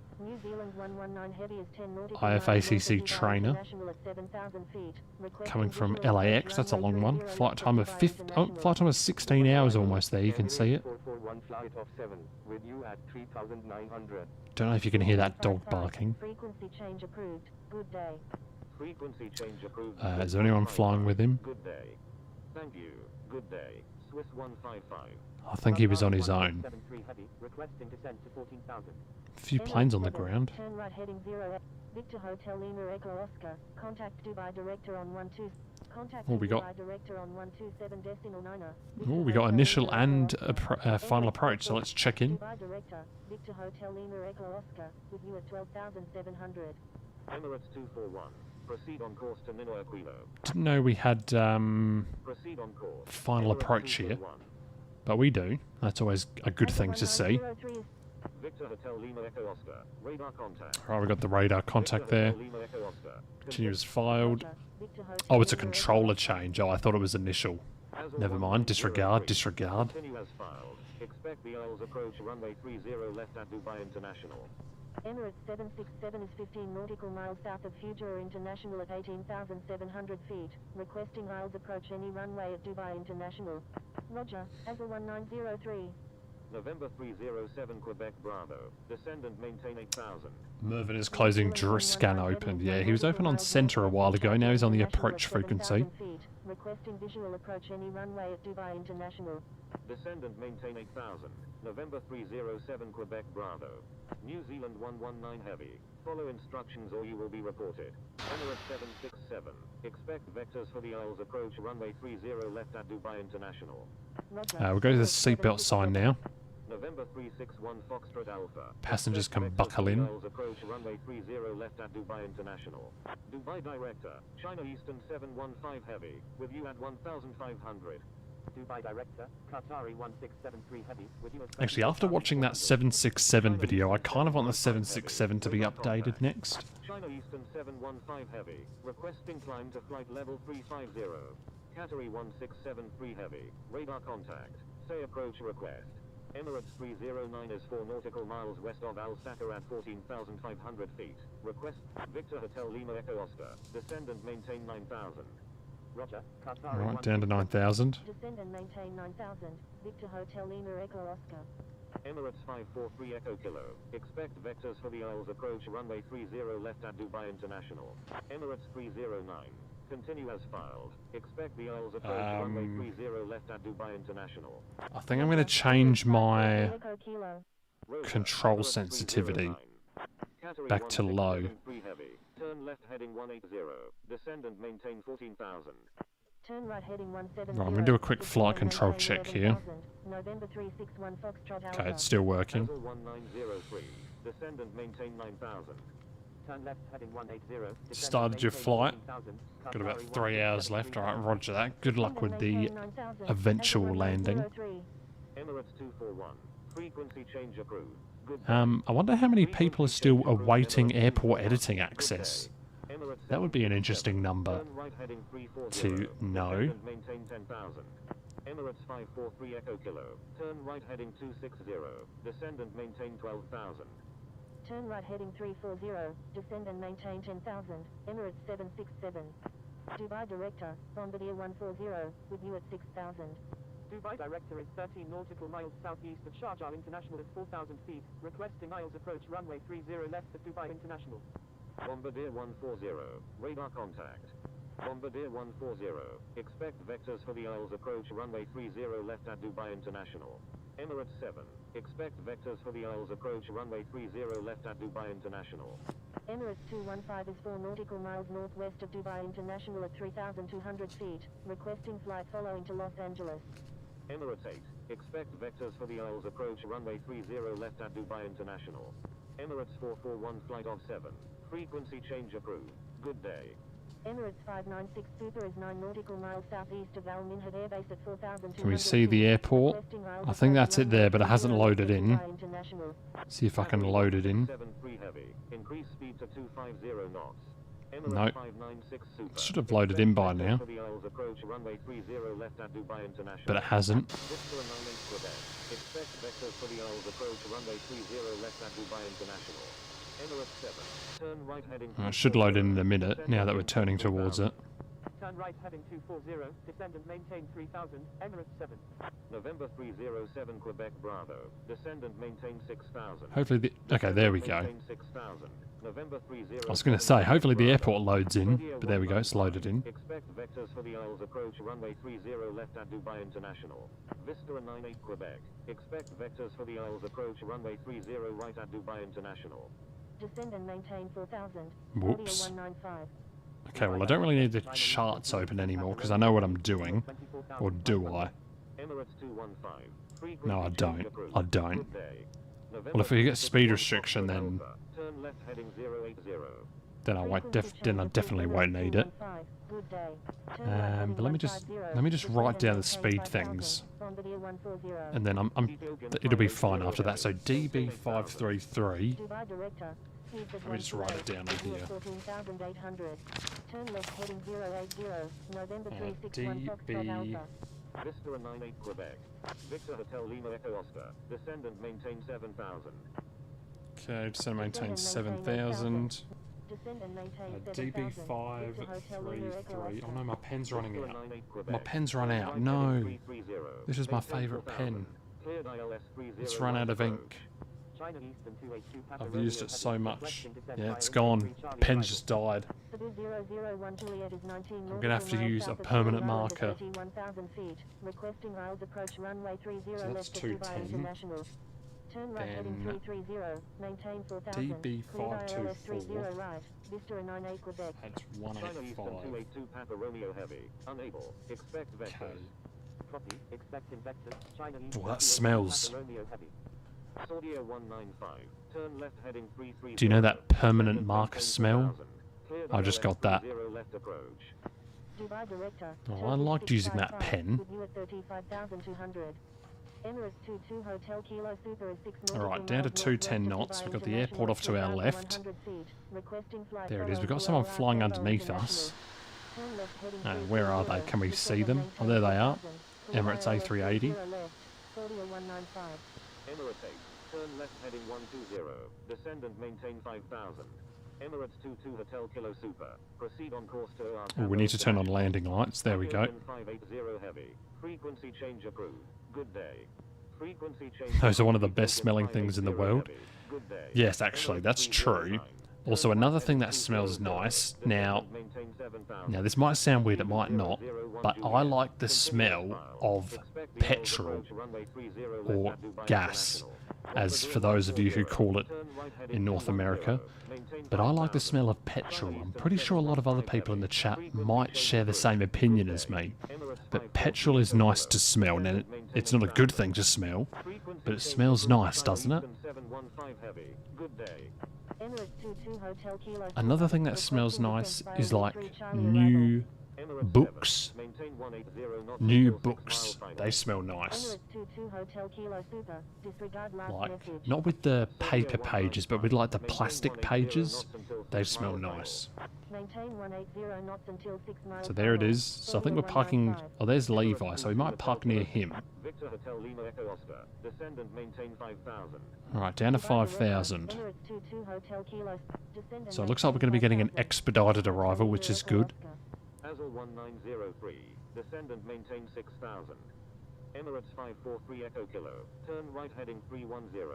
IFACC trainer. Coming from LAX. That's a long one. Flight time of 16 hours almost there. You can see it. Don't know if you can hear that dog barking. Is there anyone flying with him? Good day. Thank you. Good day. Swiss 155. I think he was on his own. A few planes on the ground. Oh, we got initial and final approach, so let's check in. Emirates 241. Proceed on course to Ninoy Aquilo. Didn't know we had final approach here, but we do. That's always a good thing to see. Victor Hotel Lima Echo Oscar. Radar contact. Alright, we got the radar contact there. Continuous filed. Oh, it's a controller change. Oh, I thought it was initial. Never mind. Disregard. Disregard. Continue as filed. Expect the Isles approach runway 30 left at Dubai International. Emirates 767 is 15 nautical miles south of Fujairah International at 18,700 feet. Requesting Isles approach any runway at Dubai International. Roger, ASA 1903. November 307 Quebec Bravo. Descend and maintain 8,000. Mervyn is closing scan open. Yeah, he was open on center a while ago. Now he's on the approach frequency. Requesting visual approach any runway at Dubai International. Descend and maintain 8,000. November 307 Quebec Bravo. New Zealand 119 Heavy. Follow instructions or you will be reported. Emirates 767. Expect vectors for the Isles approach runway 30 left at Dubai International. We'll go to the seatbelt sign now. November 361 Foxtrot Alpha. Passengers can buckle in. Approach runway 30 left at Dubai International. Dubai Director, China Eastern 715 Heavy, with you at 1,500. Dubai Director, Qatari 1673 Heavy, with you at... Actually, after watching that 767 video, I kind of want the 767 to be updated next. China Eastern 715 Heavy, requesting climb to flight level 350. Qatari 1673 Heavy, radar contact. Say approach request. Emirates 309 is 4 nautical miles west of Al Sakar at 14,500 feet. Request Victor Hotel Lima Echo Oscar. Descend and maintain 9,000. Roger. Alright, down to 9,000. Descend and maintain 9,000. Victor Hotel Lima Echo Oscar. Emirates 543 Echo Kilo. Expect vectors for the Isles approach runway 30 left at Dubai International. Emirates 309. Continue as filed. Expect the Isles approach runway 30 left at Dubai International. I think I'm going to change my control sensitivity back to low. Turn left heading 180. Descend and maintain 14,000. Turn right heading 170. Right, I'm going to do a quick flight control check here. November 361 Foxtrot Alpha. Okay, it's still working. 1903. Descend and maintain 9,000. Turn left heading 180. Started your flight. Got about 3 hours left. Alright, roger that. Good luck with the eventual landing. Emirates 241. Frequency change approved. I wonder how many people are still awaiting airport editing access. That would be an interesting number to know. Emirates 543 Echo Kilo. Turn right heading 260. Descend and maintain 12,000. Turn right heading 340. Descend and maintain 10,000. Emirates 767. Dubai Director, Bombardier 140, with you at 6,000. Dubai director is 13 nautical miles southeast of Sharjah International at 4,000 feet. Requesting miles approach runway 30 left at Dubai International. Bombardier 140, radar contact. Bombardier 140, expect vectors for the Isles approach runway 30 left at Dubai International. Emirates 7, expect vectors for the Isles approach runway 30 left at Dubai International. Emirates 215 is 4 nautical miles northwest of Dubai International at 3,200 feet, requesting flight following to Los Angeles. Emirates 8, expect vectors for the Isles approach runway 30 left at Dubai International. Emirates 441 flight of 7, frequency change approved. Good day. Emirates 596 Super is 9 nautical miles southeast of Al Minhad Air Base at 4,200 Can we see the airport? I think that's it there, but it hasn't loaded in. See if I can load it in. 73 heavy, increase speed to 250 knots. No. Should have loaded in by now. But it hasn't. It should load in a minute, now that we're turning towards it. Turn right heading 240, descend and maintain 3,000, Emirates 7. November 307 Quebec Bravo, descend and maintain 6,000. Hopefully okay, there we go. I was going to say, hopefully the airport loads in, but there we go, it's loaded in. Expect vectors for the Isles approach runway 30 left at Dubai International. Vista 98 Quebec, expect vectors for the Isles approach runway 30 right at Dubai International. Descend and maintain 4,000. Whoops. Okay, well I don't really need the charts open anymore because I know what I'm doing. Or do I? No, I don't. I don't. Well, if we get speed restriction, then I won't. Then I definitely won't need it. But let me just write down the speed things, and then it'll be fine after that. So DB533. Let me just write it down in here. DB. Vista 98 Quebec. Victor Hotel Lima Echo Oscar. Descend and maintain 7,000. Okay, descend and maintain 7,000. DB533. Oh no, my pen's running out. My pen's run out. No. This is my favourite pen. It's run out of ink. I've used it so much. Yeah, it's gone. Pen's just died. I'm going to have to use a permanent marker. So that's 210. Then DB524. That's 185. Okay. Oh, that smells. Do you know that permanent marker smell? I just got that. Oh, I liked using that pen. Alright, down to 210 knots. We've got the airport off to our left. There it is. We've got someone flying underneath us. Where are they? Can we see them? Oh, there they are. Emirates A330. Emirates 8, turn left heading 120, descend and maintain 5,000. Emirates 22 Hotel Kilo Super, proceed on course to Oh, we need to turn on landing lights, there we go. 580 heavy, frequency change approved, good day. Frequency change. Those are one of the best smelling things in the world. Yes, actually, that's true. Also, another thing that smells nice, now this might sound weird, it might not, but I like the smell of petrol or gas, as for those of you who call it in North America. But I like the smell of petrol. I'm pretty sure a lot of other people in the chat might share the same opinion as me. But petrol is nice to smell. Now, it's not a good thing to smell, but it smells nice, doesn't it? Another thing that smells nice is like new books. New books, they smell nice. Like, not with the paper pages, but with like the plastic pages, they smell nice. So there it is. So I think we're parking, oh there's Levi, so we might park near him. Alright, down to 5,000. So it looks like we're going to be getting an expedited arrival, which is good. Azul 1903, descend and maintain 6,000. Emirates 543 Echo Kilo. Turn right heading 310.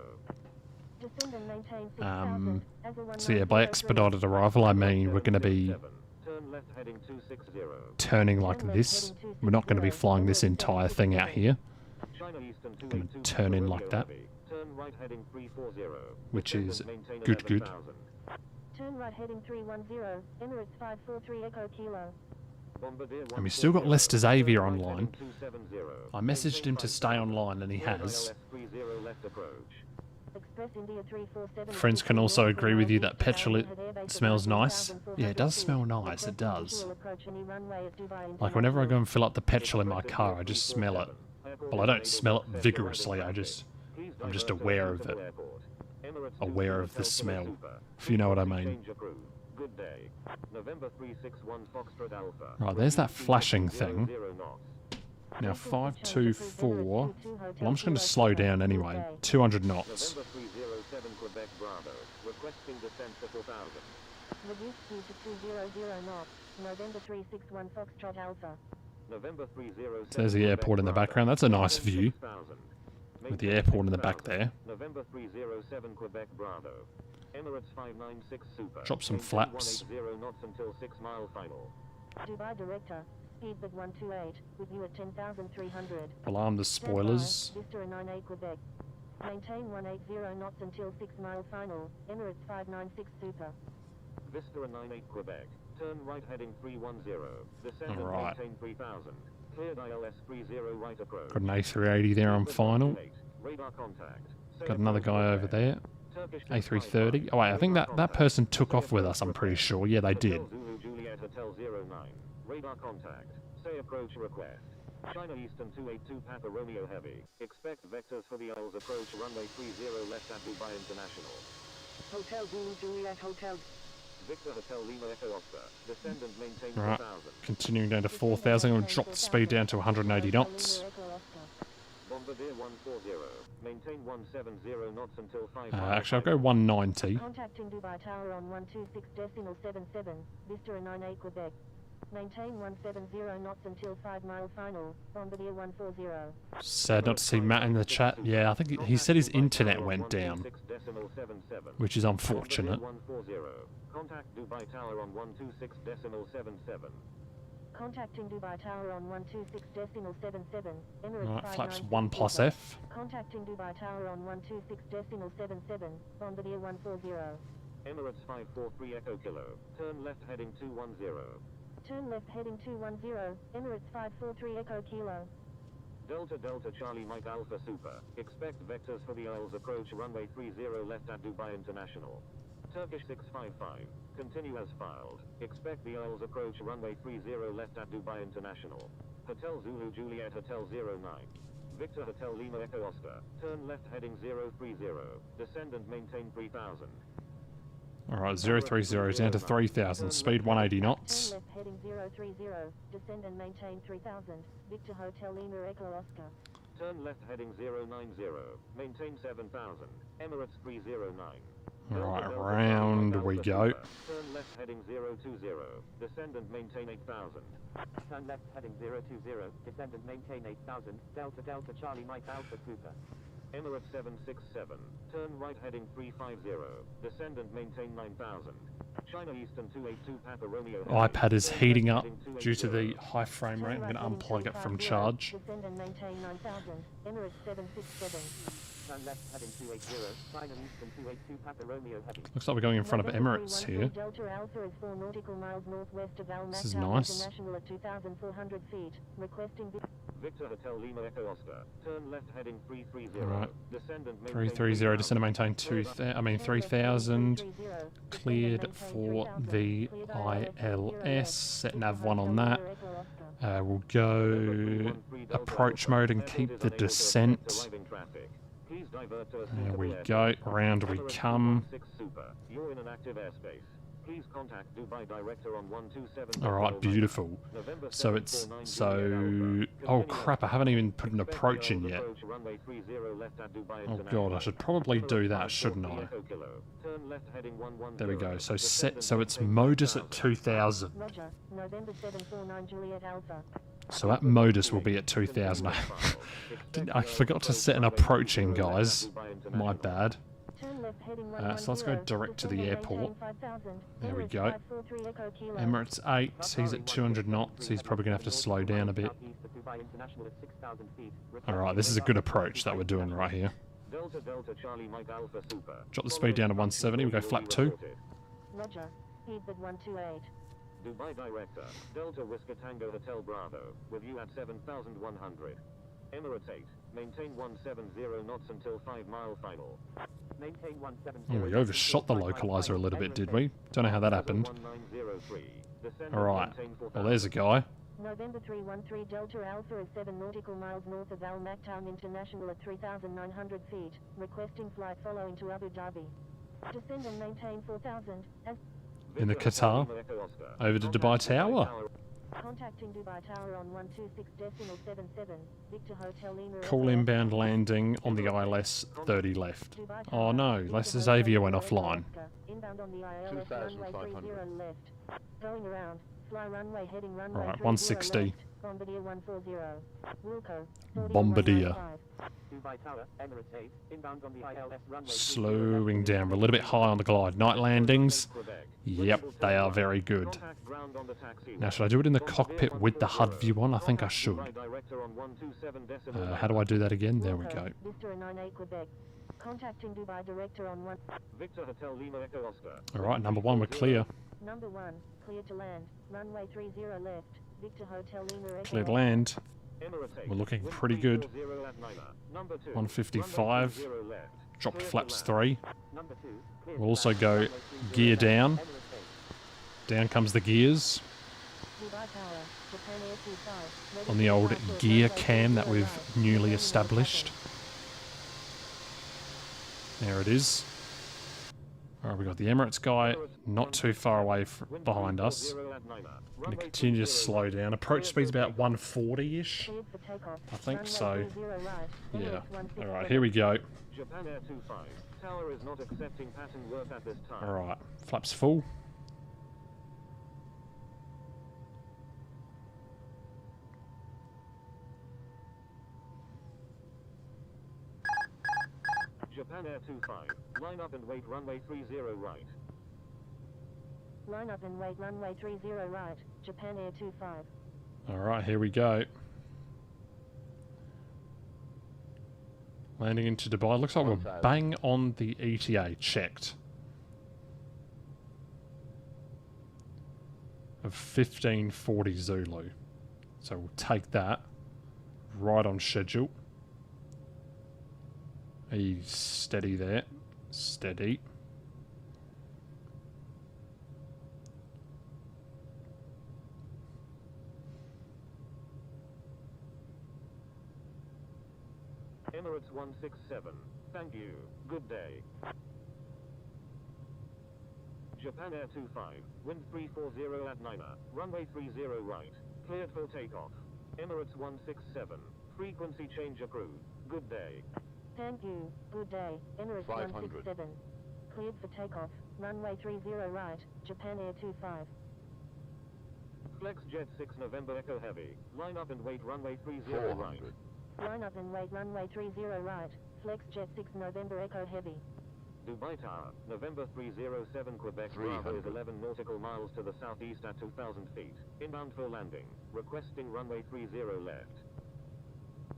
Descend and maintain 6000. So yeah, by expedited arrival, I mean we're going to be Turn left heading 260. turning like this. We're not going to be flying this entire thing out here. China Eastern We're going 282 to turn in Romeo like that, Heavy. Turn right heading 340. which Descend is and maintain good. 11,000. Turn right heading 310. Emirates 543 Echo Kilo. Bombardier And we've still got Lester Xavier right online. heading 270. I messaged him to stay online, and he has. ILS 30 left approach. Express India 347. Friends can also agree with you that petrol it smells nice. Yeah, it does smell nice, it does. Like whenever I go and fill up the petrol in my car, I just smell it. Well, I don't smell it vigorously, I'm just aware of it. Aware of the smell, if you know what I mean. Good day. November 361 Foxtrot Alpha. Right, there's that flashing thing. Now 524, well I'm just going to slow down anyway, 200 knots. November 307 Quebec Bravo. Requesting descent to 4000. Reduce speed to 200 knots. November 361 Foxtrot Alpha. November 307. So there's the airport in the background, that's a nice view. With the airport in the back there. November 307 Quebec Bravo. Emirates 596 Super. Drop some flaps. 180 knots until 6 mile final. Dubai Director. Speed at 128. With you at 10,300. Alarm the spoilers. Vista 98 Quebec. Maintain 180 knots until 6 mile final. Emirates 596 Super. Vista 98 Quebec. Turn right heading 310. Descend and Right. maintain 3000. Cleared ILS 30 right approach. Got an A380 there on final. Radar contact. Got another guy over there. A330. Oh wait, I think that person took off with us, I'm pretty sure. Yeah, they did. Zulu Juliet Hotel 09. Radar contact. Say approach request. China Eastern 282 Papa Romeo Heavy. Expect vectors for the Isles approach runway 30 left at Dubai International. Hotel Zulu Juliet Hotel. Victor Hotel Lima Echo Oscar. Descend and maintain Right, 4000. continuing down to 4,000. I'm going to drop the speed down to 180 knots. Bombardier 140. Maintain 170 knots until 5 Actually, I'll go 190. Contacting Dubai Tower on 126.77. Vista 98 Quebec. Maintain 170 knots until 5 mile final. Bombardier 140. Sad not to see Matt in the chat. Yeah, I think he said his internet went down, which is unfortunate. Contact Dubai Tower on 126.77. Contacting Dubai Tower on 126.77. Right, flaps 1 plus F. Contacting Dubai Tower on 126.77. Bombardier 140. Emirates 543 Echo Kilo. Turn left heading 210. Turn left heading 210. Emirates 543 Echo Kilo. Delta Delta Charlie Mike Alpha Super. Expect vectors for the Isles approach runway 30 left at Dubai International. Turkish 655. Continue as filed. Expect the Isles approach runway 30 left at Dubai International. Hotel Zulu Juliet Hotel 09. Victor Hotel Lima Echo Oscar. Turn left heading 030. Descend and maintain 3000. Alright, 030 down to 3,000. Speed 180 knots. Turn left heading 030. Descend and maintain 3000. Victor Hotel Lima Echo Oscar. Turn left heading 090. Maintain 7000. Emirates 309. Alright, round we go. Turn left heading 020. Descend and maintain 8000. Turn left heading 020. Descend and maintain 8000. Delta Delta Charlie Mike Alpha Super. Emirates 767. Turn right heading 350. Descend and maintain 9000. China Eastern 282 Papa Romeo. iPad is heating up due to the high frame rate. I'm going to unplug it from charge. Descend and maintain 9000. Emirates 767. Turn left heading 280. China Eastern 282 Papa Romeo Heavy. Looks like we're going in front of Emirates here. Delta Alpha is 4 nautical miles northwest of Al This is Maktoum nice. International at 2,400 feet. Requesting Victor Hotel Lima Echo Oscar. Turn left heading 330. Alright. Descend and maintain 330, descend and maintain 3,000. Cleared for the ILS. Set nav 1 on that. We'll go approach mode and keep the descent. There we go. Round we come. You're in an active airspace. Please contact Dubai Director on 127. Alright, beautiful. So it's oh crap, I haven't even put an approach in yet. Oh god, I should probably do that, shouldn't I? There we go. So it's modus at 2000. Roger. November 749 Juliet Alpha. So at Modus will be at 2,000. I forgot to set an approach in, guys. My bad. So let's go direct to the airport. There we go. Emirates 8, he's at 200 knots. He's probably going to have to slow down a bit. Alright, this is a good approach that we're doing right here. Drop the speed down to 170. We go flap 2. Roger. He's at 128. Dubai Director, Delta Whisker Tango Hotel Bravo, with you at 7,100. Emirates 8, maintain 170 knots until 5 mile final. Maintain 170. Oh, we overshot the localizer a little bit, did we? Don't know how that happened. Alright, well there's a guy. November 313 Delta Alpha is 7 nautical miles north of Al Maktoum International at 3,900 feet, requesting flight following to Abu Dhabi. Descend and maintain 4,000 as... In the Qatar, over to Dubai Tower. Contacting Dubai Tower on 126.77, Victor Hotel Lima... Call inbound landing on the ILS 30 left. Oh no, Leicester Xavier went offline. Inbound on the ILS runway 30 left. Going around. Fly runway heading runway Alright, 160. Bombardier 140. Wilco. Bombardier. Dubai Tower, Emirates 8, inbound on the ILS runway. Slowing down. We're a little bit high on the glide. Night landings. Yep, they are very good. Now, should I do it in the cockpit with the HUD view on? I think I should. How do I do that again? There we go. Contacting Dubai Director on 1. Victor Hotel Lima Echo Oscar. Alright, number 1, we're clear. Number 1, clear to land. Runway 30 left. Victor Hotel Lima Echo. Clear to land. We're looking pretty good. 155. Dropped flaps 3. We'll also go gear down. Down comes the gears. On the old gear cam that we've newly established. There it is. Alright, we got the Emirates guy not too far away behind us. Going to continue to slow down. Approach speed's about 140-ish. I think so. Yeah. Alright, here we go. Alright, flaps full. Japan Air 25, line up and wait runway 30 right. Line up and wait runway 30 right, Japan Air 25. Alright, here we go. Landing into Dubai. Looks like we're bang on the ETA. Checked. Of 1540 Zulu. So we'll take that. Right on schedule. He's steady there. Steady. Emirates 167. Thank you. Good day. Japan Air 25. Wind 340 at Nina. Runway 30 right. Cleared for takeoff. Emirates 167. Frequency change approved. Good day. Thank you. Good day. Emirates 167. Cleared for takeoff. Runway 30 right. Japan Air 25. Flex Jet 6 November Echo Heavy. Line up and wait runway 30 right. Line up and wait runway 30 right. Flex Jet 6 November Echo Heavy. Dubai Tower, November 307 Quebec Bravo is 11 nautical miles to the southeast at 2,000 feet. Inbound for landing. Requesting runway 30 left.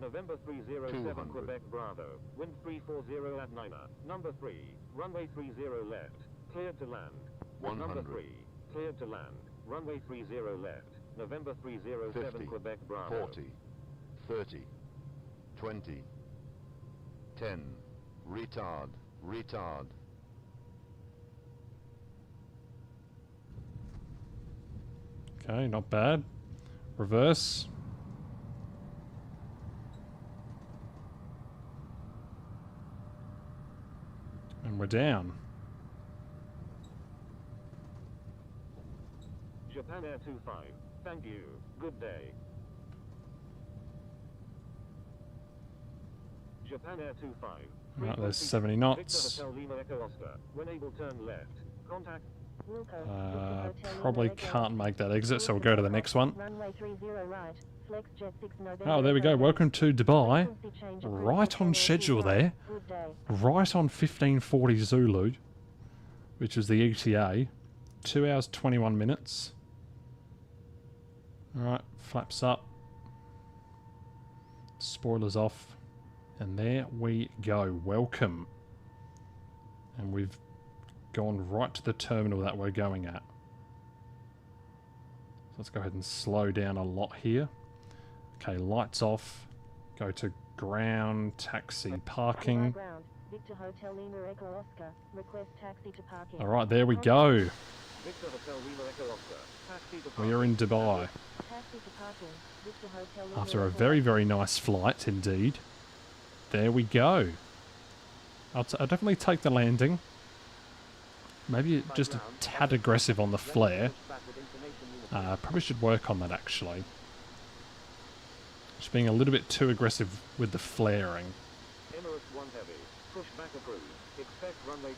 November 307 Quebec Bravo, wind 340 at Nina. Number 3, runway 30 left, cleared to land. 100. Number 3, cleared to land, runway 30 left. November 307 50, Quebec Bravo. 40, 30, 20, 10, retard, retard. Okay, not bad. Reverse. And we're down. Japan Air 25, thank you. Good day. Japan Air 25. Right, there's 70 knots. Victor Hotel Lima Echo Oscar. When able, turn left. Contact. Probably can't make that exit, so we'll go to the next one. Runway 30 right. Oh, there we go. Welcome to Dubai. Right on schedule there. Right on 1540 Zulu, which is the ETA. 2 hours 21 minutes. Alright, flaps up. Spoilers off. And there we go. Welcome. And we've gone right to the terminal that we're going at. So let's go ahead and slow down a lot here. Okay, lights off. Go to ground, taxi, parking. Alright, there we go. We are in Dubai. After a very, very nice flight indeed. There we go. I'll definitely take the landing. Maybe just a tad aggressive on the flare. Probably should work on that actually. Just being a little bit too aggressive with the flaring.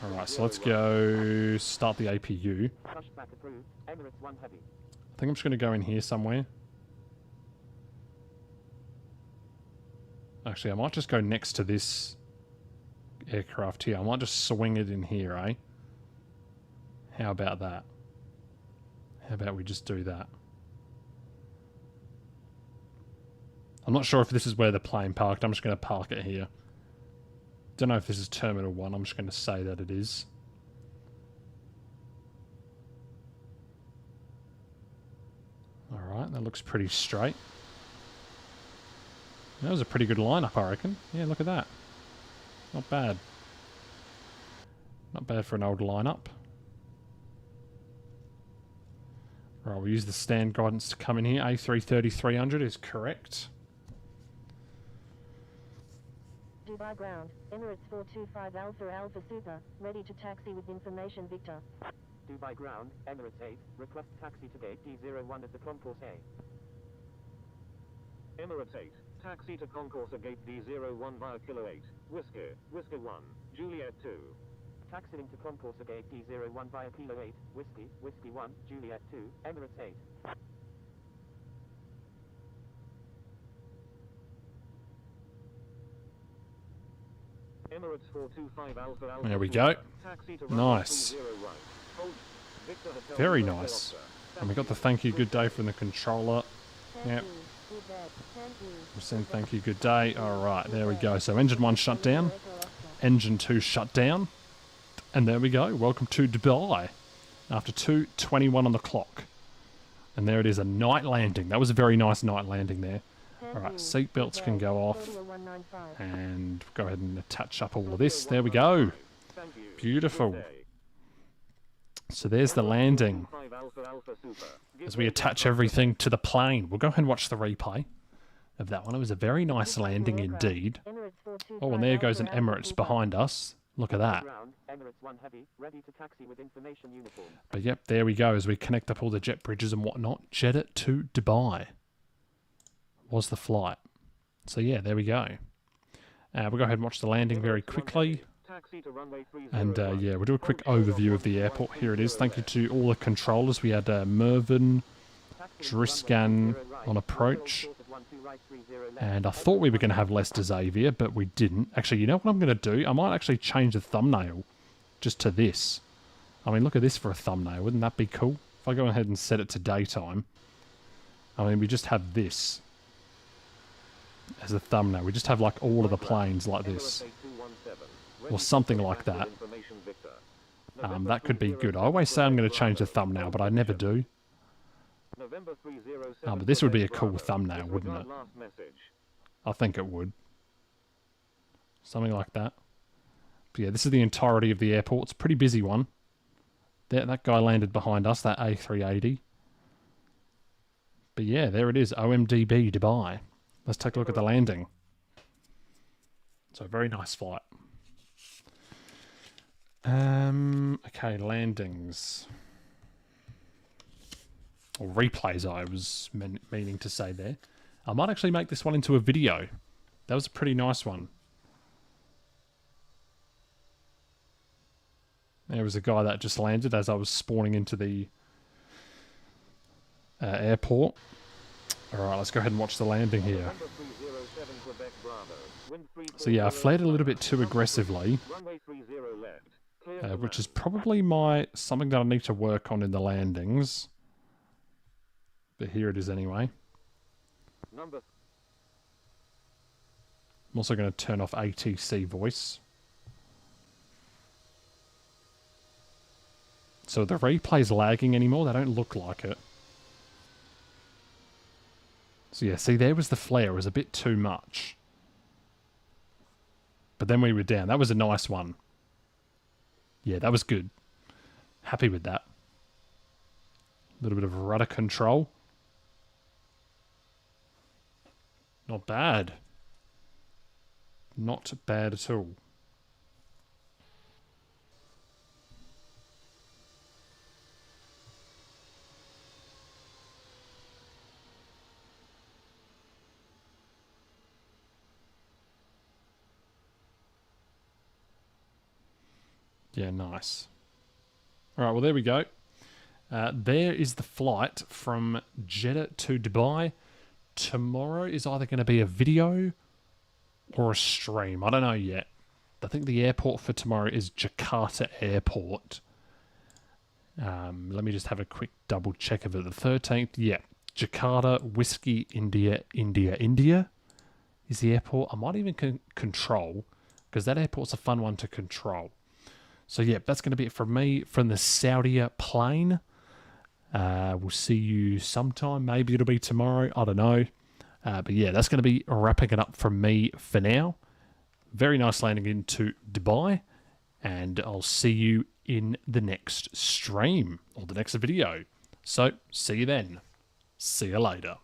Alright, so let's go start the APU. I think I'm just going to go in here somewhere. Actually, I might just go next to this aircraft here. I might just swing it in here, eh? How about that? How about we just do that? I'm not sure if this is where the plane parked. I'm just going to park it here. Don't know if this is Terminal 1. I'm just going to say that it is. Alright, that looks pretty straight. That was a pretty good lineup, I reckon. Yeah, look at that. Not bad. Not bad for an old lineup. Right, we'll use the stand guidance to come in here. A330-300 is correct. Dubai ground, Emirates 425 Alpha Alpha Super, ready to taxi with information Victor. Dubai ground, Emirates 8, request taxi to gate D01 at the concourse A. Emirates 8, taxi to concourse at gate D01 via Kilo 8, Whisker 1, Juliet 2. Taxiing to concourse at gate D01 via Kilo 8, Whiskey 1, Juliet 2, Emirates 8. Emirates 425 Alpha Alpha. There we go. Nice. Very nice. And we got the thank you good day from the controller. Yep. We're saying thank you good day. Alright, there we go. So engine 1 shut down. Engine 2 shut down. And there we go. Welcome to Dubai. After 2:21 on the clock. And there it is, a night landing. That was a very nice night landing there. Alright, seatbelts can go off. And go ahead and attach up all of this. There we go. Beautiful. So there's the landing. As we attach everything to the plane. We'll go ahead and watch the replay of that one. It was a very nice landing indeed. Oh, and there goes an Emirates behind us. Look at that. But yep, there we go as we connect up all the jet bridges and whatnot. Jeddah to Dubai was the flight. So yeah, there we go. We'll go ahead and watch the landing very quickly. And yeah, we'll do a quick overview of the airport. Here it is. Thank you to all the controllers. We had Mervyn, Driscan on approach. And I thought we were going to have Lester Xavier, but we didn't. Actually, you know what I'm going to do? I might actually change the thumbnail just to this. I mean, look at this for a thumbnail. Wouldn't that be cool? If I go ahead and set it to daytime. I mean, we just have this as a thumbnail. We just have like all of the planes like this. Or something like that. That could be good. I always say I'm going to change the thumbnail, but I never do. But this would be a cool thumbnail, wouldn't it? I think it would. Something like that. But yeah, this is the entirety of the airport. It's a pretty busy one. That guy landed behind us, that A380. But yeah, there it is. OMDB Dubai. Let's take a look at the landing. So, very nice flight. Okay, landings. Or replays, I was meaning to say there. I might actually make this one into a video. That was a pretty nice one. There was a guy that just landed as I was spawning into the airport. Alright, let's go ahead and watch the landing here. So yeah, I flared a little bit too aggressively, which is probably something that I need to work on in the landings. But here it is anyway. I'm also going to turn off ATC voice. So the replay's lagging anymore, they don't look like it. So yeah, see, there was the flare. It was a bit too much. But then we were down. That was a nice one. Yeah, that was good. Happy with that. A little bit of rudder control. Not bad. Not bad at all. Yeah, nice. All right, well, there we go. There is the flight from Jeddah to Dubai. Tomorrow is either going to be a video or a stream. I don't know yet. I think the airport for tomorrow is Jakarta Airport. Let me just have a quick double check of it. The 13th, yeah. Jakarta, Whiskey, India is the airport. I might even control, because that airport's a fun one to control. So, yeah, that's going to be it from me from the Saudia plane. We'll see you sometime. Maybe it'll be tomorrow. I don't know. But, yeah, that's going to be wrapping it up from me for now. Very nice landing into Dubai. And I'll see you in the next stream or the next video. So, see you then. See you later.